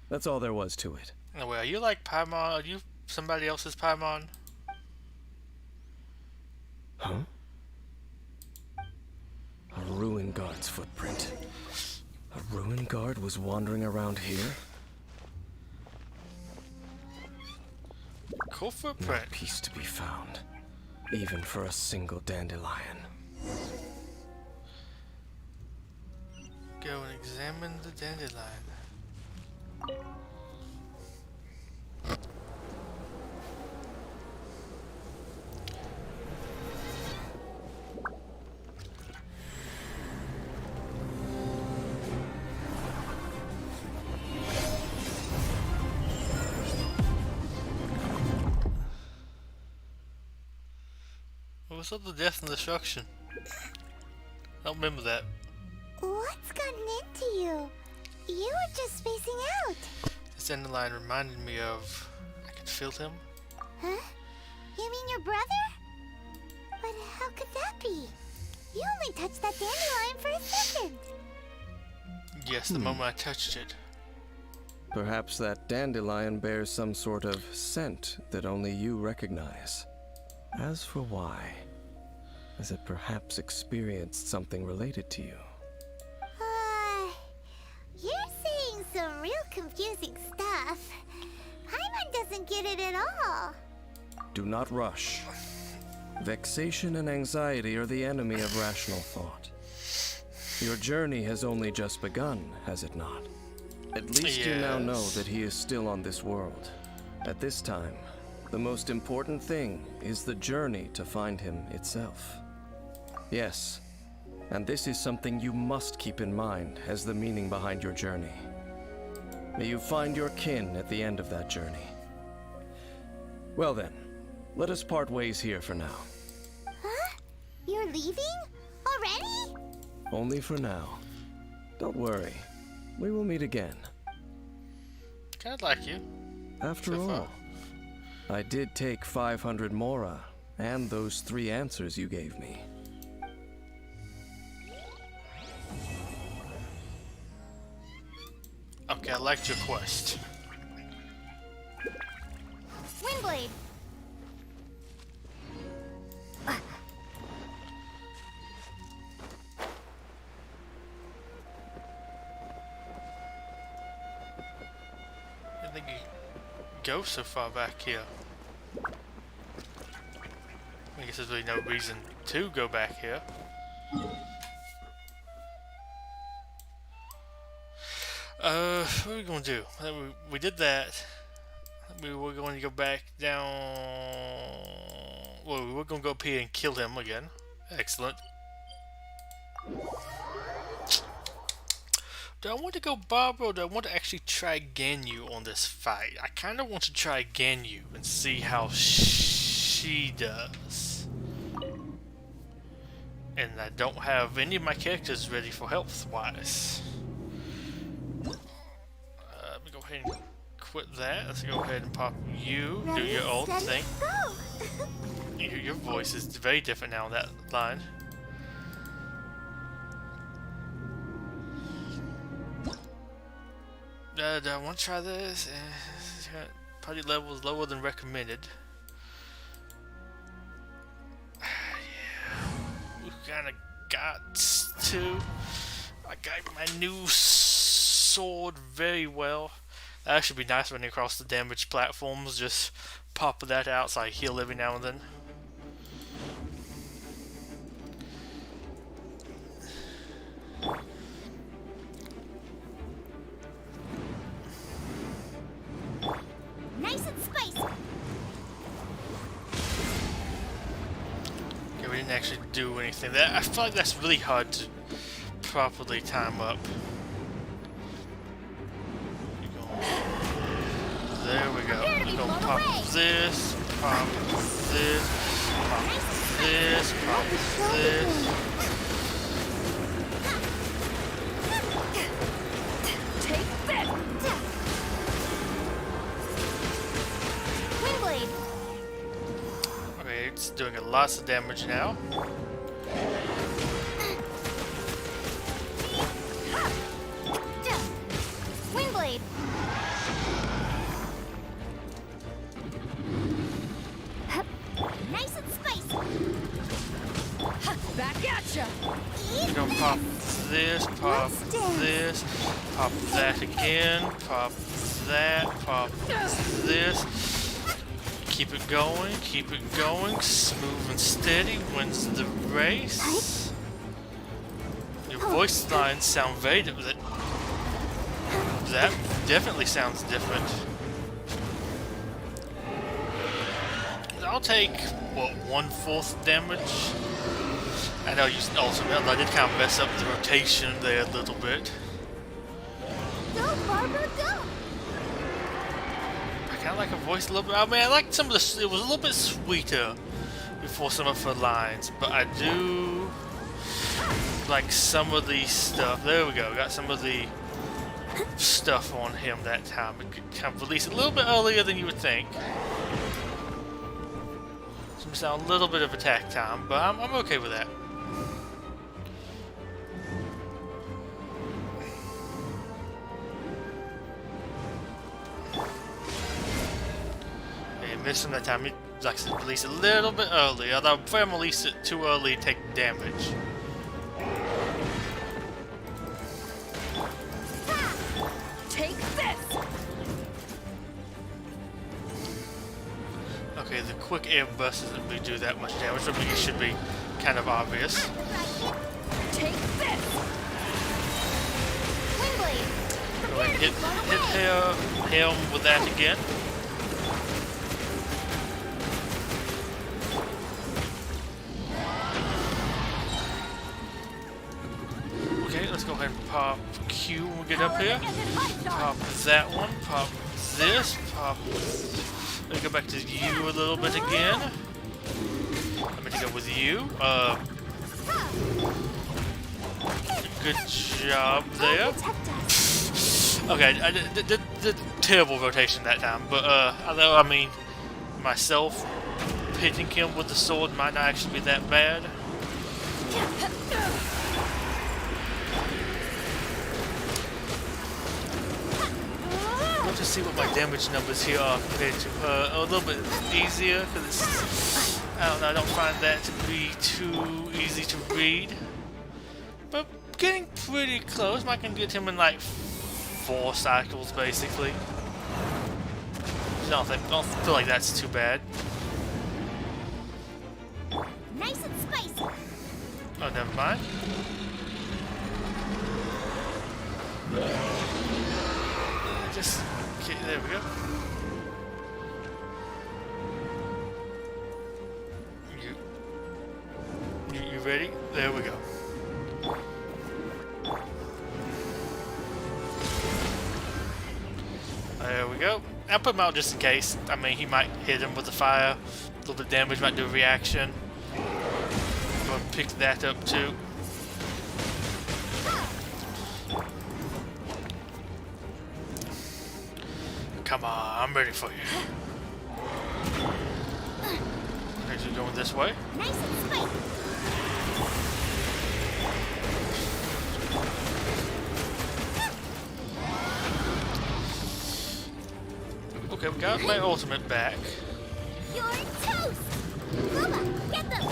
[SPEAKER 9] That's all there was to it.
[SPEAKER 1] No way. Are you like Paimon? Are you somebody else's Paimon?
[SPEAKER 9] Huh? A ruin guard's footprint. A ruin guard was wandering around here?
[SPEAKER 1] Cool
[SPEAKER 9] No
[SPEAKER 1] footprint.
[SPEAKER 9] peace to be found, even for a single dandelion.
[SPEAKER 1] Go and examine the dandelion. What's up with death and destruction? I don't remember that.
[SPEAKER 3] What's gotten into you? You were just spacing out.
[SPEAKER 1] This dandelion reminded me of... I could feel him.
[SPEAKER 3] Huh? You mean your brother? But how could that be? You only touched that dandelion for a second.
[SPEAKER 1] Yes, the moment I touched it.
[SPEAKER 9] Perhaps that dandelion bears some sort of scent that only you recognize. As for why, has it perhaps experienced something related to you?
[SPEAKER 3] You're saying some real confusing stuff. Paimon doesn't get it at all.
[SPEAKER 9] Do not rush. Vexation and anxiety are the enemy of rational thought. Your journey has only just begun, has it not? At least you now know that he is still on this world. At this time, the most important thing is the journey to find him itself. Yes, and this is something you must keep in mind as the meaning behind your journey. May you find your kin at the end of that journey. Well then, let us part ways here for now.
[SPEAKER 3] Huh? You're leaving? Already?
[SPEAKER 9] Only for now. Don't worry, we will meet again.
[SPEAKER 1] Kinda like you.
[SPEAKER 9] After
[SPEAKER 1] So far.
[SPEAKER 9] all, I did take 500 mora and those 3 answers you gave me.
[SPEAKER 1] Okay, I liked your quest.
[SPEAKER 3] Windblade.
[SPEAKER 1] I think you go so far back here. I guess there's really no reason to go back here. What are we gonna do? We did that. We were going to go back down. Well, we were gonna go up here and kill him again. Excellent. Do I want to go Barbara or do I want to actually try Ganyu on this fight? I kind of want to try Ganyu and see how she does. And I don't have any of my characters ready for health-wise. Let me go ahead and quit that. Let's go ahead and pop you. Do your own thing.
[SPEAKER 3] Go.
[SPEAKER 1] Your voice is very different now on that line. Do I want to try this? Party level is lower than recommended. Yeah. We kind of got to. I got my new sword very well. That should be nice running across the damaged platforms. Just pop that out so I heal every now and then.
[SPEAKER 3] Nice and spicy.
[SPEAKER 1] Okay, we didn't actually do anything. That I feel like that's really hard to properly time up. There we go. We're gonna pop this, pop this, pop this, pop this.
[SPEAKER 2] Take this!
[SPEAKER 3] Windblade!
[SPEAKER 1] Okay, it's doing a lot of damage now.
[SPEAKER 3] Windblade! Nice and spicy!
[SPEAKER 2] Back at ya!
[SPEAKER 1] We're gonna pop this, pop this, pop that again, pop that, pop this. Keep it going, smooth and steady wins the race. Your voice lines sound very different. That definitely sounds different. I'll take, what, 1/4 damage? I know you ultimate, I did kind of mess up the rotation there a little bit.
[SPEAKER 3] Go, Barbara, go!
[SPEAKER 1] I kind of like her voice a little bit. I mean, I like some of the. It was a little bit sweeter before some of her lines, but I do like some of the stuff. There we go. Got some of the stuff on him that time. It could kind of release a little bit earlier than you would think. So miss out a little bit of attack time, but I'm okay with that. Missed him that time. He likes to release a little bit early, although I prefer him to release it too early to take damage.
[SPEAKER 2] Take this!
[SPEAKER 1] Okay, the quick air burst doesn't really do that much damage, so I think it should be kind of obvious.
[SPEAKER 2] Take this!
[SPEAKER 3] Windblade!
[SPEAKER 1] Go ahead and hit him with that again. Let's go ahead and pop Q when we get up here. Pop that one, pop this, pop. Let me go back to you a little bit again. I'm going to go with you. Good job there. Okay, I did terrible rotation that time, but although I mean, myself hitting him with the sword might not actually be that bad. To see what my damage numbers here are compared to her. A little bit easier because it's, I don't know, I don't find that to be too easy to read, but getting pretty close. I can get him in like 4 cycles basically. I don't feel like that's too bad.
[SPEAKER 3] Nice and spicy!
[SPEAKER 1] Oh, never mind. Just okay, there we go. You ready? There we go. There we go. I'll put him out just in case. I mean, he might hit him with the fire. A little bit of damage, might do a reaction. Go ahead and pick that up too. Come on, I'm ready for you. Okay, so going this way.
[SPEAKER 3] Nice and spicy!
[SPEAKER 1] Okay, we got my ultimate back.
[SPEAKER 3] You're toast! Luma, get them!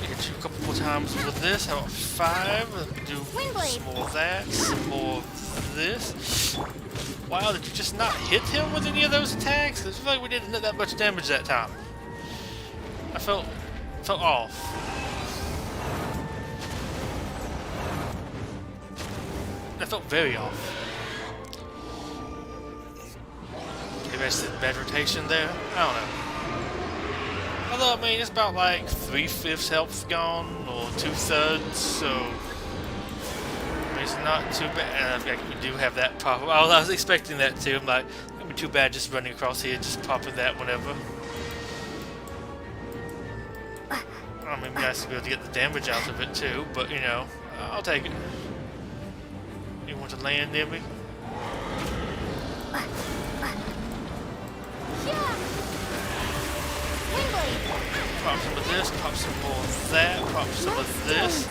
[SPEAKER 1] Hit you a couple more times with this. How about 5? Do some more of that, some more of this. Wow, did you just not hit him with any of those attacks? It feels like we didn't hit that much damage that time. I felt off. I felt very off. Maybe I just did bad rotation there? I don't know. Although, I mean, it's about like 3/5 health gone, or 2/3, so I mean, it's not too bad. And we do have that pop. I was expecting that too. I'm like, it would be too bad just running across here, just popping that whenever. I mean, it'd be nice to be able to get the damage out of it too, but you know, I'll take it. You want to land near me? Pop some of this, pop some more of that, pop some of this.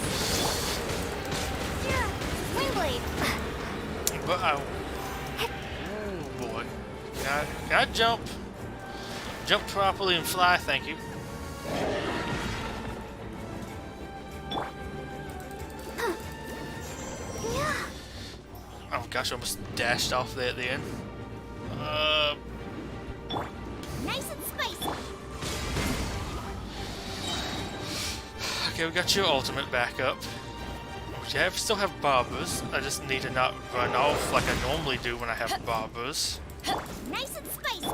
[SPEAKER 1] But I... Oh boy. Can I jump? Jump properly and fly, thank you. Oh gosh, I almost dashed off there at the end.
[SPEAKER 3] Nice and spicy.
[SPEAKER 1] Okay, we got your ultimate back up. We still have barbers. I just need to not run off like I normally do when I have barbers.
[SPEAKER 3] Nice and spicy.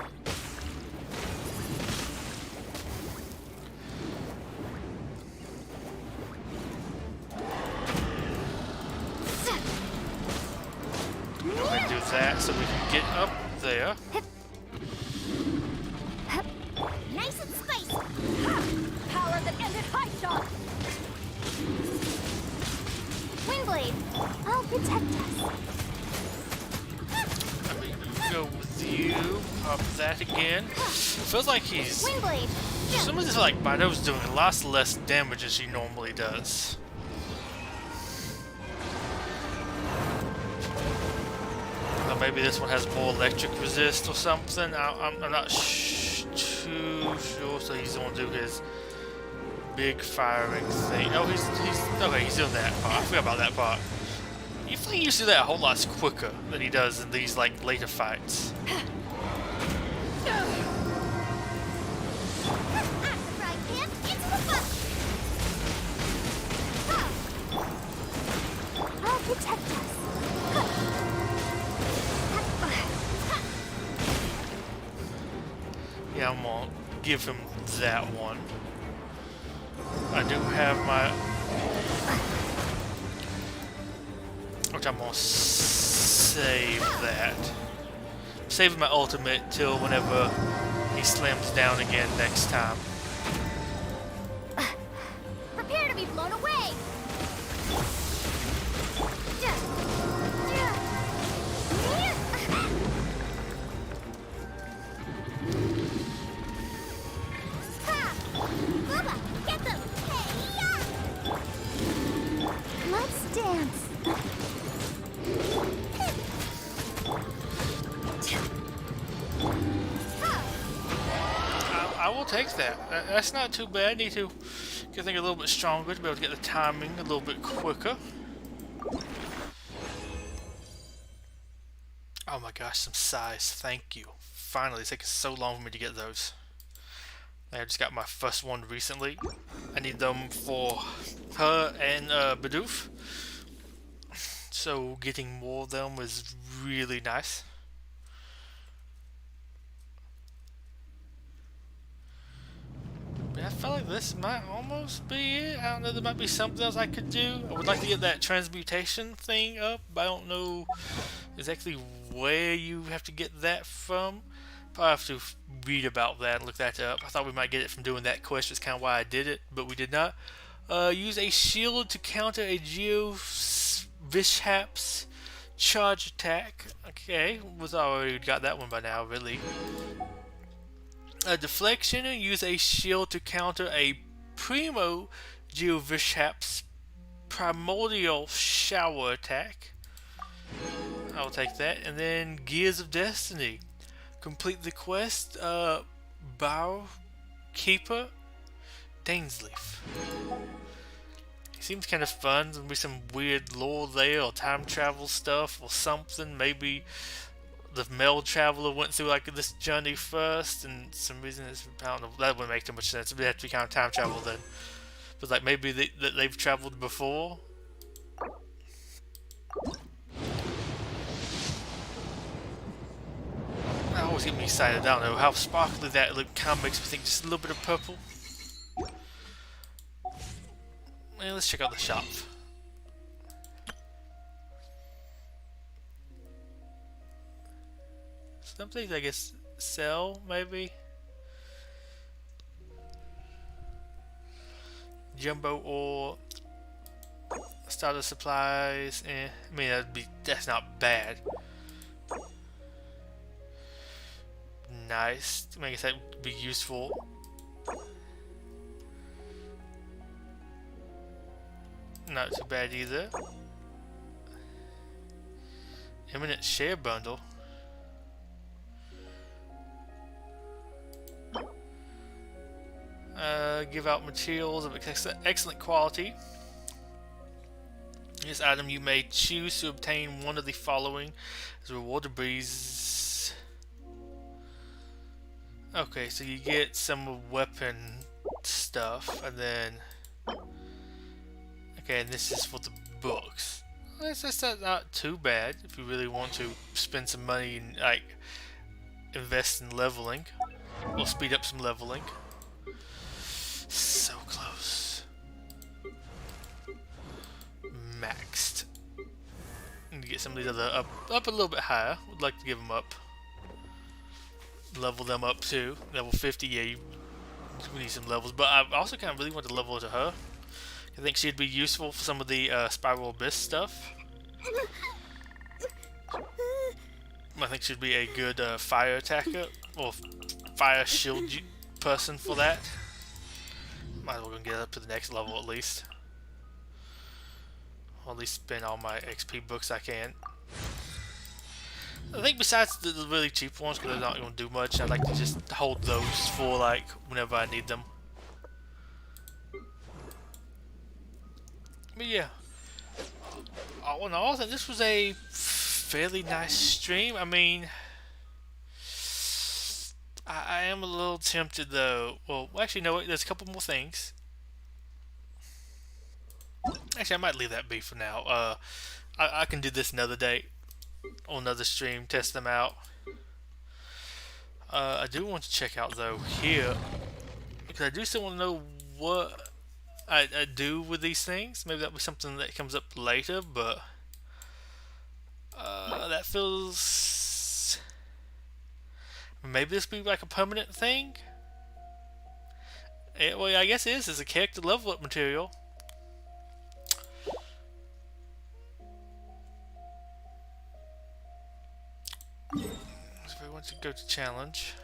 [SPEAKER 1] Go ahead and do that so we can get up there.
[SPEAKER 3] Nice and spicy.
[SPEAKER 2] Power that ended high shot.
[SPEAKER 3] Windblade, I'll protect us.
[SPEAKER 1] Let me go with you. Pop that again. Feels like he's...
[SPEAKER 3] Windblade.
[SPEAKER 1] For some reason, like Baido's doing a lot less damage as he normally does. Or maybe this one has more electric resist or something. I'm not too sure. So he's going to do his big firing thing. Oh, he's okay. He's doing that part. I forgot about that part. You think he used to do that a whole lot quicker than he does in these like later fights.
[SPEAKER 3] I'll protect us.
[SPEAKER 1] Yeah, I'm gonna give him that one. I do have my... Which I'm gonna save that. Save my ultimate till whenever he slams down again next time.
[SPEAKER 3] Prepare to be blown away. Get them! Let's dance.
[SPEAKER 1] I will take that. That's not too bad. I need to get things a little bit stronger to be able to get the timing a little bit quicker. Oh my gosh, some size. Thank you. Finally, it's taking so long for me to get those. I just got my first one recently. I need them for her and Bidoof. So getting more of them is really nice. But I feel like this might almost be it. I don't know, there might be something else I could do. I would like to get that transmutation thing up, but I don't know exactly where you have to get that from. Probably have to read about that and look that up. I thought we might get it from doing that quest, that's kind of why I did it, but we did not. Use a shield to counter a Geo Vishap's charge attack. Okay, was already got that one by now, really. A deflection, and use a shield to counter a Primo Geo Vishap's primordial shower attack. I'll take that. And then Gears of Destiny. Complete the quest, Bow Keeper Dainsleaf. It seems kind of fun. There'll be some weird lore there, or time travel stuff, or something. Maybe the male traveler went through like this journey first, and some reason it's, I don't know, that wouldn't make too much sense. It'd have to be kind of time travel then. But like maybe they've traveled before. That always get me excited. I don't know how sparkly that look kind of makes me think just a little bit of purple. let's check out the shop. Some things I guess sell, maybe. Jumbo ore, starter supplies. I mean that's not bad. Nice. I mean, I guess that would be useful. Not too bad either. Eminent share bundle. Give out materials of excellent quality. This item you may choose to obtain one of the following as reward to breeze. Okay, so you get some weapon stuff, and then okay, and this is for the books. That's not too bad if you really want to spend some money and like invest in leveling or speed up some leveling. So close. Maxed. Need to get some of these other up a little bit higher. Would like to give them up. Level them up too. Level 50, yeah, we need some levels. But I also kind of really want to level to her. I think she'd be useful for some of the Spiral Abyss stuff. I think she'd be a good fire attacker or fire shield person for that. Might as well go get up to the next level at least. Or at least spend all my XP books I can. I think besides the really cheap ones, because they're not going to do much, I'd like to just hold those for like whenever I need them. But yeah, all in all, I think this was a fairly nice stream. I mean, I am a little tempted though. Well, actually, no, there's a couple more things. Actually, I might leave that be for now. I can do this another day, on another stream, test them out. I do want to check out though here, because I do still want to know what I do with these things. Maybe that'll be something that comes up later, but that feels... Maybe this will be like a permanent thing? Well, I guess it is. It's a character level up material. So if I want to go to challenge,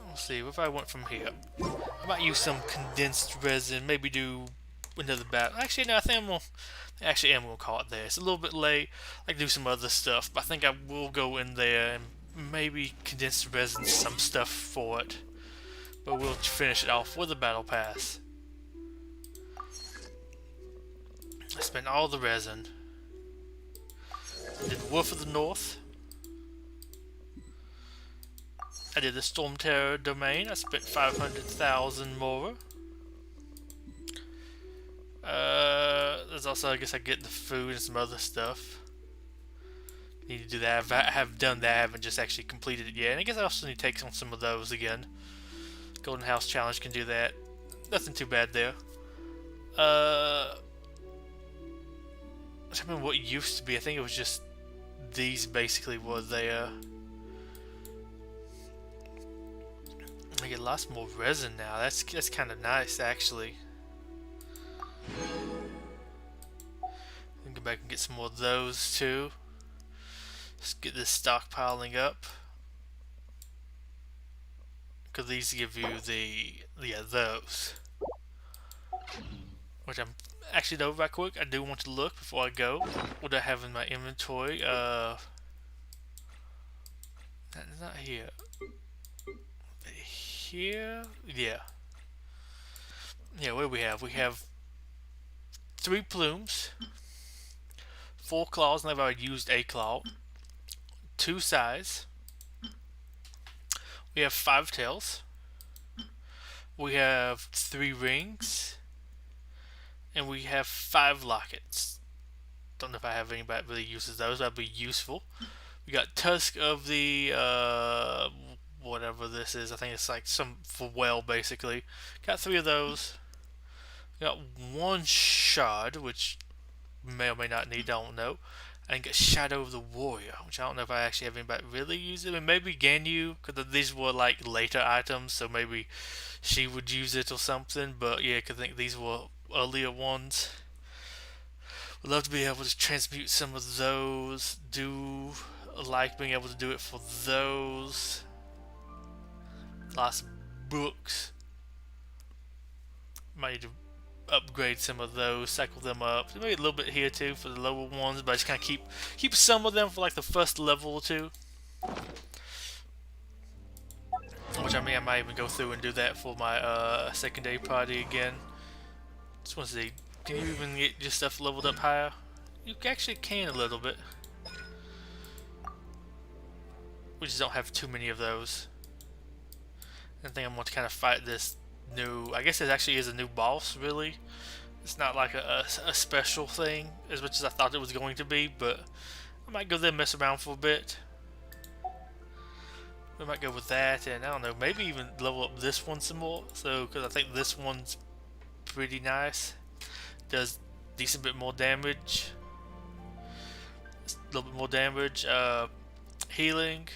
[SPEAKER 1] we'll see if I went from here. I might use some condensed resin, maybe do another battle. Actually, no, I think I'm gonna call it there. It's a little bit late. I can do some other stuff, but I think I will go in there and maybe condense resin some stuff for it. But we'll finish it off with a battle pass. I spent all the resin. I did Wolf of the North. I did the Storm Terror domain. I spent 500,000 more. There's also, I guess, I get the food and some other stuff. Need to do that. I have done that. I haven't just actually completed it yet. And I guess I also need to take on some of those again. Golden House Challenge can do that. Nothing too bad there. I don't remember what it used to be. I think it was just these basically were there. I get lots more resin now. That's kind of nice actually. I can go back and get some more of those too. Let's get this stockpiling up. Because these give you those. Which I'm actually though right quick, I do want to look before I go. What do I have in my inventory? That's not here. Here? Yeah. Yeah, what do we have? We have 3 plumes, 4 claws, and I've already used a claw, 2 size. We have 5 tails. We have 3 rings. And we have 5 lockets. Don't know if I have anybody that really uses those. That'd be useful. We got Tusk of the whatever this is. I think it's like some for whale basically. Got 3 of those. Got one shard, which may or may not need, I don't know. And get Shadow of the Warrior, which I don't know if I actually have anybody really use it. I mean, maybe Ganyu, because these were like later items, so maybe she would use it or something. But yeah, because I think these were earlier ones. Would love to be able to transmute some of those. Do like being able to do it for those. Lots of books. Might need to upgrade some of those, cycle them up. Maybe a little bit here too for the lower ones, but I just kind of keep some of them for like the first level or two. Which I mean, I might even go through and do that for my secondary party again. Just want to see, can you even get your stuff leveled up higher? You actually can a little bit. We just don't have too many of those. I think I'm going to kind of fight this new, I guess it actually is a new boss, really. It's not like a special thing as much as I thought it was going to be, but I might go there and mess around for a bit. We might go with that, and I don't know, maybe even level up this one some more. So, because I think this one's pretty nice. Does decent bit more damage. A little bit more damage. Healing.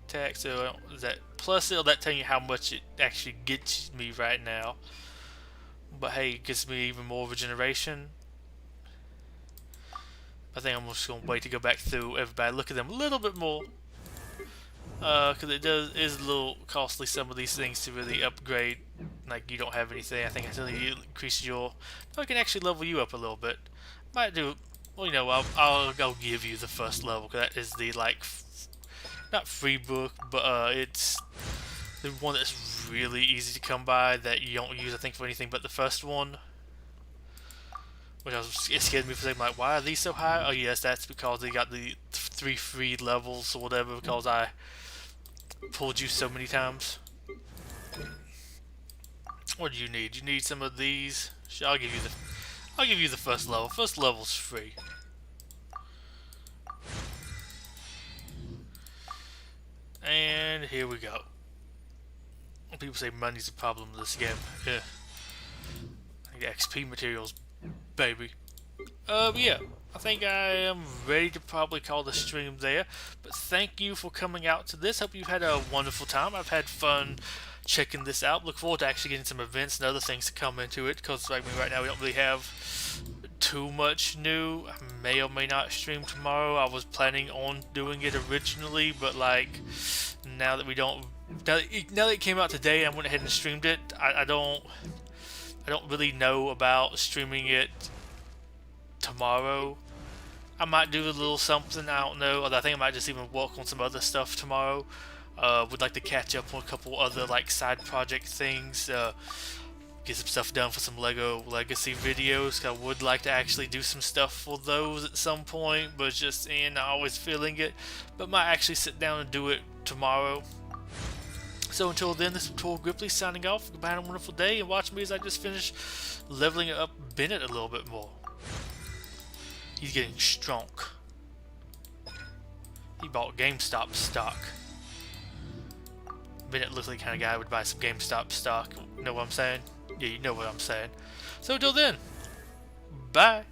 [SPEAKER 1] Attack, so is that plus it'll that tell you how much it actually gets me right now. But hey, it gives me even more regeneration. I think I'm just gonna wait to go back through everybody, look at them a little bit more. Because it is a little costly, some of these things to really upgrade. Like you don't have anything. I think until you increase your, I can actually level you up a little bit. Might do. Well, you know, I'll give you the first level because that is the like. Not free book, but it's the one that's really easy to come by that you don't use, I think, for anything but the first one. Which it scared me for a second, like, why are these so high? Oh yes, that's because they got the 3 free levels or whatever, because I pulled you so many times. What do you need? You need some of these? Sure, I'll give you the first level. First level's free. And here we go. People say money's a problem in this game. Yeah. I need XP materials, baby. But yeah, I think I am ready to probably call the stream there. But thank you for coming out to this. Hope you've had a wonderful time. I've had fun checking this out. Look forward to actually getting some events and other things to come into it. Because like right now we don't really have too much new. I may or may not stream tomorrow. I was planning on doing it originally, but like now that we don't, now that it came out today, I went ahead and streamed it. I don't really know about streaming it tomorrow. I might do a little something. I don't know. I think I might just even work on some other stuff tomorrow. Would like to catch up on a couple other like side project things. Get some stuff done for some LEGO Legacy videos. I would like to actually do some stuff for those at some point, but just not always feeling it. But might actually sit down and do it tomorrow. So until then, this is Betuor Gripley signing off. Goodbye, have a wonderful day, and watch me as I just finish leveling up Bennett a little bit more. He's getting strong. He bought GameStop stock. Bennett looks like the kind of guy who would buy some GameStop stock. You know what I'm saying? Yeah, you know what I'm saying. So until then, bye.